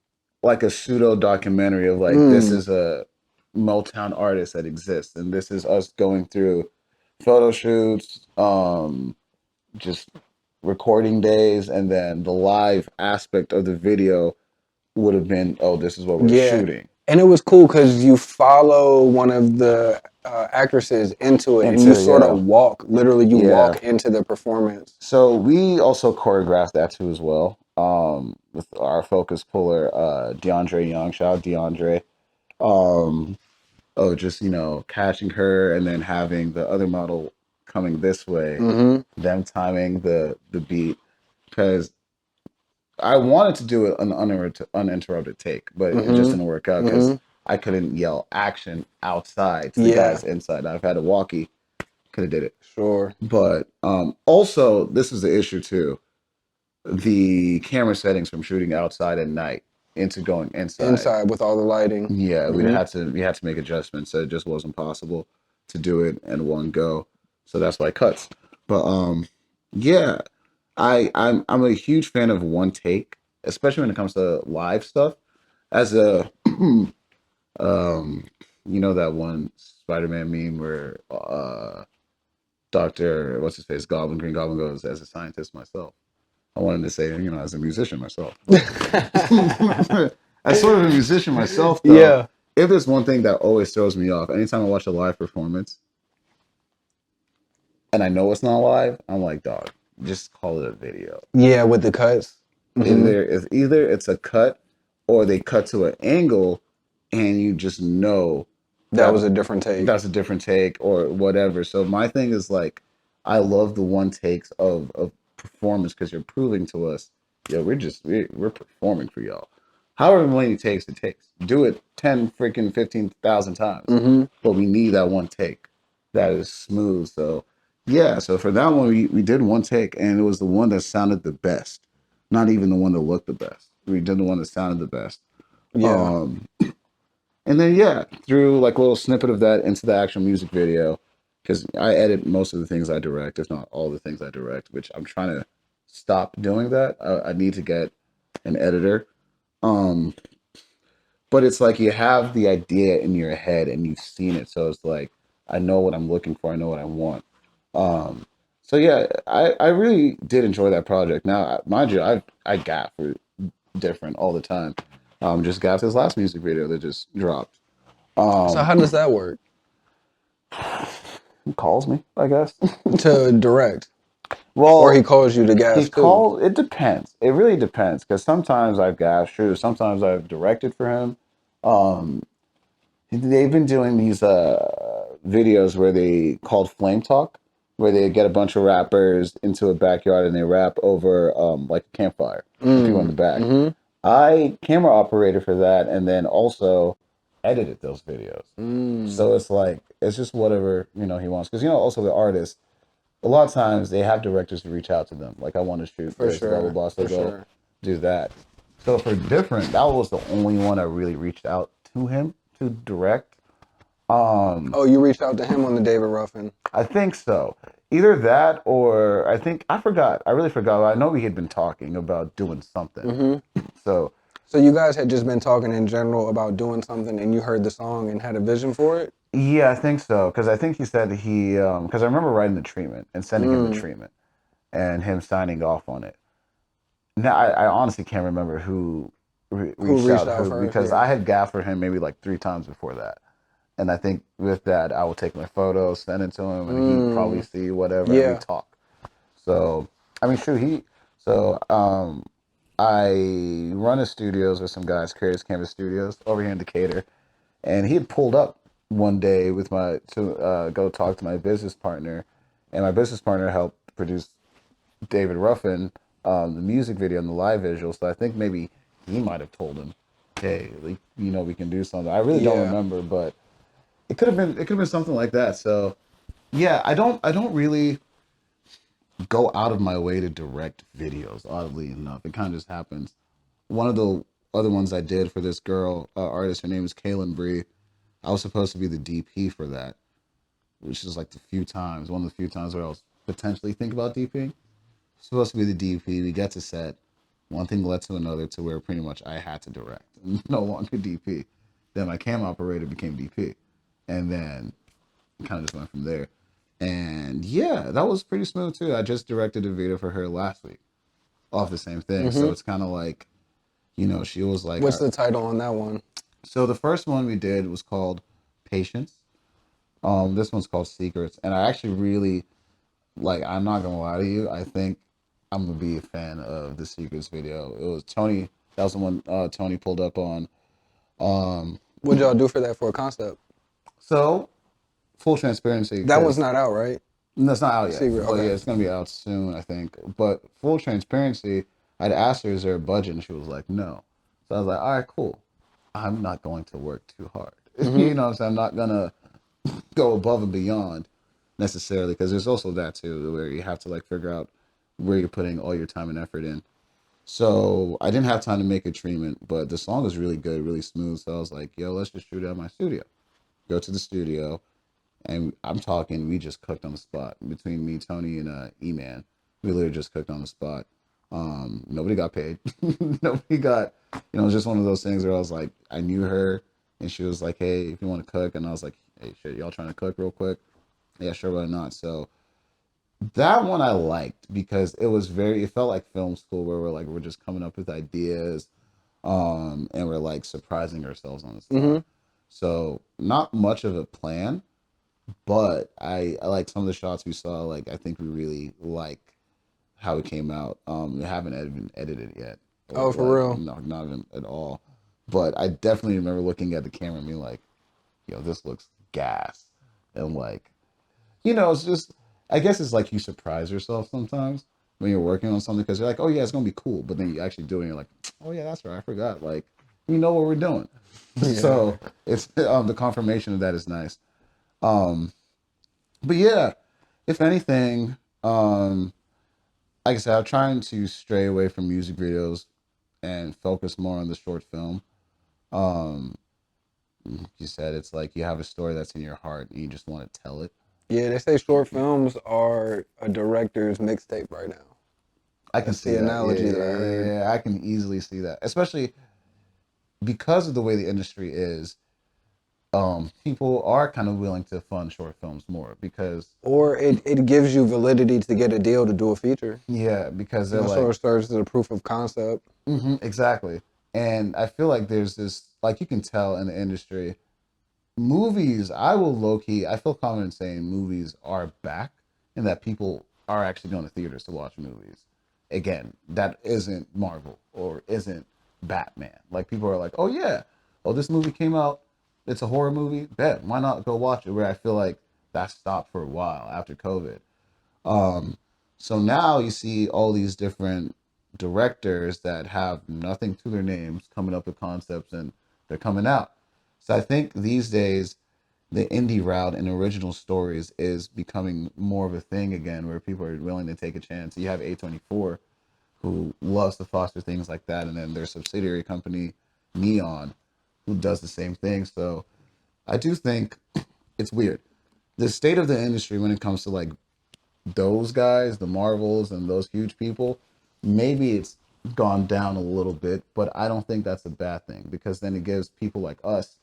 like a pseudo documentary of like this Mm, is a Motown artist that exists, and this is us going through photo shoots, just recording days, and then the live aspect of the video would have been, oh, this is what we're yeah. shooting. And it was cool because you follow one of the actresses into it and you Into sort of yeah, walk, literally, you yeah. walk into the performance. So we also choreographed that too as well. With our focus puller, DeAndre Young, shout out DeAndre. Um, oh, just catching her and then having the other model coming this way, Mm-hmm. them timing the beat, because I wanted to do an uninterrupted take, but it just Mm-hmm. didn't work out because Mm-hmm. I couldn't yell action outside to the Yeah, guys inside. I've had a walkie, could have did it, sure. but also this is the issue too. The camera settings from shooting outside at night into going inside. Inside with all the lighting. Yeah, Mm-hmm. we had to make adjustments. So it just wasn't possible to do it in one go. So that's why it cuts. But yeah, I'm a huge fan of one take, especially when it comes to live stuff. As a that one Spider-Man meme where Doctor what's his face Goblin Green Goblin goes, as a scientist myself. I wanted to say, as a musician myself, but as sort of a musician myself, though, Yeah. if there's one thing that always throws me off, anytime I watch a live performance and I know it's not live, I'm like, dog, just call it a video. Yeah, with the cuts. Mm-hmm. Either it's a cut or they cut to an angle and you just know That that was a different take. that's a different take or whatever. So my thing is like, I love the one takes of performance because you're proving to us, yo, we're performing for y'all. However many takes it takes, do it 10 freaking 15,000 times, Mm-hmm. but we need that one take that is smooth. So yeah, so for that one we did one take and it was the one that sounded the best, not even the one that looked the best. We did the one that sounded the best. Yeah. Um, and then yeah, threw like a little snippet of that into the actual music video because I edit most of the things I direct, if not all the things I direct, which I'm trying to stop doing that. I need to get an editor. Um, but it's like you have the idea in your head and you've seen it, so it's like I know what I'm looking for, I know what I want. Um, so yeah, I really did enjoy that project. Now, mind you, I got for different all the time. Just got his last music video that just dropped. So how does that work He calls me, I guess. to direct? Or he Well, calls you to he gas too? calls. It depends. It really depends because sometimes I've gassed through. Sometimes I've directed for him. Um, they've been doing these videos where they called Flame Talk, where they get a bunch of rappers into a backyard and they rap over like a campfire with people in the back. Mm-hmm. I camera operated for that and then also edited those videos. Mm. So it's like it's just whatever he wants because also the artists a lot of times they have directors to reach out to them. Like I want to shoot For this, blah blah sure. blah. So For they'll sure. do that. So for different, that was the only one I really reached out to him to direct. Oh, you reached out to him on the David Ruffin. I think so. Either that or I forgot. I really forgot. I know we had been talking about doing something. Mm-hmm. So So you guys had just been talking in general about doing something, and you heard the song and had a vision for it. yeah, I think so. Because I think he said he because I remember writing the treatment and sending him the treatment and him signing off on it. Now I honestly can't remember who Who reached reached out out who first? because Yeah. I had gaffed him maybe like 3 times before that. And I think with that, I would take my photos, send it to him, and he'd probably see whatever, and we Yeah. talk. So, I mean, shoot, I run a studios with some guys, Creators Canvas Studios, over here in Decatur, and he had pulled up one day with to go talk to my business partner, and my business partner helped produce David Ruffin, the music video and the live visual. So I think maybe he might have told him, "Hey, like, we can do something." I really don't Yeah. remember, but it could have been something like that. So yeah, I don't really go out of my way to direct videos. Oddly enough, it kind of just happens. One of the other ones I did for this girl artist, her name is Kaylin Bree. I was supposed to be the DP for that, which is like one of the few times where I was potentially thinking about DPing. Supposed to be the DP. We got to set. One thing led to another to where pretty much I had to direct, no longer DP. Then my cam operator became DP, and then kind of just went from there. And yeah, that was pretty smooth too. I just directed a video for her last week off the same thing. So Mm-hmm. it's kind of like, she was like, What's the title on that one? so the first one we did was called Patience. This one's called Secrets. And I actually really, like, I'm not going to lie to you. I think I'm going to be a fan of the Secrets video. It was Tony. That was the one Tony pulled up on. Um, What'd y'all do for that for a concept? so full transparency, That one's because not out, right? that's not out yet, Secret. but yeah, Okay. it's gonna be out soon, I think. But full transparency, I'd asked her, "Is there a budget?" And she was like, "No." So I was like, "All right, cool. I'm not going to work too hard. Mm-hmm. You know what I'm saying? I'm not gonna go above and beyond necessarily because there's also that too, where you have to like figure out where you're putting all your time and effort in." So I didn't have time to make a treatment, but the song is really good, really smooth. So I was like, "Yo, let's just shoot it at my studio." Go to the studio, and I'm talking, we just cooked on the spot between me, Tony, and E-Man. We literally just cooked on the spot. Nobody got paid. Nobody got, it was just one of those things where I was like, I knew her, and she was like, "Hey, if you want to cook," and I was like, "Hey, shit, y'all trying to cook real quick?" Yeah, sure, why not? So that one I liked because it felt like film school where we're just coming up with ideas, and we're like surprising ourselves on the spot. Mm-hmm. So not much of a plan, but I like some of the shots we saw. Like I think we really like how it came out. We haven't even edited it yet, or Oh, for like real? no, not even at all. But I definitely remember looking at the camera and being like, "Yo, this looks gas," and like, it's just. I guess it's like you surprise yourself sometimes when you're working on something because you're like, "Oh yeah, it's gonna be cool," but then you actually do it, and you're like, "Oh yeah, that's right, I forgot." Like, we know what we're doing, Yeah. so it's the confirmation of that is nice. Um, but yeah, if anything, like I said, I'm trying to stray away from music videos and focus more on the short film. Um, you said it's like you have a story that's in your heart and you just want to tell it. Yeah, they say short films are a director's mixtape right now. I can That's see the that. Yeah, analogy that I yeah, heard. yeah, I can easily see that, especially because of the way the industry is. People are kind of willing to fund short films more because, Or it gives you validity to get a deal to do a feature. yeah, because they're Sort like, of serves as a proof of concept. Exactly. And I feel like there's this, like you can tell in the industry, movies, I will low key, I feel confident saying movies are back and that people are actually going to theaters to watch movies. Again, that isn't Marvel or isn't Batman. Like people are like, oh yeah, oh this movie came out, it's a horror movie, bet, why not go watch it? Where I feel like that stopped for a while after COVID. Um, so now you see all these different directors that have nothing to their names coming up with concepts and they're coming out. So I think these days the indie route and original stories is becoming more of a thing again where people are willing to take a chance. You have A24 who loves to foster things like that, and then their subsidiary company Neon who does the same thing. So I do think it's weird. The state of the industry when it comes to like those guys, the Marvels and those huge people, maybe it's gone down a little bit, but I don't think that's a bad thing because then it gives people like us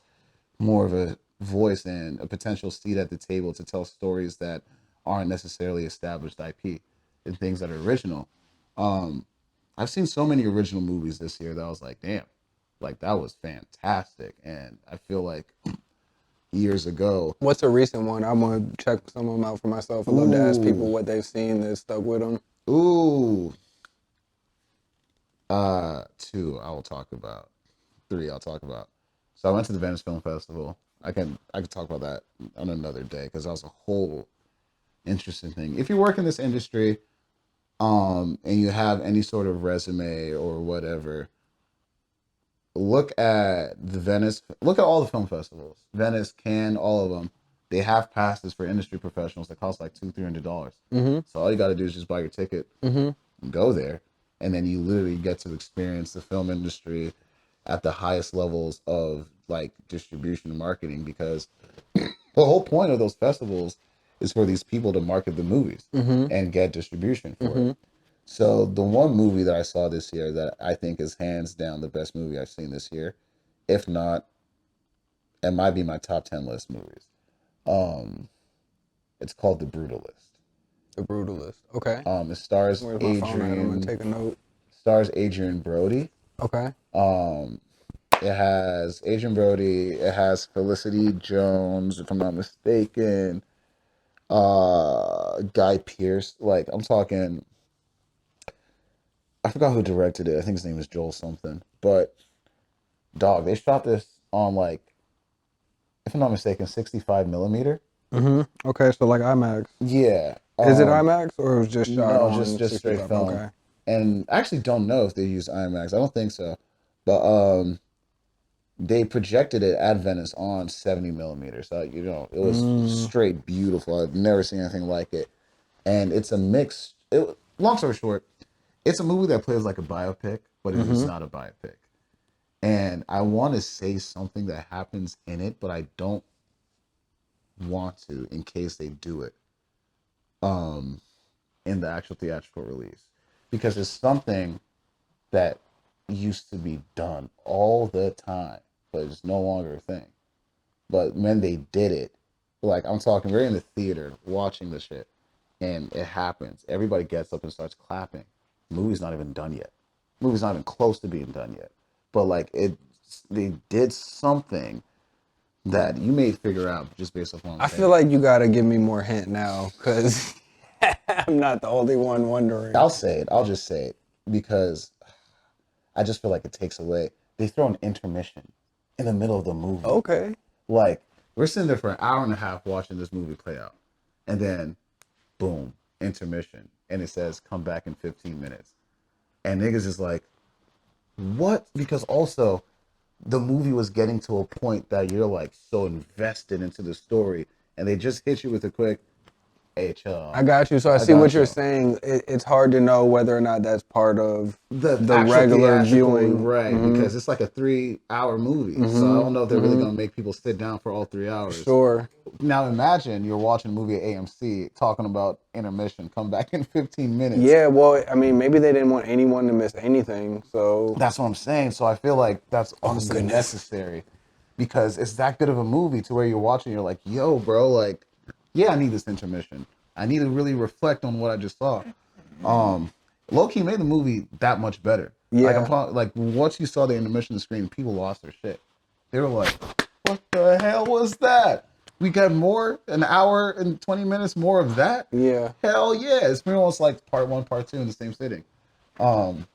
more of a voice and a potential seat at the table to tell stories that aren't necessarily established IP and things that are original. Um, I've seen so many original movies this year that I was like, damn, like that was fantastic. And I feel like years ago, What's a recent one? I'm gonna check some of them out for myself. I love to ask people ooh, what they've seen that stuck with them. ooh, two I will talk about. Three I'll talk about. So I went to the Venice Film Festival. I could talk about that on another day because that was a whole interesting thing. If you work in this industry, and you have any sort of resume or whatever, look at all the film festivals. Venice, Cannes, all of them. They have passes for industry professionals that cost like $200-$300. Mm-hmm. So all you got to do is just buy your ticket Mm-hmm. and go there, and then you literally get to experience the film industry at the highest levels of like distribution and marketing because the whole point of those festivals is for these people to market the movies Mm-hmm. and get distribution for it. Mm-hmm. So the one movie that I saw this year that I think is hands down the best movie I've seen this year, if not, it might be my top 10 list movies. Um, it's called The Brutalist. The Brutalist. Okay. It stars Where's my phone at? I'm gonna Adrian take a note. stars Adrian Brody. Okay. Um, it has Adrian Brody. It has Felicity Jones, if I'm not mistaken. Guy Pearce. Like I'm talking. I forgot who directed it. I think his name is Joel something. But dog, they shot this on like, if I'm not mistaken, 65 millimeter. Mm-hmm. Okay, so like IMAX. Yeah. Is it IMAX or it was just shot No, just on just straight 65? film. Okay. And I actually don't know if they use IMAX. I don't think so. But they projected it at Venice on 70 millimeter. So it was Mm, straight beautiful. I've never seen anything like it. And it's a mix. Long story short, it's a movie that plays like a biopic, but it is mm-hmm. not a biopic. And I want to say something that happens in it, but I don't want to in case they do it um, in the actual theatrical release because it's something that used to be done all the time, but it's no longer a thing. But when they did it, like I'm talking, we're in the theater watching the shit, and it happens. Everybody gets up and starts clapping. The movie's not even done yet. The movie's not even close to being done yet. But like they did something that you may figure out just based off what I'm I feel saying. like you gotta give me more hint now, because I'm not the only one wondering. I'll say it. I'll just say it because I just feel like it takes away. They throw an intermission in the middle of the movie. Okay. Like we're sitting there for an hour and a half watching this movie play out, and then boom, intermission, and it says come back in 15 minutes, and niggas is like, what? Because also the movie was getting to a point that you're like so invested into the story, and they just hit you with a quick, hey, chill. I got you. So I I see what got you're you. saying. It's hard to know whether or not that's part of The the actual regular theatrical, viewing. right? Mm-hmm. Because it's like a 3 hour movie, so I Mm-hmm. don't know if they're really Mm-hmm. gonna make people sit down for all 3 hours. Sure. Now imagine you're watching a movie at AMC talking about intermission, come back in 15 minutes. Yeah, well, I mean, maybe they didn't want anyone to miss anything, so. That's what I'm saying. So I feel like that's Oh, honestly goodness. necessary because it's that good of a movie to where you're watching, you're like, yo, bro, like, yeah, I need this intermission. I need to really reflect on what I just saw. Um, Low key made the movie that much better Like Yeah. like once you saw the intermission screen, people lost their shit. They were like, "What the hell was that? We got more, an hour and 20 minutes more of that? Yeah. Hell yeah!" It's been almost like part one, part two in the same sitting. Um,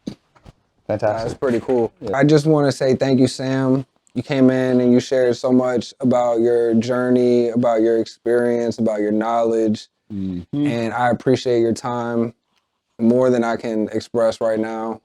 That's Fantastic. pretty cool. Yeah. I just want to say thank you, Sam. You came in and you shared so much about your journey, about your experience, about your knowledge, Mm-hmm. and I appreciate your time more than I can express right now.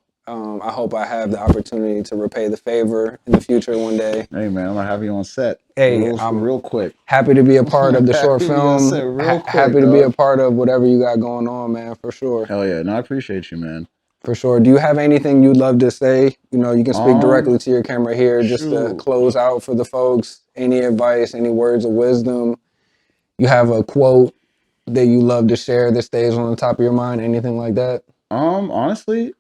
I hope I have the opportunity to repay the favor in the future one day. Hey man, I'm gonna have you on set Hey, I'm real quick. happy to be a part of the short Happy to be on film. set real quick, Happy to be a dog. part of whatever you got going on, man, for sure. Hell yeah, no, I appreciate you, man. For sure. Do you have anything you'd love to say? You know, you can speak Um, directly to your camera here just to Shoot. close out for the folks. Any advice, any words of wisdom? You have a quote that you love to share that stays on the top of your mind? Anything like that? Honestly,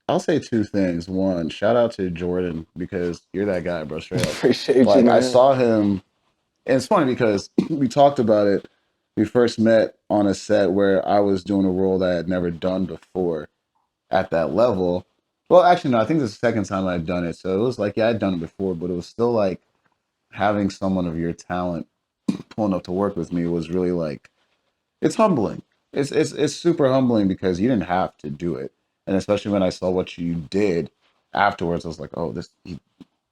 I'll say two things. One, shout out to Jordan because you're that guy, bro. Straight up. Appreciate you, Like I man. saw him, and it's funny because we talked about it. We first met on a set where I was doing a role that I had never done before at that level. Well, actually, no, I think this is the second time I'd done it. So it was like, yeah, I'd done it before, but it was still like having someone of your talent pulling up to work with me was really like it's humbling. It's super humbling because you didn't have to do it, and especially when I saw what you did afterwards, I was like, oh, this he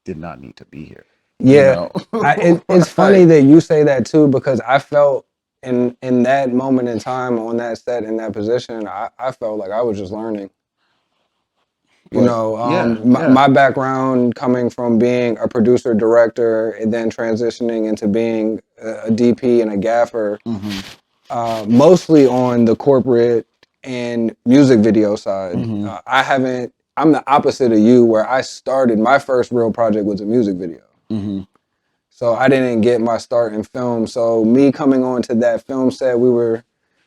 did not need to be here, you Yeah, know? it's funny Like, that you say that too because I felt in that moment in time on that set in that position, I felt like I was just learning. You but know, yeah, yeah, my background coming from being a producer director and then transitioning into being a DP and a gaffer, mm-hmm, mostly on the corporate and music video side. mm-hmm, I haven't. I'm the opposite of you, where I started. My first real project was a music video. mm-hmm, So I didn't get my start in film. So me coming onto that film set, we were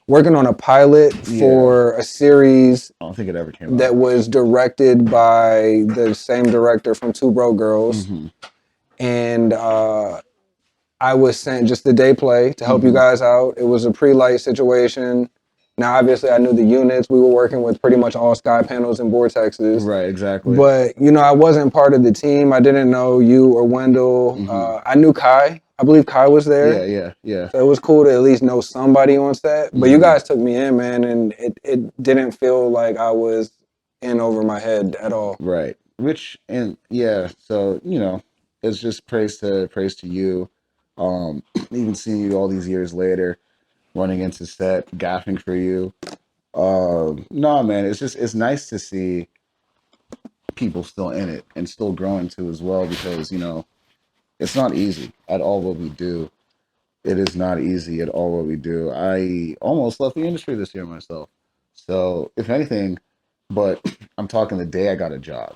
working on a pilot yeah. for a series I don't think it ever came that out. was directed by the same director from Two Broke Girls. Mm-hmm, And I was sent just the day play to help you mm-hmm. guys out. It was a pre-light situation. Now, obviously, I knew the units. We were working with pretty much all sky panels and vortexes. Right, exactly. But, you know, I wasn't part of the team. I didn't know you or Wendell. Mm-hmm. I knew Kai. I believe Kai was Yeah, there. yeah, yeah. So it was cool to at least know somebody on set. But you Mm-hmm. guys took me in, man, and it didn't feel like I was in over my head at all. Right. Which and yeah, so it's just praise to you. Even seeing you all these years later, running into set, gaffing for you. No, man, it's nice to see people still in it and still growing too as well because it's not easy at all what we do. It is not easy at all what we do. I almost left the industry this year myself. So if anything, but I'm talking the day I got a job,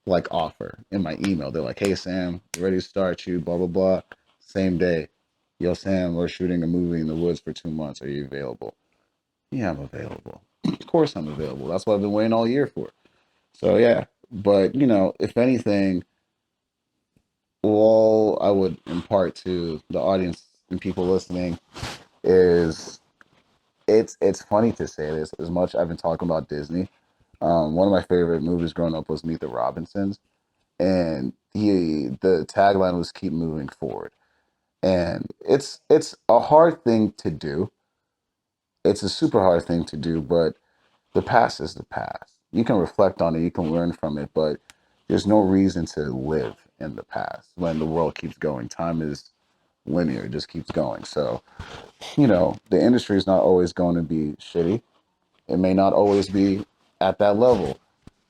like offer in my email. They're like, "Hey Sam, we're ready to start you." Blah blah blah. Same day, yo Sam, we're shooting a movie in the woods for 2 months. Are you available? Yeah, I'm available. Of course I'm available. That's what I've been waiting all year for. So yeah, but if anything, all I would impart to the audience and people listening is it's funny to say this as much I've been talking about Disney. One of my favorite movies growing up was Meet the Robinsons, and the tagline was "Keep moving forward," and it's a hard thing to do. It's a super hard thing to do, but the past is the past. You can reflect on it, you can learn from it, but there's no reason to live in the past when the world keeps going. Time is linear, it just keeps going. So, the industry is not always going to be shitty. It may not always be at that level.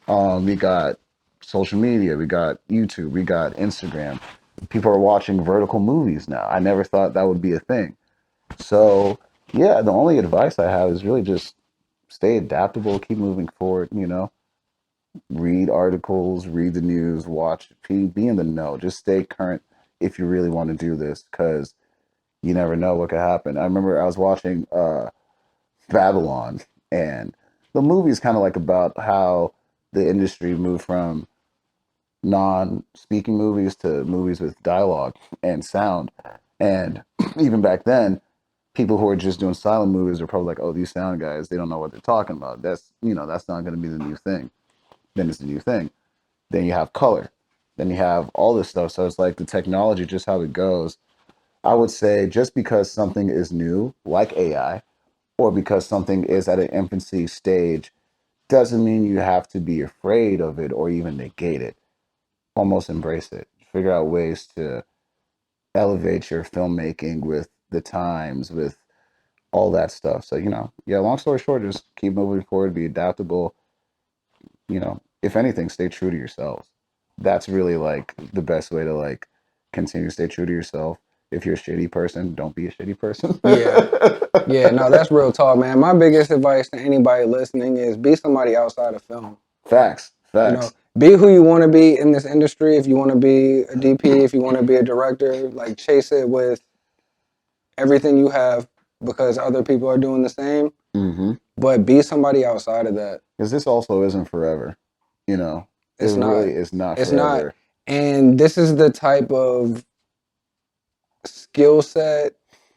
We got social media, we got YouTube, we got Instagram. People are watching vertical movies now. I never thought that would be a thing. So, yeah, the only advice I have is really just stay adaptable, keep moving forward, read articles, read the news, watch, be in the know. Just stay current if you really want to do this because you never know what could happen. I remember I was watching Babylon, and the movie is kind of like about how the industry moved from non-speaking movies to movies with dialogue and sound. And even back then, people who are just doing silent movies are probably like, "Oh, these sound guys, they don't know what they're talking about." That's not going to be the new thing. then it's the new thing. Then you have color. Then you have all this stuff. So it's like the technology, just how it goes. I would say just because something is new, like AI, or because something is at an infancy stage, doesn't mean you have to be afraid of it or even negate it. Almost embrace it. Figure out ways to elevate your filmmaking with the times, with all that stuff. So, yeah, long story short, just keep moving forward, be adaptable, if anything, stay true to yourselves. That's really like the best way to like continue to stay true to yourself. If you're a shitty person, don't be a shitty person. Yeah. Yeah, no, that's real talk, man. My biggest advice to anybody listening is be somebody outside of film. Facts. You know, Facts. be who you want to be in this industry. If you want to be a DP, if you want to be a director, like chase it with everything you have because other people are doing the same. Mm-hmm. But be somebody outside of that. Because this also isn't forever. It It's not. really is not It's not. forever. And this is the type of skill set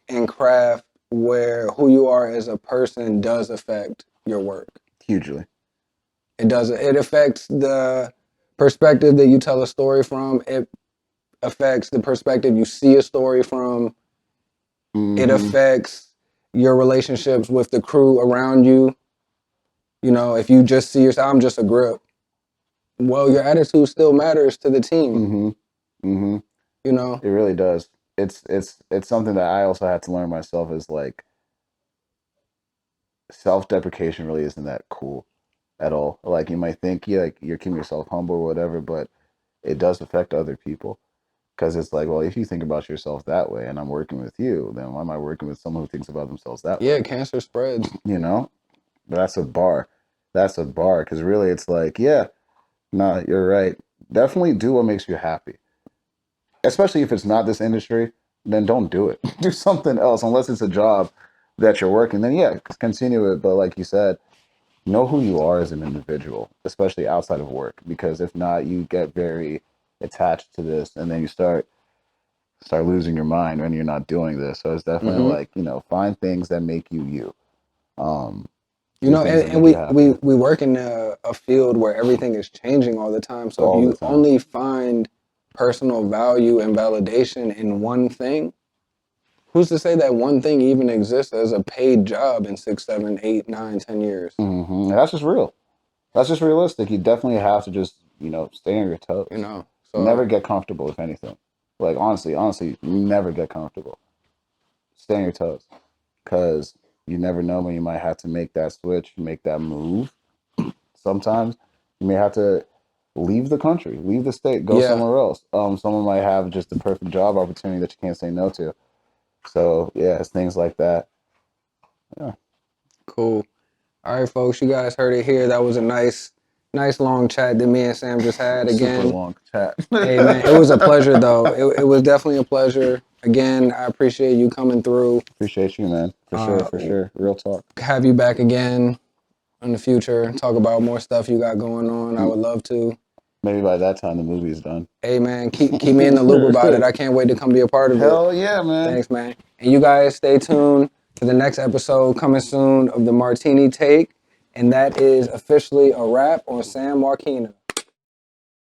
and craft where who you are as a person does affect your work. Hugely. It does. It affects the perspective that you tell a story from. It affects the perspective you see a story from. Mm-hmm. It affects your relationships with the crew around you. If you just see yourself, I'm just a grip. Well, your attitude still matters to the team. Mm-hmm. Mm-hmm. It really does. It's something that I also had to learn myself is like self-deprecation really isn't that cool at all. Like you might think you're keeping yourself humble or whatever, but it does affect other people. Because it's like, well, if you think about yourself that way and I'm working with you, then why am I working with someone who thinks about themselves that way? Yeah, cancer spreads. But that's a bar. That's a bar. Because really, it's like, yeah, no, you're right. Definitely do what makes you happy. Especially if it's not this industry, then don't do it. Do something else, unless it's a job that you're working. Then yeah, continue it. But like you said, know who you are as an individual, especially outside of work. Because if not, you get very attached to this, and then you start losing your mind when you're not doing this. So it's definitely like, find things that make you you. Do things that And make you happy we work in a field where everything is changing all the time. So if all the you time. only find personal value and validation in one thing, who's to say that one thing even exists as a paid job in 6, 7, 8, 9, 10 years? Mm-hmm. And that's just real. That's just realistic. You definitely have to just, stay on your toes. So Never get comfortable with anything. Like, honestly, never get comfortable. Stay on your toes. Because you never know when you might have to make that switch, make that move. Sometimes you may have to leave the country, leave the state, go yeah, somewhere else. Someone might have just the perfect job opportunity that you can't say no to. So yeah, it's things like that. Yeah. cool. All right, folks, you guys heard it here. That was a nice long chat that me and Sam just had Super again. long chat. Hey man, it was a pleasure though. It was definitely a pleasure. Again, I appreciate you coming through. Appreciate you, man. For sure. Real talk. Have you back again in the future. Talk about more stuff you got going on. I would love to. Maybe by that time the movie is done. Hey man, keep me in the loop about it. I can't wait to come be a part of it. Hell yeah, man. Thanks, man. And you guys stay tuned for the next episode coming soon of the Martini Take. And that is officially a wrap on Sam Wikina.